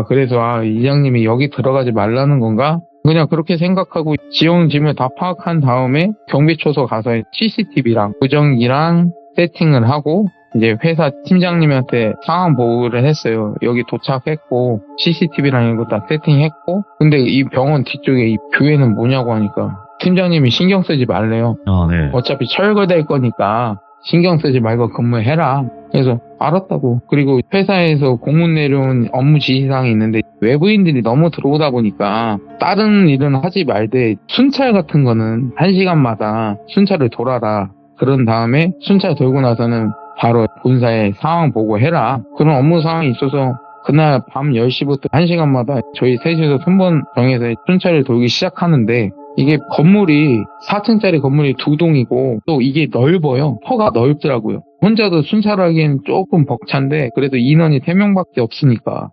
그래서 이장님이 여기 들어가지 말라는 건가? 그냥 그렇게 생각하고 지형짐을 다 파악한 다음에 경비초소 가서 CCTV랑 무전기랑 세팅을 하고 이제 회사 팀장님한테 상황 보고를 했어요. 여기 도착했고 CCTV랑 이거 다 세팅했고 근데 이 병원 뒤쪽에 이 교회는 뭐냐고 하니까 팀장님이 신경 쓰지 말래요. 네. 어차피 철거될 거니까 신경 쓰지 말고 근무해라. 그래서 알았다고. 그리고 회사에서 공문 내려온 업무 지시사항이 있는데 외부인들이 너무 들어오다 보니까 다른 일은 하지 말되 순찰 같은 거는 1시간마다 순찰을 돌아라. 그런 다음에 순찰 돌고 나서는 바로 본사에 상황 보고해라. 그런 업무 상황이 있어서 그날 밤 10시부터 1시간마다 저희 셋이서 순번 정해서 순찰을 돌기 시작하는데 이게 건물이 4층짜리 건물이 2동이고 또 이게 넓어요. 터가 넓더라고요. 혼자도 순찰하기엔 조금 벅찬데 그래도 인원이 3명밖에 없으니까.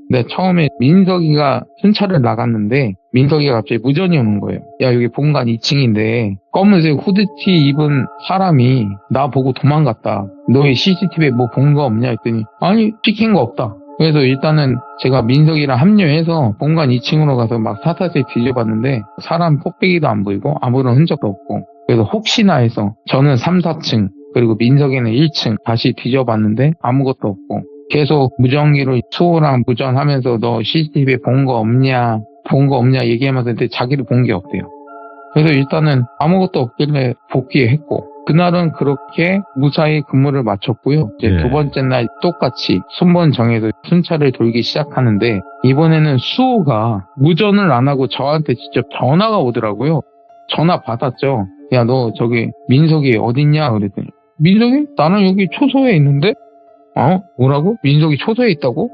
근데 처음에 민석이가 순찰을 나갔는데 민석이가 갑자기 무전이 오는 거예요. 야 여기 본관 2층인데 검은색 후드티 입은 사람이 나 보고 도망갔다. 너희 CCTV에 뭐 본 거 없냐 했더니 아니 찍힌 거 없다. 그래서 일단은 제가 민석이랑 합류해서 본관 2층으로 가서 막 사사세 뒤져봤는데 사람 폭배기도 안 보이고 아무런 흔적도 없고 그래서 혹시나 해서 저는 3, 4층 그리고 민석이는 1층 다시 뒤져봤는데 아무것도 없고 계속 무전기로 수호랑 무전하면서 너 CCTV에 본 거 없냐 얘기하면서 근데 자기를 본 게 없대요. 그래서 일단은 아무것도 없길래 복귀했고 그날은 그렇게 무사히 근무를 마쳤고요. 이제 네. 두 번째 날 똑같이 순번 정해서 순찰을 돌기 시작하는데 이번에는 수호가 무전을 안 하고 저한테 직접 전화가 오더라고요. 전화 받았죠. 야 너 저기 민석이 어딨냐 그랬더니 민석이? 나는 여기 초소에 있는데? 뭐라고? 민석이 초소에 있다고?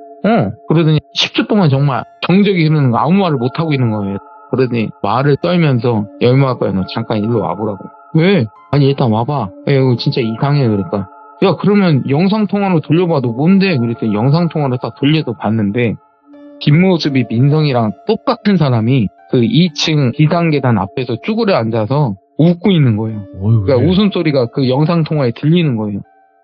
그러더니 10초 동안 정말 정적이 흐르는 거 아무 말을 못하고 있는 거예요. 그러더니 말을 떨면서 열무할거야 너 잠깐 일로 와보라고. 왜? 아니 일단 와봐. 야 이거 진짜 이상해 그러니까. 야 그러면 영상통화로 돌려봐도 뭔데? 그랬더니 영상통화로 딱 돌려도 봤는데 뒷모습이 민성이랑 똑같은 사람이 그 2층 비상계단 앞에서 쭈그려 앉아서 웃고 있는 거예요. 그러니까 웃음소리가 그 영상통화에 들리는 거예요.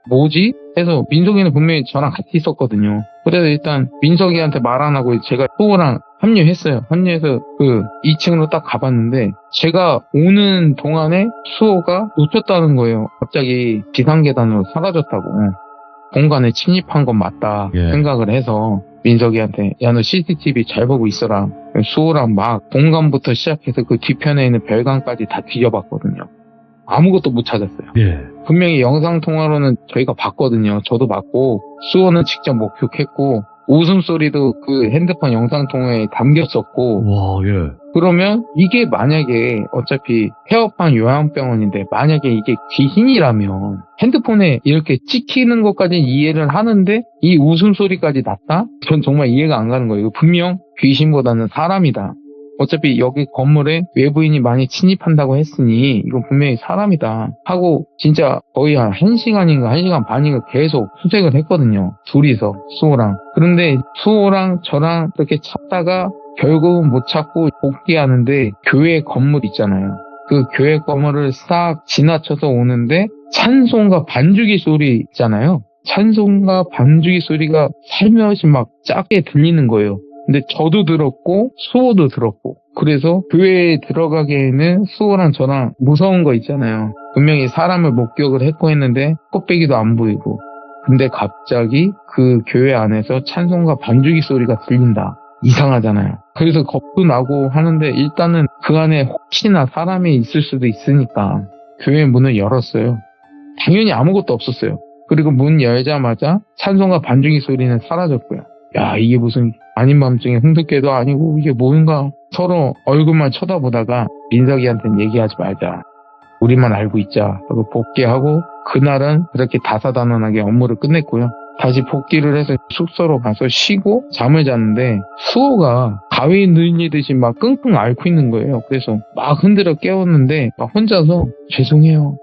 뭐지? 해서 민석이는 분명히 저랑 같이 있었거든요. 그래서 일단 민석이한테 말 안 하고 제가 수호랑 합류했어요. 합류해서 그 2층으로 딱 가봤는데 제가 오는 동안에 수호가 놓쳤다는 거예요. 갑자기 비상계단으로 사라졌다고. 공간에 침입한 건 맞다 생각을 해서 민석이한테 야 너 CCTV 잘 보고 있어라. 수호랑 막 공간부터 시작해서 그 뒤편에 있는 별관까지 다 뒤져봤거든요. 아무것도 못 찾았어요. 분명히 영상통화로는 저희가 봤거든요. 저도 봤고 수호는 직접 목격했고 웃음소리도 그 핸드폰 영상통화에 담겼었고 그러면 이게 만약에 어차피 폐업한 요양병원인데 만약에 이게 귀신이라면 핸드폰에 이렇게 찍히는 것까지 이해를 하는데 이 웃음소리까지 났다? 전 정말 이해가 안 가는 거예요. 분명 귀신보다는 사람이다. 어차피 여기 건물에 외부인이 많이 침입한다고 했으니 이건 분명히 사람이다 하고 진짜 거의 한 1시간인가 1시간 반인가 계속 수색을 했거든요. 둘이서 수호랑. 그런데 수호랑 저랑 그렇게 찾다가 결국은 못 찾고 복귀하는데 교회 건물 있잖아요. 그 교회 건물을 싹 지나쳐서 오는데 찬송가 반주기 소리 있잖아요. 찬송가 반주기 소리가 살며시 막 작게 들리는 거예요. 근데 저도 들었고 수호도 들었고 그래서 교회에 들어가기에는 수호랑 저랑 무서운 거 있잖아요. 분명히 사람을 목격을 했고 했는데 꽃배기도 안 보이고 근데 갑자기 그 교회 안에서 찬송가 반주기 소리가 들린다. 이상하잖아요. 그래서 겁도 나고 하는데 일단은 그 안에 혹시나 사람이 있을 수도 있으니까 교회 문을 열었어요. 당연히 아무것도 없었어요. 그리고 문 열자마자 찬송가 반주기 소리는 사라졌고요. 야, 이게 무슨 아닌 밤중에 홍두깨도 아니고 이게 뭔가 서로 얼굴만 쳐다보다가 민석이한테는 얘기하지 말자. 우리만 알고 있자. 그리고 복귀하고 그날은 그렇게 다사다난하게 업무를 끝냈고요. 다시 복귀를 해서 숙소로 가서 쉬고 잠을 잤는데 수호가 가위 눌리듯이 막 끙끙 앓고 있는 거예요. 그래서 막 흔들어 깨웠는데 막 혼자서 죄송해요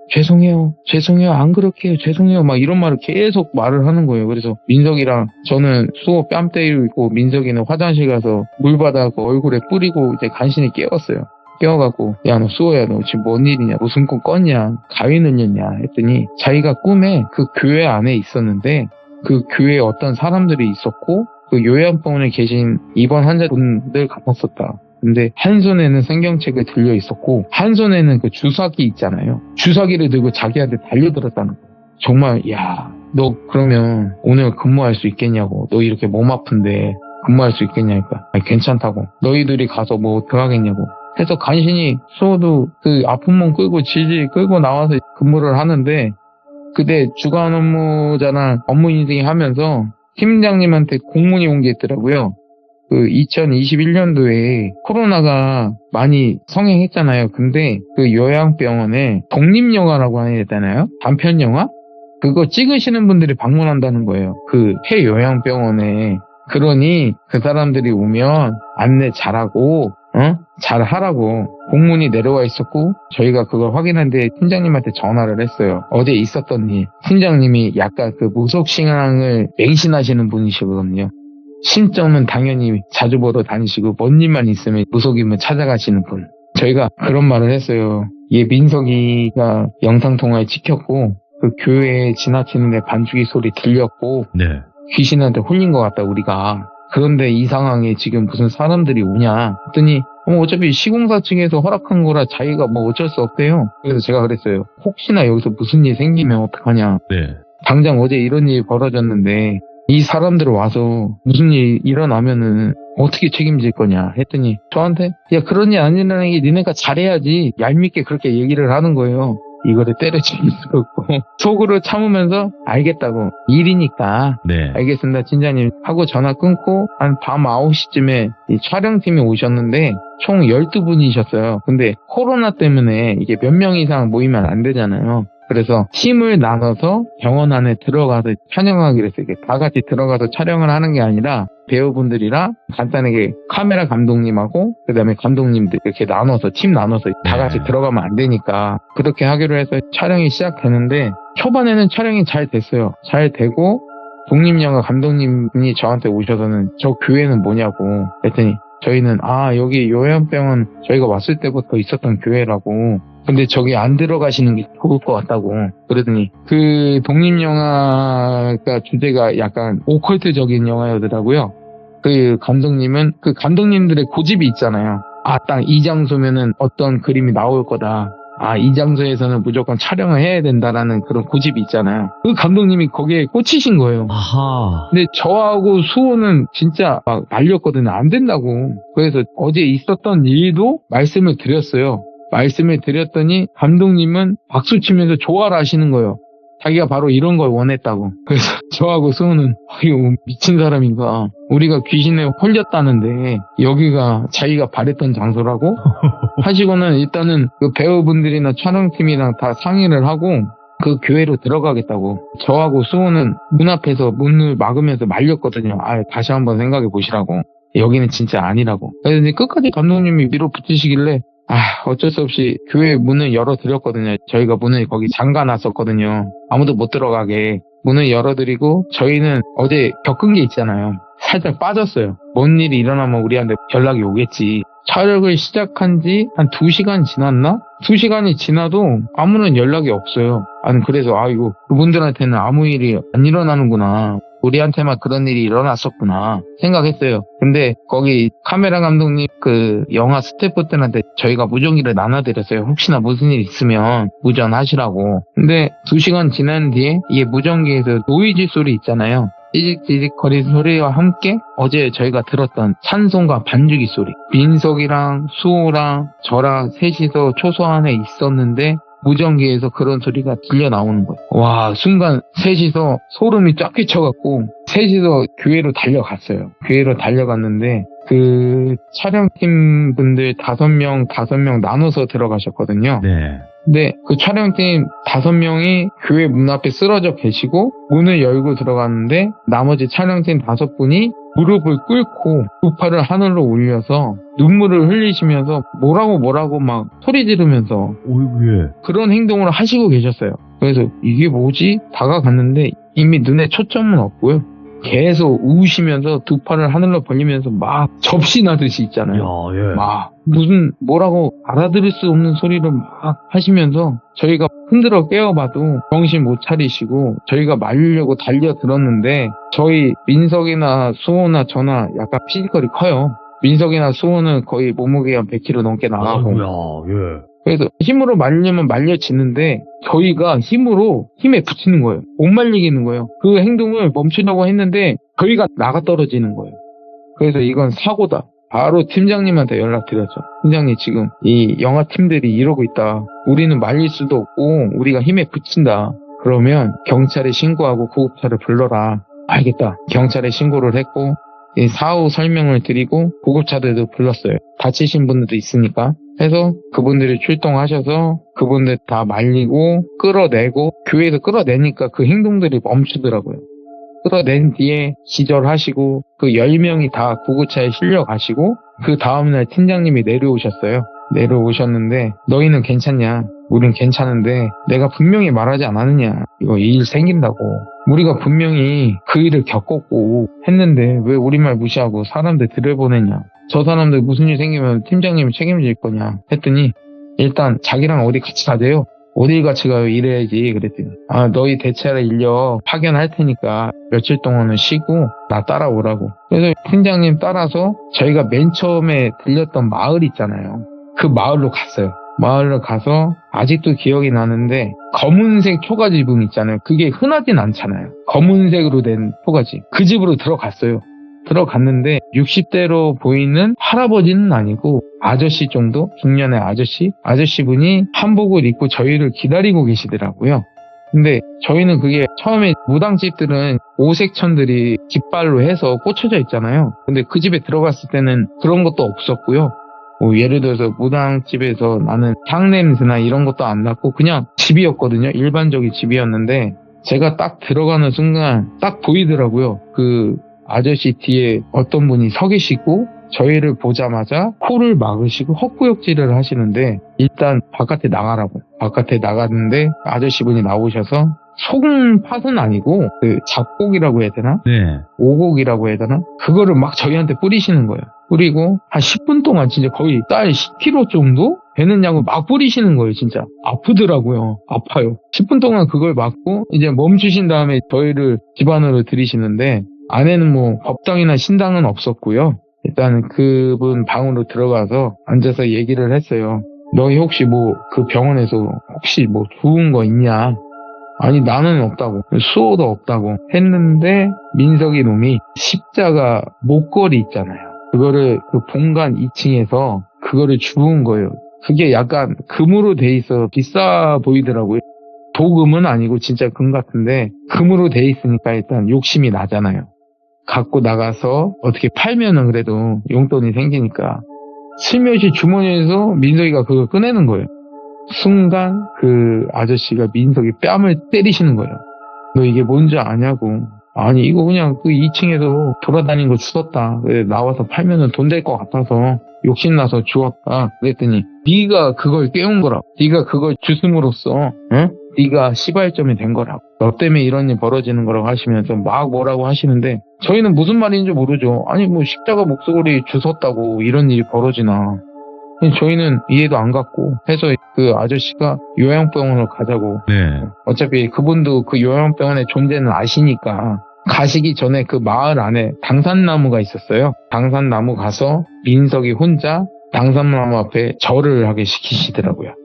안 그럴게요 죄송해요 막 이런 말을 계속 말을 하는 거예요. 그래서 민석이랑 저는 수호 뺨 때리고 있고 민석이는 화장실 가서 물 받아서 얼굴에 뿌리고 이제 간신히 깨웠어요. 깨워갖고 야 너 수호야 너 지금 뭔 일이냐 무슨 꿈 꿨냐 가위 눌렸냐 했더니 자기가 꿈에 그 교회 안에 있었는데 그 교회에 어떤 사람들이 있었고 그 요양병원에 계신 입원 환자분들 같았었다. 근데 한 손에는 성경책을 들려 있었고 한 손에는 그 주사기 있잖아요. 주사기를 들고 자기한테 달려들었다는 거예요. 정말 야 너 그러면 오늘 근무할 수 있겠냐고. 너 이렇게 몸 아픈데 근무할 수 있겠냐니까. 아니, 괜찮다고. 너희들이 가서 뭐 어떡하겠냐고. 해서 간신히 수호도 그 아픈 몸 끌고 질질 끌고 나와서 근무를 하는데 그때 주간 업무자랑 업무 인증 하면서 팀장님한테 공문이 온 게 있더라고요. 그 2021년도에 코로나가 많이 성행했잖아요. 근데 그 요양병원에 독립영화라고 하잖아요. 단편영화? 그거 찍으시는 분들이 방문한다는 거예요. 그 폐요양병원에. 그러니 그 사람들이 오면 안내 잘하고 잘하라고 공문이 내려와 있었고 저희가 그걸 확인한데 팀장님한테 전화를 했어요. 어제 있었던 일. 팀장님이 약간 그 무속신앙을 맹신하시는 분이시거든요. 신점은 당연히 자주 보러 다니시고 뭔 일만 있으면 무속인문 찾아가시는 분. 저희가 그런 말을 했어요. 얘 민석이가 영상통화에 찍혔고 그 교회에 지나치는데 반주기 소리 들렸고 네. 귀신한테 홀린 것 같다 우리가. 그런데 이 상황에 지금 무슨 사람들이 오냐 했더니 어차피 시공사 측에서 허락한 거라 자기가 뭐 어쩔 수 없대요. 그래서 제가 그랬어요. 혹시나 여기서 무슨 일 생기면 어떡하냐. 네. 당장 어제 이런 일이 벌어졌는데 이 사람들 와서 무슨 일 일어나면은 어떻게 책임질 거냐 했더니 저한테 야 그런 일 안 일어나는 게 니네가 잘해야지 얄밉게 그렇게 얘기를 하는 거예요. 이거를 때려칠 수 없고 속으로 참으면서 알겠다고 일이니까 네. 알겠습니다 팀장님 하고 전화 끊고 한 밤 9시쯤에 이 촬영팀이 오셨는데 총 12분이셨어요. 근데 코로나 때문에 이게 몇 명 이상 모이면 안 되잖아요. 그래서 팀을 나눠서 병원 안에 들어가서 촬영하기로 했어요. 이게 다 같이 들어가서 촬영을 하는 게 아니라 배우분들이랑 간단하게 카메라 감독님하고 그다음에 감독님들 이렇게 나눠서 팀 나눠서 다 같이 들어가면 안 되니까 그렇게 하기로 해서 촬영이 시작되는데 초반에는 촬영이 잘 됐어요. 잘 되고 독립영화 감독님이 저한테 오셔서는 저 교회는 뭐냐고 했더니 저희는 여기 요양병원 저희가 왔을 때부터 있었던 교회라고 근데 저기 안 들어가시는 게 좋을 것 같다고 그러더니 그 독립영화가 주제가 약간 오컬트적인 영화였더라고요. 그 감독님은 그 감독님들의 고집이 있잖아요. 딱 이 장소면은 어떤 그림이 나올 거다. 이 장소에서는 무조건 촬영을 해야 된다라는 그런 고집이 있잖아요. 그 감독님이 거기에 꽂히신 거예요. 아하. 근데 저하고 수호는 진짜 막 말렸거든요. 안 된다고. 그래서 어제 있었던 일도 말씀을 드렸어요. 말씀을 드렸더니 감독님은 박수 치면서 좋아를 하시는 거예요. 자기가 바로 이런 걸 원했다고. 그래서 저하고 수호는 이거 미친 사람인가. 우리가 귀신에 홀렸다는데 여기가 자기가 바랬던 장소라고? 하시고는 일단은 그 배우분들이나 촬영팀이랑 다 상의를 하고 그 교회로 들어가겠다고. 저하고 수호는 문 앞에서 문을 막으면서 말렸거든요. 다시 한번 생각해 보시라고. 여기는 진짜 아니라고. 그래서 끝까지 감독님이 밀어붙이시길래 어쩔 수 없이 교회 문을 열어드렸거든요. 저희가 문을 거기 잠가놨었거든요. 아무도 못 들어가게. 문을 열어드리고 저희는 어제 겪은 게 있잖아요. 살짝 빠졌어요. 뭔 일이 일어나면 우리한테 연락이 오겠지. 촬영을 시작한 지 한 2시간 지났나? 2시간이 지나도 아무런 연락이 없어요. 그래서 이거 그분들한테는 아무 일이 안 일어나는구나. 우리한테만 그런 일이 일어났었구나 생각했어요. 근데 거기 카메라 감독님 그 영화 스태프들한테 저희가 무전기를 나눠드렸어요. 혹시나 무슨 일 있으면 무전하시라고. 근데 2시간 지난 뒤에 이게 무전기에서 노이즈 소리 있잖아요. 찌직찌직거리는 소리와 함께 어제 저희가 들었던 찬송과 반주기 소리. 민석이랑 수호랑 저랑 셋이서 초소 안에 있었는데 무전기에서 그런 소리가 들려 나오는 거예요. 와, 순간 셋이서 소름이 쫙 끼쳐갖고 셋이서 교회로 달려갔어요. 교회로 달려갔는데 그 촬영팀 분들 5명 나눠서 들어가셨거든요. 네. 근데 그 촬영팀 5명이 교회 문 앞에 쓰러져 계시고 문을 열고 들어갔는데 나머지 촬영팀 5분이 무릎을 꿇고 두 팔을 하늘로 올려서 눈물을 흘리시면서 뭐라고 막 소리 지르면서 오이구예. 그런 행동을 하시고 계셨어요. 그래서 이게 뭐지? 다가갔는데 이미 눈에 초점은 없고요. 계속 우시면서 두 팔을 하늘로 벌리면서 막 접신하듯이 있잖아요. 예. 막 무슨 뭐라고 알아들을 수 없는 소리를 막 하시면서 저희가 흔들어 깨워봐도 정신 못 차리시고 저희가 말리려고 달려들었는데 저희 민석이나 수호나 저나 약간 피지컬이 커요. 민석이나 수호는 거의 몸무게가 100kg 넘게 나가고 예. 그래서 힘으로 말리려면 말려지는데 저희가 힘에 붙이는 거예요. 못 말리겠는 거예요. 그 행동을 멈추려고 했는데 저희가 나가 떨어지는 거예요. 그래서 이건 사고다. 바로 팀장님한테 연락드렸죠. 팀장님 지금 이 영화팀들이 이러고 있다. 우리는 말릴 수도 없고 우리가 힘에 붙인다. 그러면 경찰에 신고하고 구급차를 불러라. 알겠다. 경찰에 신고를 했고 이 사후 설명을 드리고 구급차들도 불렀어요. 다치신 분들도 있으니까. 해서 그분들이 출동하셔서 그분들 다 말리고 끌어내고 교회에서 끌어내니까 그 행동들이 멈추더라고요. 끌어낸 뒤에 기절하시고 그 10명이 다 구급차에 실려가시고 그 다음날 팀장님이 내려오셨어요. 내려오셨는데 너희는 괜찮냐? 우린 괜찮은데 내가 분명히 말하지 않았느냐? 이거 이 일 생긴다고. 우리가 분명히 그 일을 겪었고 했는데 왜 우리 말 무시하고 사람들 들여보내냐? 저 사람들 무슨 일 생기면 팀장님이 책임질 거냐? 했더니 일단 자기랑 어디 같이 가재요. 어딜 같이 가요? 이래야지. 그랬더니 너희 대체하러 인력 파견할 테니까 며칠 동안은 쉬고 나 따라오라고. 그래서 팀장님 따라서 저희가 맨 처음에 들렸던 마을 있잖아요. 그 마을로 갔어요. 마을로 가서 아직도 기억이 나는데 검은색 초가집은 있잖아요. 그게 흔하진 않잖아요. 검은색으로 된 초가집. 그 집으로 들어갔어요. 들어갔는데 60대로 보이는 할아버지는 아니고 아저씨 정도? 중년의 아저씨분이 한복을 입고 저희를 기다리고 계시더라고요. 근데 저희는 그게 처음에 무당집들은 오색천들이 깃발로 해서 꽂혀져 있잖아요. 근데 그 집에 들어갔을 때는 그런 것도 없었고요. 예를 들어서 무당집에서 나는 향냄새나 이런 것도 안 났고 그냥 집이었거든요. 일반적인 집이었는데 제가 딱 들어가는 순간 딱 보이더라고요. 그 아저씨 뒤에 어떤 분이 서 계시고 저희를 보자마자 코를 막으시고 헛구역질을 하시는데 일단 바깥에 나가라고. 바깥에 나갔는데 아저씨분이 나오셔서 송팥은 아니고 그 잡곡이라고 해야 되나? 네. 오곡이라고 해야 되나? 그거를 막 저희한테 뿌리시는 거예요. 뿌리고 한 10분 동안 진짜 거의 쌀 10kg 정도 되는 약을 막 뿌리시는 거예요. 진짜 아프더라고요. 아파요. 10분 동안 그걸 맞고 이제 멈추신 다음에 저희를 집 안으로 들이시는데 안에는 뭐 법당이나 신당은 없었고요. 일단 그분 방으로 들어가서 앉아서 얘기를 했어요. 너희 혹시 뭐 그 병원에서 혹시 뭐 좋은 거 있냐? 아니 나는 없다고. 수호도 없다고 했는데 민석이 놈이 십자가 목걸이 있잖아요. 그거를 그 본관 2층에서 그거를 주운 거예요. 그게 약간 금으로 돼 있어 비싸 보이더라고요. 도금은 아니고 진짜 금 같은데 금으로 돼 있으니까 일단 욕심이 나잖아요. 갖고 나가서 어떻게 팔면은 그래도 용돈이 생기니까 슬며시 주머니에서 민석이가 그걸 꺼내는 거예요. 순간 그 아저씨가 민석이 뺨을 때리시는 거예요. 너 이게 뭔지 아냐고. 아니 이거 그냥 그 2층에서 돌아다니는 거 주웠다. 나와서 팔면은 돈 될 것 같아서 욕심나서 주웠다. 그랬더니 네가 그걸 깨운 거라고. 네가 그걸 주슴으로써 응? 네가 시발점이 된 거라고. 너 때문에 이런 일 벌어지는 거라고 하시면서 막 뭐라고 하시는데 저희는 무슨 말인지 모르죠. 아니 뭐 십자가 목소리 주웠다고 이런 일이 벌어지나. 저희는 이해도 안 갔고 해서 그 아저씨가 요양병원으로 가자고. 네. 어차피 그분도 그 요양병원의 존재는 아시니까 가시기 전에 그 마을 안에 당산나무가 있었어요. 당산나무 가서 민석이 혼자 당산나무 앞에 절을 하게 시키시더라고요.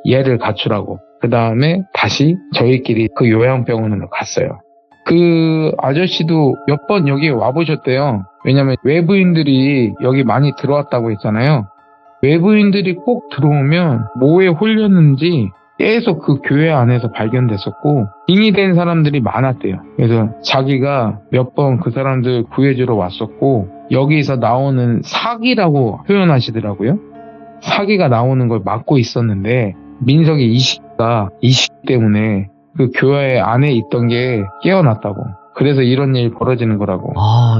얘를 갖추라고. 그 다음에 다시 저희끼리 그 요양병원으로 갔어요. 그 아저씨도 몇 번 여기 와보셨대요. 왜냐면 외부인들이 여기 많이 들어왔다고 했잖아요. 외부인들이 꼭 들어오면 뭐에 홀렸는지 계속 그 교회 안에서 발견됐었고 빙의 된 사람들이 많았대요. 그래서 자기가 몇 번 그 사람들 구해주러 왔었고 여기서 나오는 사기라고 표현하시더라고요. 사기가 나오는 걸 막고 있었는데 민석이 이 시기 때문에 그 교회 안에 있던 게 깨어났다고. 그래서 이런 일이 벌어지는 거라고.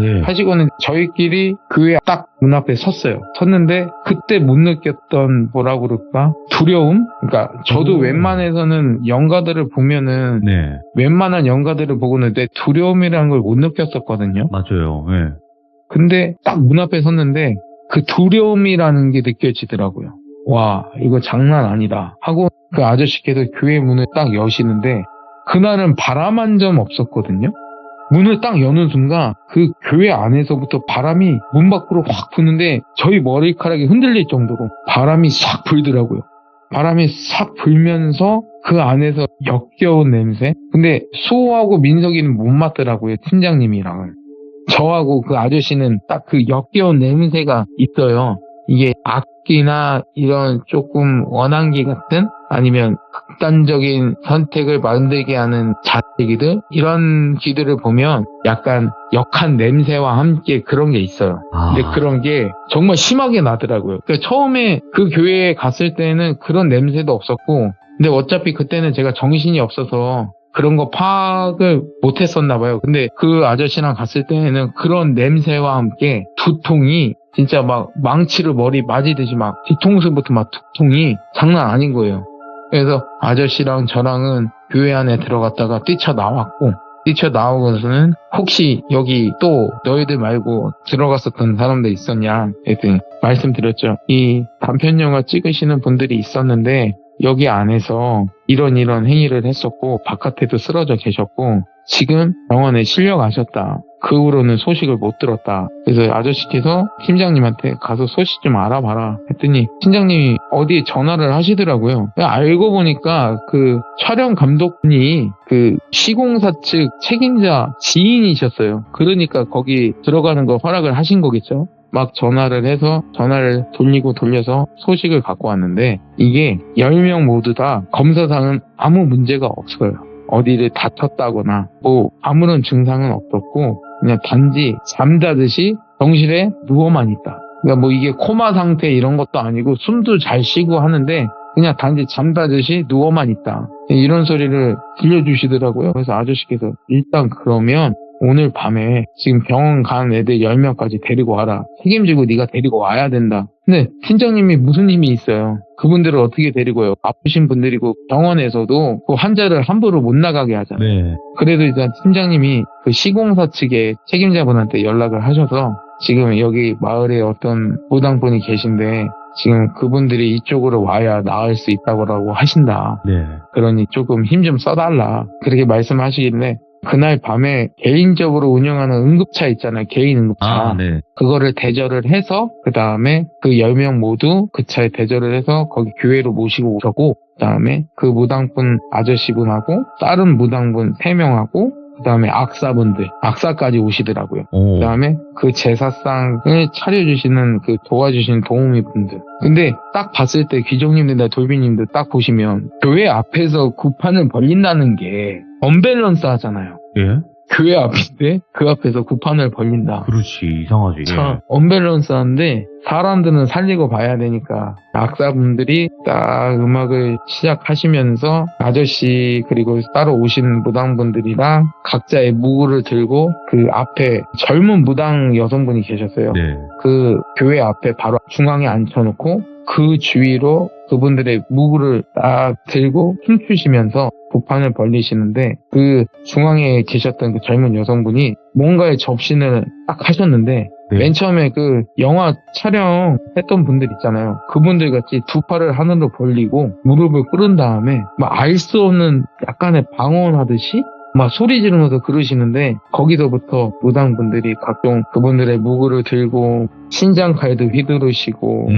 예. 하시고는 저희끼리 교회 딱 문 앞에 섰어요. 섰는데 그때 못 느꼈던 뭐라고 그럴까? 두려움? 그러니까 저도 웬만해서는 영가들을 보면은 네, 웬만한 영가들을 보고는 내 두려움이라는 걸 못 느꼈었거든요. 맞아요. 예. 근데 딱 문 앞에 섰는데 그 두려움이라는 게 느껴지더라고요. 와, 이거 장난 아니다 하고 그 아저씨께서 교회 문을 딱 여시는데 그날은 바람 한 점 없었거든요. 문을 딱 여는 순간 그 교회 안에서부터 바람이 문 밖으로 확 부는데 저희 머리카락이 흔들릴 정도로 바람이 싹 불더라고요. 바람이 싹 불면서 그 안에서 역겨운 냄새? 근데 수호하고 민석이는 못 맡더라고요, 팀장님이랑은. 저하고 그 아저씨는 딱 그 역겨운 냄새가 있어요. 이게 악기나 이런 조금 원한기 같은 아니면 극단적인 선택을 만들게 하는 자기들 이런 기들을 보면 약간 역한 냄새와 함께 그런 게 있어요. 근데 그런 게 정말 심하게 나더라고요. 그러니까 처음에 그 교회에 갔을 때는 그런 냄새도 없었고 근데 어차피 그때는 제가 정신이 없어서 그런 거 파악을 못했었나 봐요. 근데 그 아저씨랑 갔을 때는 그런 냄새와 함께 두통이 진짜 막 망치로 머리 맞이듯이 막 뒤통수부터 막 두통이 장난 아닌 거예요. 그래서 아저씨랑 저랑은 교회 안에 들어갔다가 뛰쳐나오고서는 혹시 여기 또 너희들 말고 들어갔었던 사람들 있었냐 했더니 말씀드렸죠. 이 단편영화 찍으시는 분들이 있었는데 여기 안에서 이런 행위를 했었고 바깥에도 쓰러져 계셨고 지금 병원에 실려가셨다. 그 후로는 소식을 못 들었다. 그래서 아저씨께서 팀장님한테 가서 소식 좀 알아봐라 했더니 팀장님이 어디에 전화를 하시더라고요. 알고 보니까 그 촬영 감독분이 그 시공사 측 책임자 지인이셨어요. 그러니까 거기 들어가는 거 허락을 하신 거겠죠. 막 전화를 해서 전화를 돌려서 소식을 갖고 왔는데 이게 10명 모두 다 검사상은 아무 문제가 없어요. 어디를 다쳤다거나 뭐 아무런 증상은 없었고 그냥 단지 잠자듯이 병실에 누워만 있다. 그러니까 뭐 이게 코마 상태 이런 것도 아니고 숨도 잘 쉬고 하는데 그냥 단지 잠자듯이 누워만 있다. 이런 소리를 들려주시더라고요. 그래서 아저씨께서 일단 그러면 오늘 밤에 지금 병원 간 애들 10명까지 데리고 와라. 책임지고 네가 데리고 와야 된다. 근데 팀장님이 무슨 힘이 있어요. 그분들을 어떻게 데리고요. 아프신 분들이고 병원에서도 그 환자를 함부로 못 나가게 하잖아요. 네. 그래도 일단 팀장님이 그 시공사 측의 책임자분한테 연락을 하셔서 지금 여기 마을에 어떤 무당분이 계신데 지금 그분들이 이쪽으로 와야 나을 수 있다고 하신다. 네. 그러니 조금 힘 좀 써달라. 그렇게 말씀하시길래 그날 밤에 개인적으로 운영하는 응급차 있잖아요. 개인 응급차. 네. 그거를 대절을 해서 그 다음에 그 10명 모두 그 차에 대절을 해서 거기 교회로 모시고 오셨고 그 다음에 그 무당분 아저씨분하고 다른 무당분 3명하고 그 다음에 악사까지 오시더라고요. 그 다음에 그 제사상을 차려주시는 그 도와주시는 도우미 분들. 근데 딱 봤을 때 귀족님들이나 돌비님들 딱 보시면 교회 앞에서 구판을 벌린다는 게 언밸런스 하잖아요. 예? 교회 앞인데 그 앞에서 구판을 벌린다. 그렇지. 이상하지. 참 언밸런스 한데 사람들은 살리고 봐야 되니까 악사분들이 딱 음악을 시작하시면서 아저씨 그리고 따로 오신 무당분들이랑 각자의 무구를 들고 그 앞에 젊은 무당 여성분이 계셨어요. 네. 그 교회 앞에 바로 중앙에 앉혀놓고 그 주위로 그분들의 무구를 딱 들고 춤추시면서 구판을 벌리시는데 그 중앙에 계셨던 그 젊은 여성분이 뭔가의 접신을 딱 하셨는데 네. 맨 처음에 그 영화 촬영했던 분들 있잖아요. 그분들 같이 두 팔을 하늘로 벌리고 무릎을 꿇은 다음에 막 알 수 없는 약간의 방언하듯이 막 소리 지르면서 그러시는데 거기서부터 무당분들이 각종 그분들의 무구를 들고 신장칼도 휘두르시고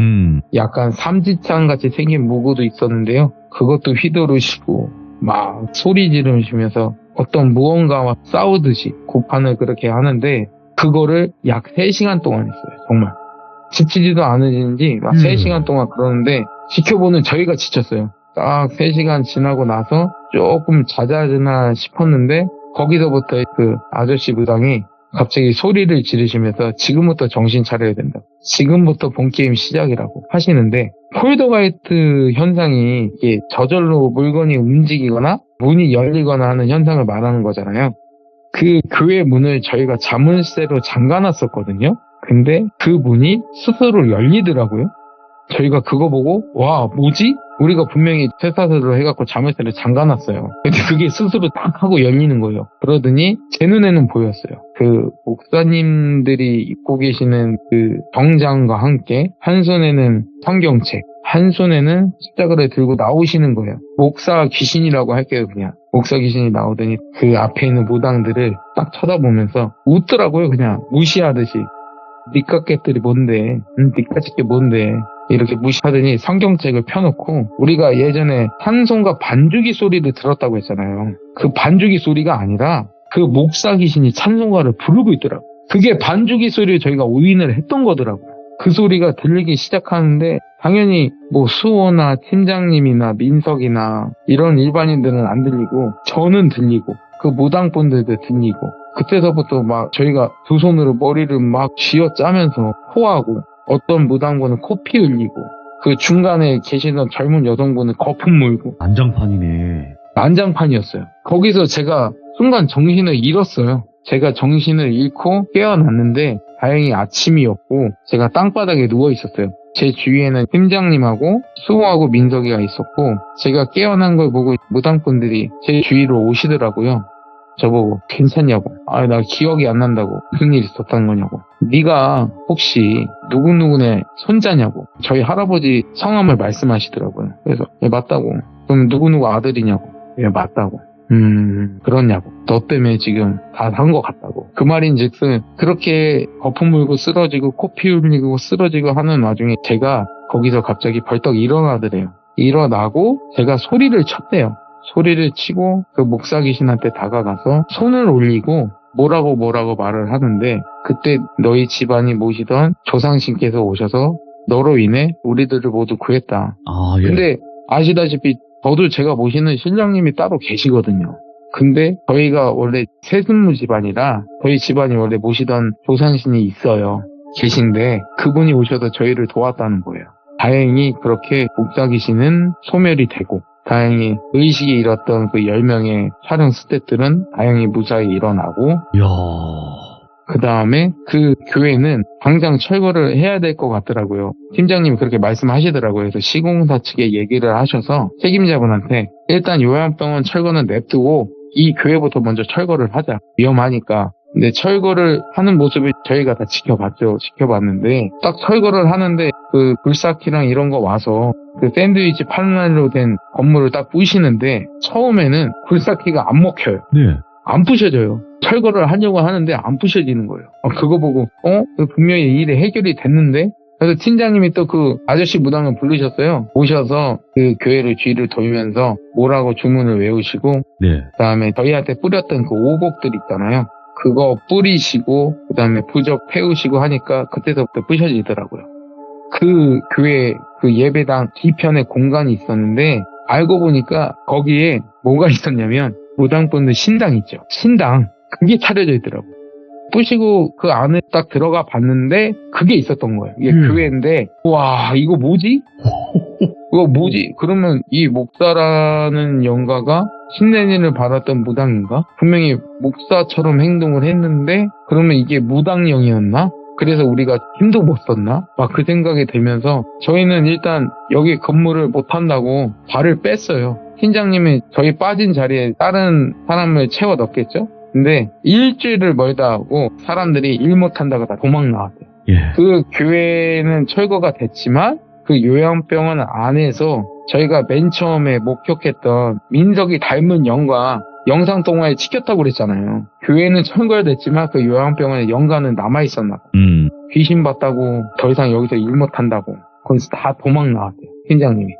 약간 삼지창 같이 생긴 무구도 있었는데요. 그것도 휘두르시고 막 소리 지르시면서 어떤 무언가와 싸우듯이 고판을 그렇게 하는데 그거를 약 3시간 동안 했어요. 정말 지치지도 않으신지 막 3시간 동안 그러는데 지켜보는 저희가 지쳤어요. 딱 3시간 지나고 나서 조금 잦아지나 싶었는데 거기서부터 그 아저씨 무당이 갑자기 소리를 지르시면서 지금부터 정신 차려야 된다. 지금부터 본게임 시작이라고 하시는데 폴더가이트 현상이 이게 저절로 물건이 움직이거나 문이 열리거나 하는 현상을 말하는 거잖아요. 그 교회 문을 저희가 자물쇠로 잠가놨었거든요. 근데 그 문이 스스로 열리더라고요. 저희가 그거 보고 와 뭐지? 우리가 분명히 쇠사슬로 해갖고 자물쇠를 잠가놨어요. 근데 그게 스스로 딱 하고 열리는 거예요. 그러더니 제 눈에는 보였어요. 그 목사님들이 입고 계시는 그 정장과 함께 한 손에는 성경책, 한 손에는 십자가를 들고 나오시는 거예요. 목사 귀신이라고 할게요, 그냥. 목사 귀신이 나오더니 그 앞에 있는 무당들을 딱 쳐다보면서 웃더라고요, 그냥. 무시하듯이. 니까깨들이 뭔데? 니까짓게 뭔데? 이렇게 무시하더니 성경책을 펴놓고 우리가 예전에 찬송가 반주기 소리를 들었다고 했잖아요. 그 반주기 소리가 아니라 그 목사 귀신이 찬송가를 부르고 있더라고요. 그게 반주기 소리를 저희가 오인을 했던 거더라고요. 그 소리가 들리기 시작하는데 당연히 뭐 수호나 팀장님이나 민석이나 이런 일반인들은 안 들리고 저는 들리고 그 무당분들도 들리고 그때서부터 막 저희가 두 손으로 머리를 막 쥐어짜면서 호하고 어떤 무당분은 코피 흘리고 그 중간에 계시던 젊은 여성분은 거품 물고 난장판이네. 난장판이었어요. 거기서 제가 순간 정신을 잃었어요. 제가 정신을 잃고 깨어났는데 다행히 아침이었고 제가 땅바닥에 누워 있었어요. 제 주위에는 팀장님하고 수호하고 민석이가 있었고 제가 깨어난 걸 보고 무당분들이 제 주위로 오시더라고요. 저보고 괜찮냐고. 나 기억이 안 난다고. 무슨 일 있었던 거냐고. 네가 혹시 누구누구네 손자냐고. 저희 할아버지 성함을 말씀하시더라고요. 그래서 예, 맞다고. 그럼 누구누구 아들이냐고. 예, 맞다고. 그렇냐고. 너 때문에 지금 다 산 것 같다고. 그 말인즉슨 그렇게 거품 물고 쓰러지고 코피 흘리고 쓰러지고 하는 와중에 제가 거기서 갑자기 벌떡 일어나더래요. 일어나고 제가 소리를 쳤대요. 소리를 치고 그 목사 귀신한테 다가가서 손을 올리고 뭐라고 말을 하는데 그때 너희 집안이 모시던 조상신께서 오셔서 너로 인해 우리들을 모두 구했다. 아, 예. 근데 아시다시피 저도 제가 모시는 신령님이 따로 계시거든요. 근데 저희가 원래 세순무 집안이라 저희 집안이 원래 모시던 조상신이 있어요. 계신데 그분이 오셔서 저희를 도왔다는 거예요. 다행히 그렇게 목사 귀신은 소멸이 되고 다행히 의식이 잃었던 그 10명의 촬영 스태프들은 다행히 무사히 일어나고 이야. 그 다음에 그 교회는 당장 철거를 해야 될 것 같더라고요. 팀장님이 그렇게 말씀하시더라고요. 그래서 시공사 측에 얘기를 하셔서 책임자분한테 일단 요양병원 철거는 냅두고 이 교회부터 먼저 철거를 하자. 위험하니까. 근데 철거를 하는 모습을 저희가 다 지켜봤죠. 지켜봤는데 딱 철거를 하는데 그 불사키랑 이런 거 와서 그 샌드위치 판넬로 된 건물을 딱 부시는데 처음에는 불사키가 안 먹혀요. 네. 안 부셔져요. 철거를 하려고 하는데 안 부셔지는 거예요. 그거 보고 분명히 일이 해결이 됐는데 그래서 팀장님이 또 그 아저씨 무당을 부르셨어요. 오셔서 그 교회를 뒤를 돌면서 뭐라고 주문을 외우시고 네. 그다음에 저희한테 뿌렸던 그 오곡들 있잖아요. 그거 뿌리시고 그다음에 부적 태우시고 하니까 그때서부터 부셔지더라고요. 그 교회 그 예배당 뒤편에 공간이 있었는데 알고 보니까 거기에 뭐가 있었냐면 무당분들 신당 있죠. 신당 그게 차려져 있더라고요. 부시고 그 안에 딱 들어가 봤는데 그게 있었던 거예요. 이게 교회인데 와 이거 뭐지? 이거 뭐지? 그러면 이 목사라는 영가가 신내린을 받았던 무당인가? 분명히 목사처럼 행동을 했는데 그러면 이게 무당령이었나? 그래서 우리가 힘도 못 썼나? 막 그 생각이 들면서 저희는 일단 여기 근무를 못 한다고 발을 뺐어요. 팀장님이 저희 빠진 자리에 다른 사람을 채워 넣겠죠? 근데 일주일을 멀다 하고 사람들이 일 못한다고 다 도망 나왔대요. 예. 그 교회는 철거가 됐지만 그 요양병원 안에서 저희가 맨 처음에 목격했던 민석이 닮은 영가 영상통화에 찍혔다고 그랬잖아요. 교회는 철거가 됐지만 그 요양병원에 영가는 남아있었나 봐. 귀신 봤다고 더 이상 여기서 일 못한다고 거기서 다 도망 나왔대요. 팀장님이.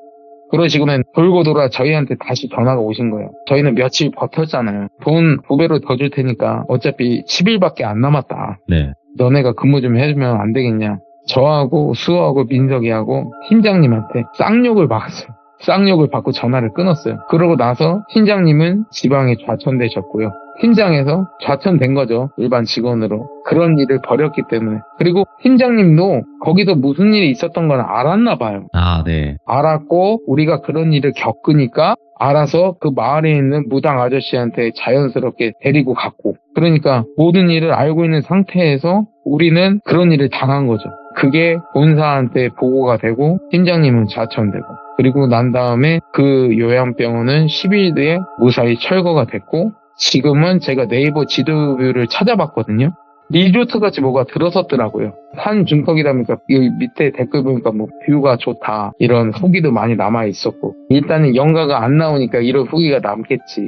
그러시고는 돌고 돌아 저희한테 다시 전화가 오신 거예요. 저희는 며칠 버텼잖아요. 돈 2배로 더 줄 테니까 어차피 10일밖에 안 남았다. 네. 너네가 근무 좀 해주면 안 되겠냐. 저하고 수호하고 민석이하고 팀장님한테 쌍욕을 막았어요. 쌍욕을 받고 전화를 끊었어요. 그러고 나서 팀장님은 지방에 좌천되셨고요. 팀장에서 좌천된 거죠. 일반 직원으로. 그런 일을 벌였기 때문에. 그리고 팀장님도 거기서 무슨 일이 있었던 걸 알았나 봐요. 아, 네. 알았고 우리가 그런 일을 겪으니까 알아서 그 마을에 있는 무당 아저씨한테 자연스럽게 데리고 갔고, 그러니까 모든 일을 알고 있는 상태에서 우리는 그런 일을 당한 거죠. 그게 본사한테 보고가 되고 팀장님은 좌천되고, 그리고 난 다음에 그 요양병원은 10일 뒤에 무사히 철거가 됐고, 지금은 제가 네이버 지도뷰를 찾아봤거든요. 리조트 같이 뭐가 들어섰더라고요. 산 중턱이다 보니까 이 밑에 댓글 보니까 뭐 뷰가 좋다 이런 후기도 많이 남아 있었고, 일단은 연가가 안 나오니까 이런 후기가 남겠지.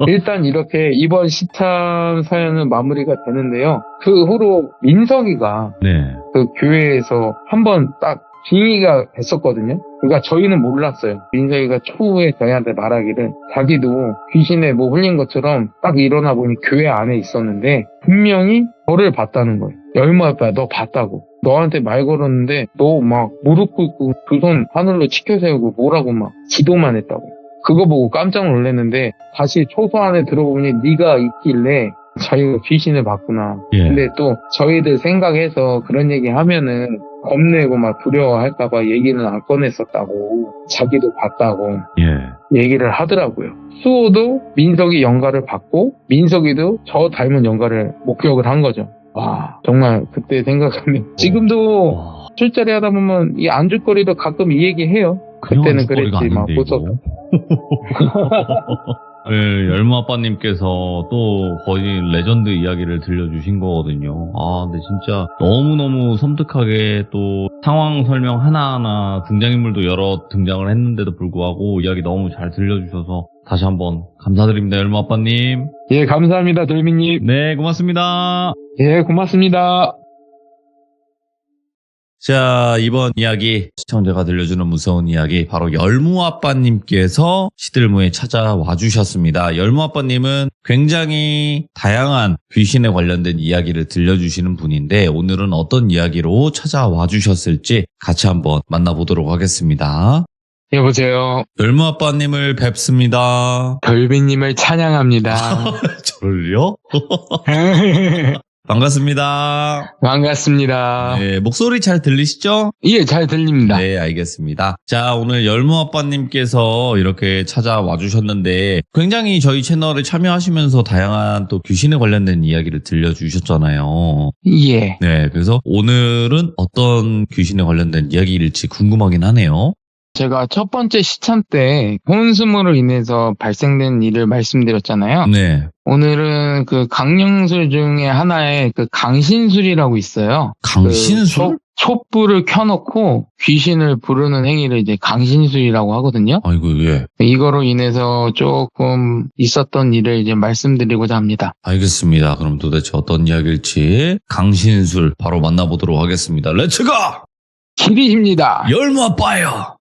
일단 이렇게 이번 시참 사연은 마무리가 되는데요. 그 후로 민석이가 네. 그 교회에서 한번 딱 빙의가 됐었거든요. 그러니까 저희는 몰랐어요. 민석이가 초후에 저희한테 말하기를 자기도 귀신에 뭐 흘린 것처럼 딱 일어나 보니 교회 안에 있었는데 분명히 저를 봤다는 거예요. 열무 아빠 너 봤다고. 너한테 말 걸었는데 너 막 무릎 꿇고 두 손 하늘로 치켜 세우고 뭐라고 막 기도만 했다고. 그거 보고 깜짝 놀랐는데 다시 초소 안에 들어보니 네가 있길래 자기가 귀신을 봤구나. 예. 근데 또 저희들 생각해서 그런 얘기 하면은 겁내고 막 두려워할까봐 얘기는 안 꺼냈었다고, 자기도 봤다고 예. 얘기를 하더라고요. 수호도 민석이 연가를 받고 민석이도 저 닮은 연가를 목격을 한 거죠. 와, 정말 그때 생각하면 지금도 와, 술자리 하다 보면 이 안주거리도 가끔 이 얘기 해요. 그때는 거리가 그랬지 막 아닌데, 보석. 이거. 네, 열무 아빠님께서 또 거의 레전드 이야기를 들려주신 거거든요. 아, 근데 진짜 너무너무 섬뜩하게 또 상황 설명 하나하나 등장인물도 여러 등장을 했는데도 불구하고 이야기 너무 잘 들려주셔서 다시 한번 감사드립니다, 열무 아빠님. 예, 감사합니다, 돌미님. 네, 고맙습니다. 예, 고맙습니다. 자, 이번 이야기, 시청자가 들려주는 무서운 이야기, 바로 열무아빠님께서 시들무에 찾아와 주셨습니다. 열무아빠님은 굉장히 다양한 귀신에 관련된 이야기를 들려주시는 분인데, 오늘은 어떤 이야기로 찾아와 주셨을지 같이 한번 만나보도록 하겠습니다. 여보세요. 열무아빠님을 뵙습니다. 돌미님을 찬양합니다. 저를요? 반갑습니다. 반갑습니다. 네, 목소리 잘 들리시죠? 예, 잘 들립니다. 네, 알겠습니다. 자, 오늘 열무아빠님께서 이렇게 찾아와 주셨는데 굉장히 저희 채널에 참여하시면서 다양한 또 귀신에 관련된 이야기를 들려주셨잖아요. 예. 네, 그래서 오늘은 어떤 귀신에 관련된 이야기일지 궁금하긴 하네요. 제가 첫 번째 시참 때 혼수무로 인해서 발생된 일을 말씀드렸잖아요. 네, 오늘은 그 강령술 중에 하나의 그 강신술이라고 있어요. 강신술? 촛불을 켜놓고 귀신을 부르는 행위를 이제 강신술이라고 하거든요. 아이고, 예. 이거로 인해서 조금 있었던 일을 이제 말씀드리고자 합니다. 알겠습니다. 그럼 도대체 어떤 이야기일지 강신술 바로 만나보도록 하겠습니다. 렛츠고! 길이입니다. 열무아빠요!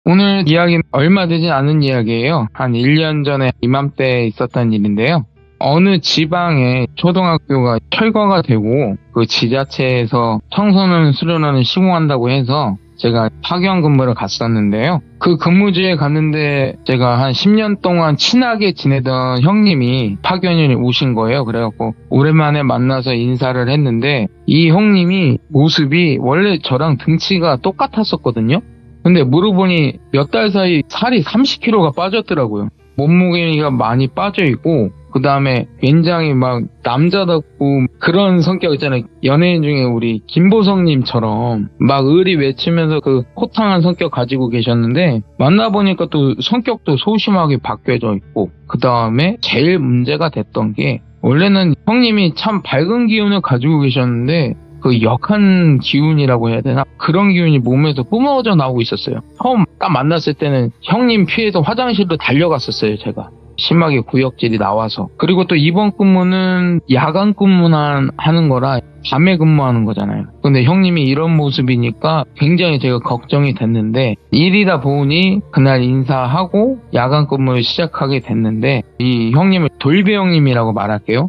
오늘 이야기는 얼마 되진 않은 이야기예요. 한 1년 전에 이맘때 있었던 일인데요. 어느 지방에 초등학교가 철거가 되고 그 지자체에서 청소년 수련원을 시공한다고 해서 제가 파견 근무를 갔었는데요. 그 근무지에 갔는데 제가 한 10년 동안 친하게 지내던 형님이 파견이 오신 거예요. 그래갖고 오랜만에 만나서 인사를 했는데 이 형님이 모습이 원래 저랑 등치가 똑같았었거든요. 근데 물어보니 몇 달 사이 살이 30kg가 빠졌더라고요. 몸무게가 많이 빠져있고 그 다음에 굉장히 막 남자답고 그런 성격 있잖아요. 연예인 중에 우리 김보성님처럼 막 의리 외치면서 그 호탕한 성격 가지고 계셨는데 만나보니까 또 성격도 소심하게 바뀌어져 있고 그 다음에 제일 문제가 됐던 게 원래는 형님이 참 밝은 기운을 가지고 계셨는데 그 역한 기운이라고 해야 되나? 그런 기운이 몸에서 뿜어져 나오고 있었어요. 처음 딱 만났을 때는 형님 피해서 화장실로 달려갔었어요, 제가. 심하게 구역질이 나와서. 그리고 또 이번 근무는 야간 근무만 하는 거라 밤에 근무하는 거잖아요. 근데 형님이 이런 모습이니까 굉장히 제가 걱정이 됐는데 일이다 보니 그날 인사하고 야간 근무를 시작하게 됐는데 이 형님을 돌배 형님이라고 말할게요.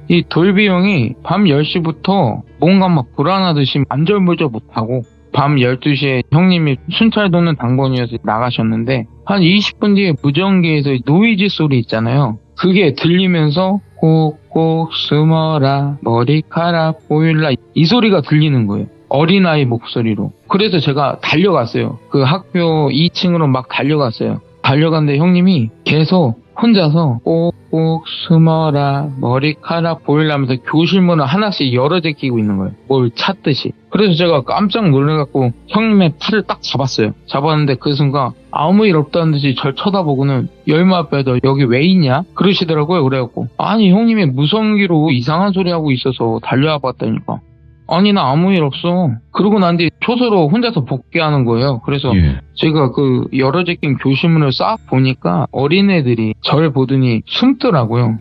이 돌비 형이 밤 10시부터 뭔가 막 불안하듯이 안절부절 못하고 밤 12시에 형님이 순찰 도는 당번이어서 나가셨는데 한 20분 뒤에 무전기에서 노이즈 소리 있잖아요. 그게 들리면서 꼭꼭 숨어라 머리카락 보일라 이 소리가 들리는 거예요. 어린아이 목소리로. 그래서 제가 달려갔어요. 그 학교 2층으로 막 달려갔어요. 달려갔는데 형님이 계속 혼자서 꼭꼭 숨어라 머리카락 보일라면서 교실 문을 하나씩 열어 제끼고 있는 거예요. 뭘 찾듯이. 그래서 제가 깜짝 놀래갖고 형님의 팔을 딱 잡았어요. 잡았는데 그 순간 아무 일 없다는 듯이 절 쳐다보고는 열마 앞에 너 여기 왜 있냐? 그러시더라고요. 그래갖고 아니 형님이 무성기로 이상한 소리 하고 있어서 달려와 봤다니까. 아니 나 아무 일 없어. 그러고 난 뒤에 초소로 혼자서 복귀하는 거예요. 그래서 제가 그 열어 제낀 교실문을 싹 보니까 어린애들이 저를 보더니 숨더라고요.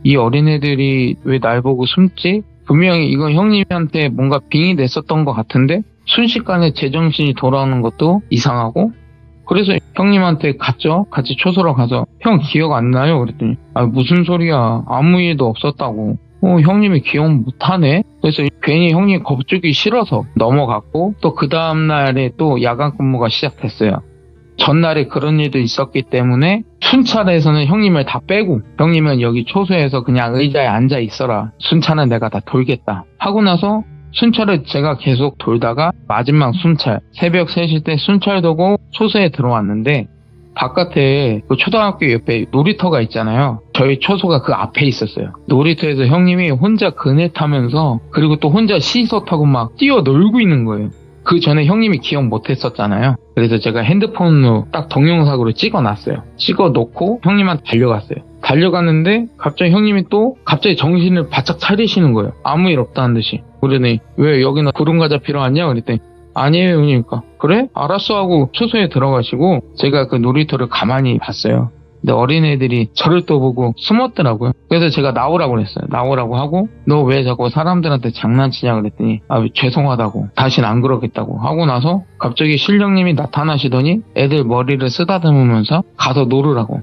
이 어린애들이 왜 날 보고 숨지? 분명히 이건 형님한테 뭔가 빙이 냈었던 것 같은데 순식간에 제정신이 돌아오는 것도 이상하고 그래서 형님한테 갔죠. 같이 초소로 가서 형 기억 안 나요? 그랬더니 아 무슨 소리야. 아무 일도 없었다고. 형님이 기억 못하네? 그래서 괜히 형님 겁주기 싫어서 넘어갔고 또 그 다음날에 또 야간 근무가 시작됐어요. 전날에 그런 일도 있었기 때문에 순찰에서는 형님을 다 빼고 형님은 여기 초소에서 그냥 의자에 앉아 있어라. 순찰은 내가 다 돌겠다. 하고 나서 순찰을 제가 계속 돌다가 마지막 순찰 새벽 3시 때 순찰 도고 초소에 들어왔는데 바깥에 그 초등학교 옆에 놀이터가 있잖아요. 저희 초소가 그 앞에 있었어요. 놀이터에서 형님이 혼자 그네 타면서 그리고 또 혼자 시소 타고 막 뛰어놀고 있는 거예요. 그 전에 형님이 기억 못했었잖아요. 그래서 제가 핸드폰으로 딱 동영상으로 찍어놨어요. 찍어놓고 형님한테 달려갔어요. 달려갔는데 갑자기 형님이 또 갑자기 정신을 바짝 차리시는 거예요. 아무 일 없다는 듯이. 그러더니 왜 여기는 구름과자 필요하냐? 그랬더니 아니에요 형님이니까 그래? 알았어 하고 초소에 들어가시고 제가 그 놀이터를 가만히 봤어요. 근데 어린애들이 저를 또 보고 숨었더라고요. 그래서 제가 나오라고 그랬어요. 나오라고 하고 너 왜 자꾸 사람들한테 장난치냐 그랬더니 죄송하다고 다시는 안 그러겠다고 하고 나서 갑자기 신령님이 나타나시더니 애들 머리를 쓰다듬으면서 가서 놀으라고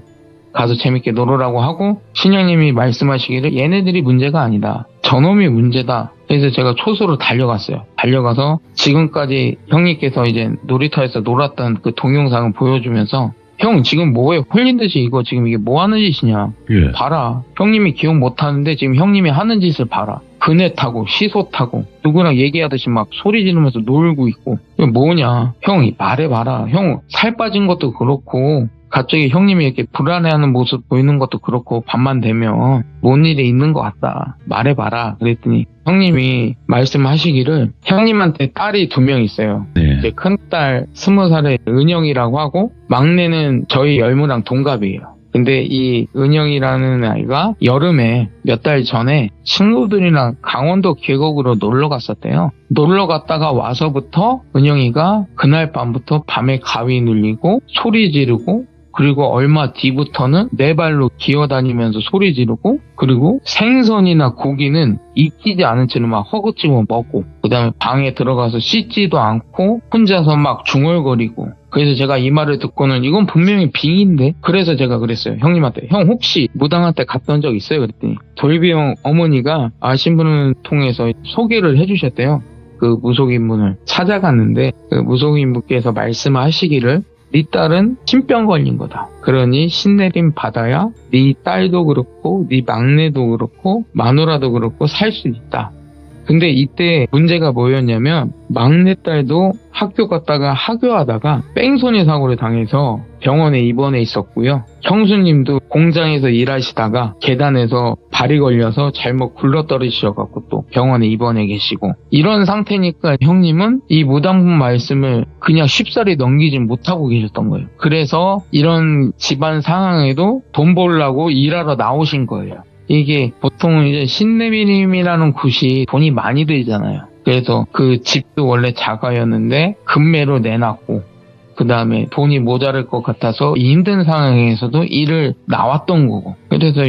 가서 재밌게 놀으라고 하고 신령님이 말씀하시기를 얘네들이 문제가 아니다. 저놈이 문제다. 그래서 제가 초소로 달려갔어요. 달려가서 지금까지 형님께서 이제 놀이터에서 놀았던 그 동영상을 보여주면서 형 지금 뭐에 홀린 듯이 이거 지금 이게 뭐 하는 짓이냐. 봐라. 형님이 기억 못하는데 지금 형님이 하는 짓을 봐라. 그네 타고 시소 타고 누구랑 얘기하듯이 막 소리 지르면서 놀고 있고 이거 뭐냐. 형이 말해봐라. 형 살 빠진 것도 그렇고 갑자기 형님이 이렇게 불안해하는 모습 보이는 것도 그렇고 밤만 되면 뭔 일이 있는 것 같다. 말해봐라. 그랬더니 형님이 말씀하시기를 형님한테 딸이 2명 있어요. 이제 큰딸 20살의 은영이라고 하고 막내는 저희 열무랑 동갑이에요. 근데 이 은영이라는 아이가 여름에 몇 달 전에 친구들이랑 강원도 계곡으로 놀러 갔었대요. 놀러 갔다가 와서부터 은영이가 그날 밤부터 밤에 가위 눌리고 소리 지르고 그리고 얼마 뒤부터는 네 발로 기어다니면서 소리 지르고 그리고 생선이나 고기는 익히지 않은 채로 막 허겁지겁 먹고 그 다음에 방에 들어가서 씻지도 않고 혼자서 막 중얼거리고 그래서 제가 이 말을 듣고는 이건 분명히 빙인데 그래서 제가 그랬어요. 형님한테 형 혹시 무당한테 갔던 적 있어요? 그랬더니 돌비 형 어머니가 아신 분을 통해서 소개를 해주셨대요. 그 무속인분을 찾아갔는데 그 무속인분께서 말씀하시기를 네 딸은 신병 걸린 거다. 그러니 신내림 받아야 네 딸도 그렇고 네 막내도 그렇고 마누라도 그렇고 살 수 있다. 근데 이때 문제가 뭐였냐면 막내딸도 학교 갔다가 하교하다가 뺑소니 사고를 당해서 병원에 입원해 있었고요. 형수님도 공장에서 일하시다가 계단에서 발이 걸려서 잘못 굴러떨어지셔갖고 또 병원에 입원해 계시고 이런 상태니까 형님은 이 무당분 말씀을 그냥 쉽사리 넘기진 못하고 계셨던 거예요. 그래서 이런 집안 상황에도 돈 벌려고 일하러 나오신 거예요. 이게 보통 이제 신내림이라는 곳이 돈이 많이 들잖아요. 그래서 그 집도 원래 자가였는데 급매로 내놨고 그 다음에 돈이 모자랄 것 같아서 이 힘든 상황에서도 일을 나왔던 거고 그래서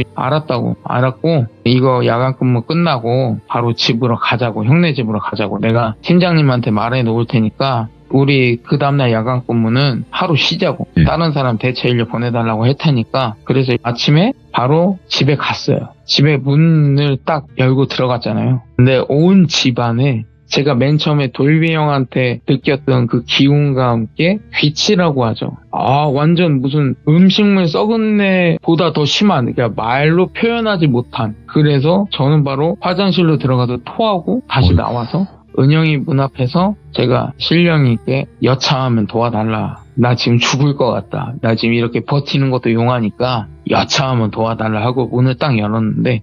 알았고 이거 야간 근무 끝나고 바로 집으로 가자고 형네 집으로 가자고 내가 팀장님한테 말해 놓을 테니까 우리 그 다음날 야간 근무는 하루 쉬자고 다른 사람 대체 인력 보내달라고 했다니까 그래서 아침에 바로 집에 갔어요. 집에 문을 딱 열고 들어갔잖아요. 근데 온 집안에 제가 맨 처음에 돌비 형한테 느꼈던 그 기운과 함께 귀치라고 하죠. 완전 무슨 음식물 썩은 내보다 더 심한, 그러니까 말로 표현하지 못한. 그래서 저는 바로 화장실로 들어가서 토하고 다시 나와서 은영이 문 앞에서 제가 신령이 있게 여차하면 도와달라. 나 지금 죽을 것 같다. 나 지금 이렇게 버티는 것도 용하니까 여차하면 도와달라 하고 문을 딱 열었는데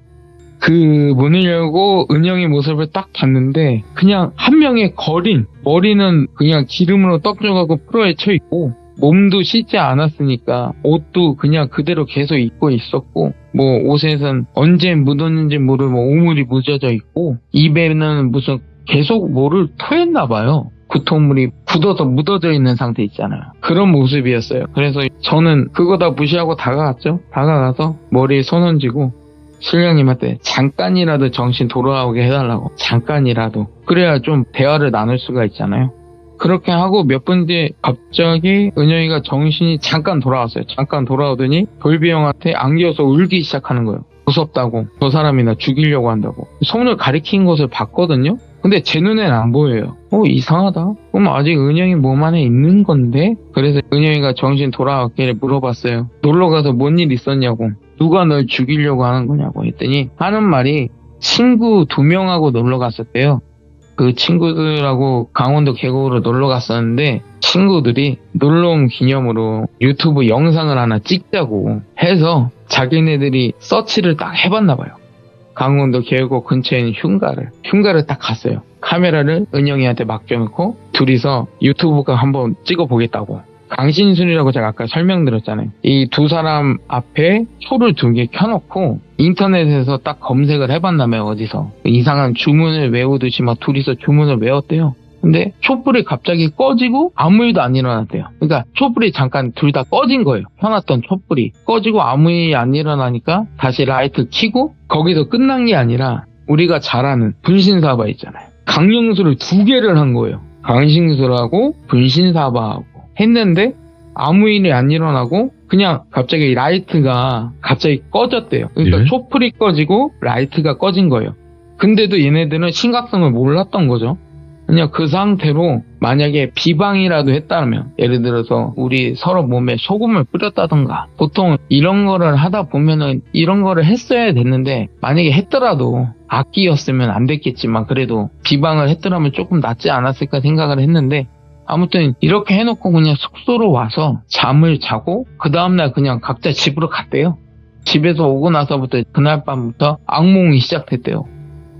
그 문을 열고 은영이 모습을 딱 봤는데 그냥 한 명의 거린 머리는 그냥 기름으로 떡져가고 프로에 쳐 있고 몸도 씻지 않았으니까 옷도 그냥 그대로 계속 입고 있었고 뭐 옷에선 언제 묻었는지 모를 뭐 오물이 묻어져 있고 입에는 무슨 계속 뭐를 토했나 봐요. 구토물이 굳어서 묻어져 있는 상태 있잖아요. 그런 모습이었어요. 그래서 저는 그거 다 무시하고 다가갔죠. 다가가서 머리에 손 얹고 신령님한테 잠깐이라도 정신 돌아오게 해달라고. 잠깐이라도. 그래야 좀 대화를 나눌 수가 있잖아요. 그렇게 하고 몇 분 뒤에 갑자기 은영이가 정신이 잠깐 돌아왔어요. 잠깐 돌아오더니 돌비 형한테 안겨서 울기 시작하는 거예요. 무섭다고. 저 사람이 나 죽이려고 한다고. 손을 가리킨 것을 봤거든요. 근데 제 눈에는 안 보여요. 이상하다. 그럼 아직 은영이 몸 안에 있는 건데? 그래서 은영이가 정신 돌아왔길래 물어봤어요. 놀러가서 뭔 일 있었냐고. 누가 널 죽이려고 하는 거냐고 했더니 하는 말이 친구 2명하고 놀러 갔었대요. 그 친구들하고 강원도 계곡으로 놀러 갔었는데 친구들이 놀러온 기념으로 유튜브 영상을 하나 찍자고 해서 자기네들이 서치를 딱 해봤나 봐요. 강원도 계곡 근처에 있는 흉가를 딱 갔어요. 카메라를 은영이한테 맡겨놓고 둘이서 유튜브가 한번 찍어보겠다고. 강신술이라고 제가 아까 설명드렸잖아요. 이 두 사람 앞에 초를 2개 켜놓고 인터넷에서 딱 검색을 해봤나봐요. 어디서 이상한 주문을 외우듯이 막 둘이서 주문을 외웠대요. 근데 촛불이 갑자기 꺼지고 아무 일도 안 일어났대요. 그러니까 촛불이 잠깐 둘 다 꺼진 거예요. 켜놨던 촛불이 꺼지고 아무 일이 안 일어나니까 다시 라이트 켜고 거기서 끝난 게 아니라 우리가 잘 아는 분신사바 있잖아요. 강령술을 2개를 한 거예요. 강신술하고 분신사바하고 했는데 아무 일이 안 일어나고 그냥 갑자기 라이트가 갑자기 꺼졌대요. 그러니까 예? 촛불이 꺼지고 라이트가 꺼진 거예요. 근데도 얘네들은 심각성을 몰랐던 거죠. 그냥 그 상태로 만약에 비방이라도 했다면 예를 들어서 우리 서로 몸에 소금을 뿌렸다던가 보통 이런 거를 하다 보면은 이런 거를 했어야 됐는데 만약에 했더라도 악기였으면 안 됐겠지만 그래도 비방을 했더라면 조금 낫지 않았을까 생각을 했는데 아무튼 이렇게 해놓고 그냥 숙소로 와서 잠을 자고 그 다음날 그냥 각자 집으로 갔대요. 집에서 오고 나서부터 그날 밤부터 악몽이 시작됐대요.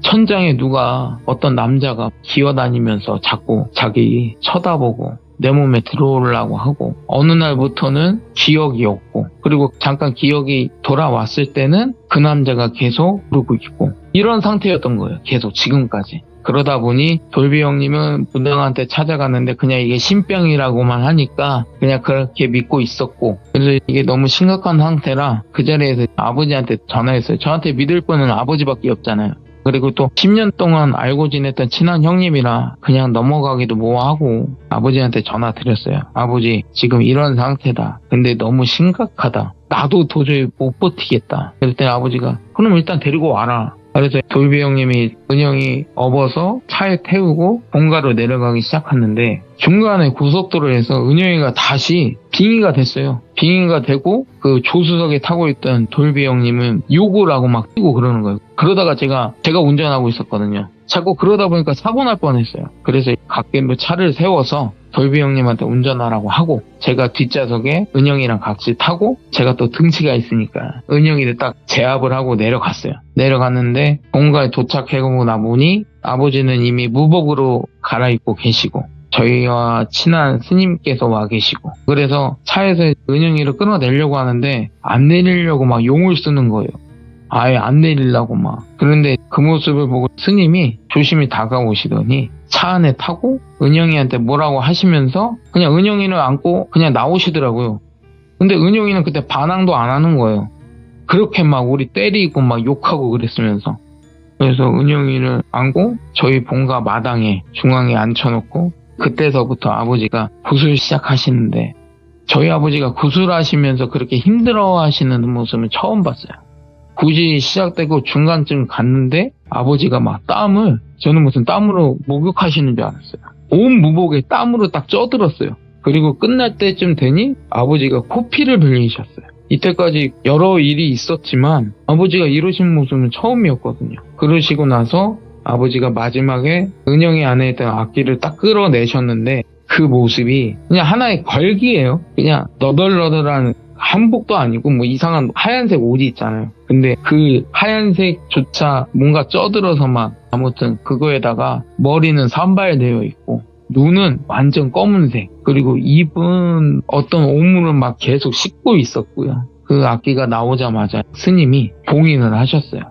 천장에 누가 어떤 남자가 기어다니면서 자꾸 자기 쳐다보고 내 몸에 들어오려고 하고 어느 날부터는 기억이 없고 그리고 잠깐 기억이 돌아왔을 때는 그 남자가 계속 부르고 있고 이런 상태였던 거예요. 계속 지금까지. 그러다 보니 돌비 형님은 무당한테 찾아갔는데 그냥 이게 신병이라고만 하니까 그냥 그렇게 믿고 있었고 그래서 이게 너무 심각한 상태라 그 자리에서 아버지한테 전화했어요. 저한테 믿을 분은 아버지밖에 없잖아요. 그리고 또 10년 동안 알고 지냈던 친한 형님이라 그냥 넘어가기도 뭐하고 아버지한테 전화 드렸어요. 아버지 지금 이런 상태다. 근데 너무 심각하다. 나도 도저히 못 버티겠다. 그랬더니 아버지가 그럼 일단 데리고 와라. 그래서 돌비 형님이 은영이 업어서 차에 태우고 본가로 내려가기 시작했는데 중간에 고속도로에서 은영이가 다시 빙의가 됐어요. 빙의가 되고 그 조수석에 타고 있던 돌비 형님은 욕을 하고 막 뛰고 그러는 거예요. 그러다가 제가 운전하고 있었거든요. 자꾸 그러다 보니까 사고 날 뻔했어요. 그래서 갓길로 차를 세워서 돌비 형님한테 운전하라고 하고 제가 뒷좌석에 은영이랑 같이 타고 제가 또 등치가 있으니까 은영이를 딱 제압을 하고 내려갔어요. 내려갔는데 본가에 도착하고 나보니 아버지는 이미 무복으로 갈아입고 계시고 저희와 친한 스님께서 와 계시고 그래서 차에서 은영이를 끌어내려고 하는데 안 내리려고 막 용을 쓰는 거예요. 아예 안 내리려고 막. 그런데 그 모습을 보고 스님이 조심히 다가오시더니 차 안에 타고 은영이한테 뭐라고 하시면서 그냥 은영이를 안고 그냥 나오시더라고요. 근데 은영이는 그때 반항도 안 하는 거예요. 그렇게 막 우리 때리고 막 욕하고 그랬으면서. 그래서 은영이를 안고 저희 본가 마당에 중앙에 앉혀놓고 그때서부터 아버지가 굿을 시작하시는데 저희 아버지가 굿을 하시면서 그렇게 힘들어하시는 모습을 처음 봤어요. 굿이 시작되고 중간쯤 갔는데 아버지가 막 땀을, 저는 무슨 땀으로 목욕하시는 줄 알았어요. 온 무복에 땀으로 딱 쪄들었어요. 그리고 끝날 때쯤 되니 아버지가 코피를 흘리셨어요. 이때까지 여러 일이 있었지만 아버지가 이러신 모습은 처음이었거든요. 그러시고 나서 아버지가 마지막에 은영이 안에 있던 악기를 딱 끌어내셨는데 그 모습이 그냥 하나의 걸기예요. 그냥 너덜너덜한 한복도 아니고 뭐 이상한 하얀색 옷이 있잖아요. 근데 그 하얀색조차 뭔가 쪄들어서 막 아무튼 그거에다가 머리는 산발되어 있고 눈은 완전 검은색, 그리고 입은 어떤 오물을 막 계속 씻고 있었고요. 그 악기가 나오자마자 스님이 봉인을 하셨어요.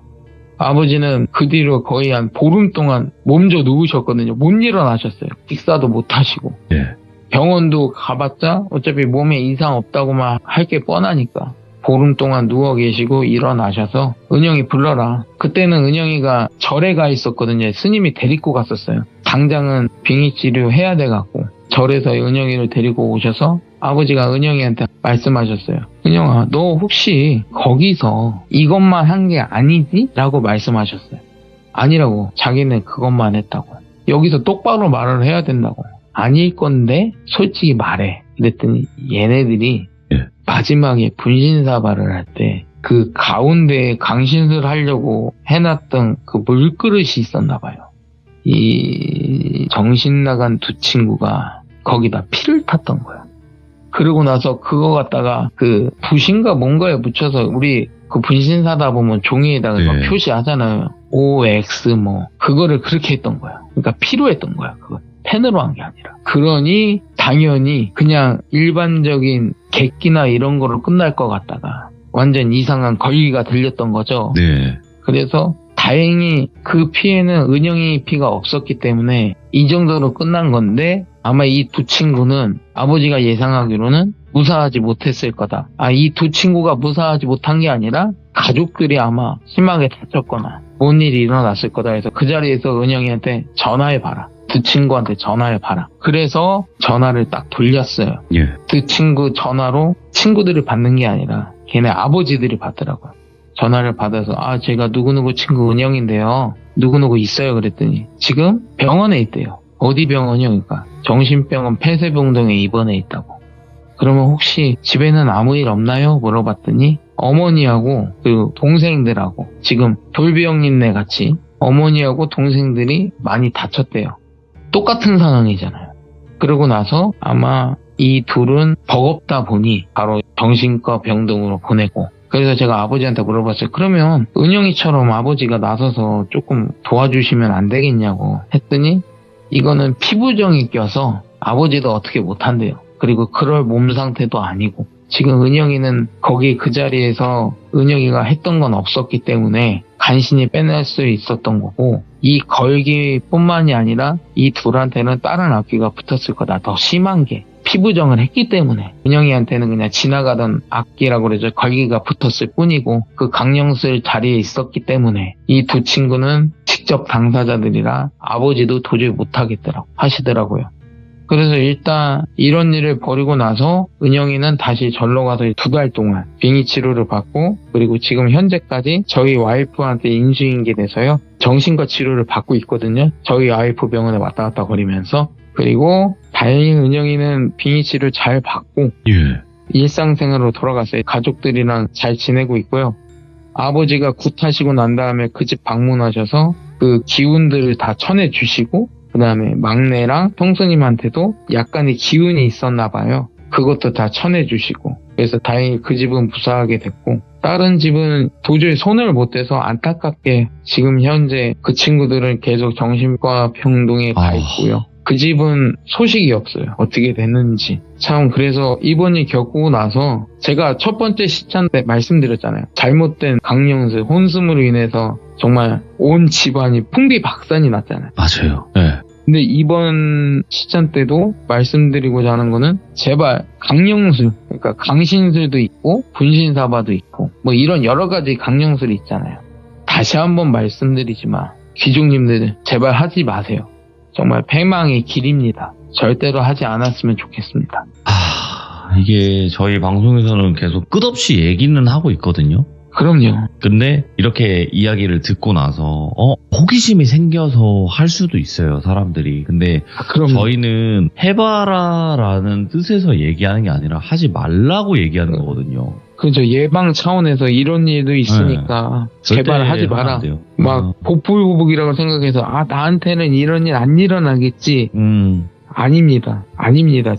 아버지는 그 뒤로 거의 한 보름 동안 몸져 누우셨거든요. 못 일어나셨어요. 식사도 못 하시고. 예. 병원도 가봤자 어차피 몸에 이상 없다고만 할 게 뻔하니까 보름 동안 누워 계시고 일어나셔서 은영이 불러라. 그때는 은영이가 절에 가 있었거든요. 스님이 데리고 갔었어요. 당장은 빙의 치료해야 돼갖고 절에서 은영이를 데리고 오셔서 아버지가 은영이한테 말씀하셨어요. 은영아, 너 혹시 거기서 이것만 한 게 아니지? 라고 말씀하셨어요. 아니라고. 자기는 그것만 했다고. 여기서 똑바로 말을 해야 된다고. 아닐 건데 솔직히 말해. 그랬더니 얘네들이 마지막에 분신사발을 할 때 그 가운데에 강신술 하려고 해놨던 그 물그릇이 있었나 봐요. 이 정신 나간 두 친구가 거기다 피를 탔던 거야. 그러고 나서 그거 갖다가 그 붓인가 뭔가에 묻혀서 우리 그 분신사다 보면 종이에다가 막 표시하잖아요. OX 뭐 그거를 그렇게 했던 거야. 그러니까 피로 했던 거야. 그거 펜으로 한 게 아니라. 그러니 당연히 그냥 일반적인 객기나 이런 거로 끝날 것 같다가 완전 이상한 걸기가 들렸던 거죠. 네. 그래서 다행히 그 피에는 은영이 피가 없었기 때문에 이 정도로 끝난 건데 아마 이 두 친구는 아버지가 예상하기로는 무사하지 못했을 거다. 이 두 친구가 무사하지 못한 게 아니라 가족들이 아마 심하게 다쳤거나 뭔 일이 일어났을 거다 해서 그 자리에서 은영이한테 전화해봐라. 두 친구한테 전화해봐라. 그래서 전화를 딱 돌렸어요. 예. 두 친구 전화로 친구들이 받는 게 아니라 걔네 아버지들이 받더라고요. 전화를 받아서 제가 누구누구 친구 은영인데요. 누구누구 있어요. 그랬더니 지금 병원에 있대요. 어디 병원이요? 그러니까 정신병원 폐쇄병동에 입원해 있다고. 그러면 혹시 집에는 아무 일 없나요? 물어봤더니 어머니하고 그 동생들하고 지금 돌비형님네 같이 어머니하고 동생들이 많이 다쳤대요. 똑같은 상황이잖아요. 그러고 나서 아마 이 둘은 버겁다 보니 바로 정신과 병동으로 보내고, 그래서 제가 아버지한테 물어봤어요. 그러면 은영이처럼 아버지가 나서서 조금 도와주시면 안 되겠냐고 했더니 이거는 피부정이 껴서 아버지도 어떻게 못한대요. 그리고 그럴 몸 상태도 아니고 지금 은영이는 거기 그 자리에서 은영이가 했던 건 없었기 때문에 간신히 빼낼 수 있었던 거고, 이 걸기뿐만이 아니라 이 둘한테는 다른 악기가 붙었을 거다. 더 심한 게 피부정을 했기 때문에 은영이한테는 그냥 지나가던 악기라고 그러죠. 걸기가 붙었을 뿐이고 그 강령술 자리에 있었기 때문에 이 두 친구는 직접 당사자들이라 아버지도 도저히 못하겠더라고 하시더라고요. 그래서 일단 이런 일을 벌이고 나서 은영이는 다시 절로 가서 2달 동안 빙의 치료를 받고, 그리고 지금 현재까지 저희 와이프한테 인수인계 돼서요 정신과 치료를 받고 있거든요. 저희 와이프 병원에 왔다 갔다 거리면서. 그리고 다행히 은영이는 빙의 치료를 잘 받고 일상생활로 돌아갔어요. 가족들이랑 잘 지내고 있고요. 아버지가 굿하시고 난 다음에 그 집 방문하셔서 그 기운들을 다 쳐내주시고, 그 다음에 막내랑 형수님한테도 약간의 기운이 있었나 봐요. 그것도 다 쳐내주시고, 그래서 다행히 그 집은 무사하게 됐고, 다른 집은 도저히 손을 못 대서 안타깝게 지금 현재 그 친구들은 계속 정신과 병동에 가 있고요. 그 집은 소식이 없어요. 어떻게 됐는지. 참, 그래서 이번 일 겪고 나서 제가 첫 번째 시찬 때 말씀드렸잖아요. 잘못된 강령술, 혼숨으로 인해서 정말 온 집안이 풍비박산이 났잖아요. 맞아요. 네. 근데 이번 시찬 때도 말씀드리고자 하는 거는 제발 강령술, 그러니까 강신술도 있고 분신사바도 있고 뭐 이런 여러 가지 강령술이 있잖아요. 다시 한번 말씀드리지만 귀족님들 제발 하지 마세요. 정말 패망의 길입니다. 절대로 하지 않았으면 좋겠습니다. 이게 저희 방송에서는 계속 끝없이 얘기는 하고 있거든요. 그럼요. 근데 이렇게 이야기를 듣고 나서 호기심이 생겨서 할 수도 있어요, 사람들이. 근데 그럼 저희는 해봐라라는 뜻에서 얘기하는 게 아니라 하지 말라고 얘기하는 거거든요. 그죠. 예방 차원에서 이런 일도 있으니까 제발 절대 하지 하면 마라. 안 돼요. 막 복불복이라고 생각해서 나한테는 이런 일 안 일어나겠지. 아닙니다.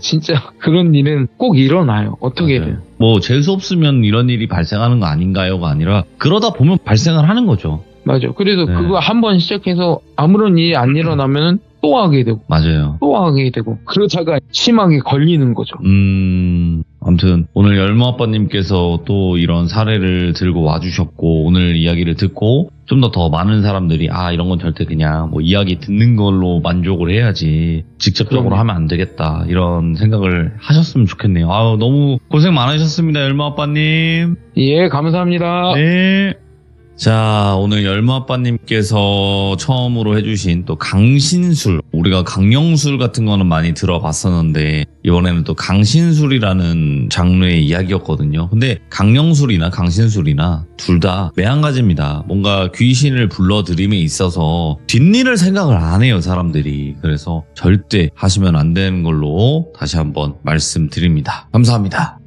진짜 그런 일은 꼭 일어나요. 어떻게든. 뭐 재수 없으면 이런 일이 발생하는 거 아닌가요가 아니라 그러다 보면 발생을 하는 거죠. 맞아. 그래서 네. 그거 한번 시작해서 아무런 일이 안 일어나면 또 하게 되고 맞아요. 또 하게 되고 그러다가 심하게 걸리는 거죠. 아무튼 오늘 열무 아빠님께서 또 이런 사례를 들고 와주셨고 오늘 이야기를 듣고 좀 더 많은 사람들이 이런 건 절대 그냥 뭐 이야기 듣는 걸로 만족을 해야지 직접적으로 그럼요. 하면 안 되겠다 이런 생각을 하셨으면 좋겠네요. 너무 고생 많으셨습니다, 열무 아빠님. 예, 감사합니다. 네. 자, 오늘 열무 아빠님께서 처음으로 해주신 또 강신술, 우리가 강령술 같은 거는 많이 들어봤었는데 이번에는 또 강신술이라는 장르의 이야기였거든요. 근데 강령술이나 강신술이나 둘 다 매한가지입니다. 뭔가 귀신을 불러들임에 있어서 뒷일을 생각을 안 해요, 사람들이. 그래서 절대 하시면 안 되는 걸로 다시 한번 말씀드립니다. 감사합니다.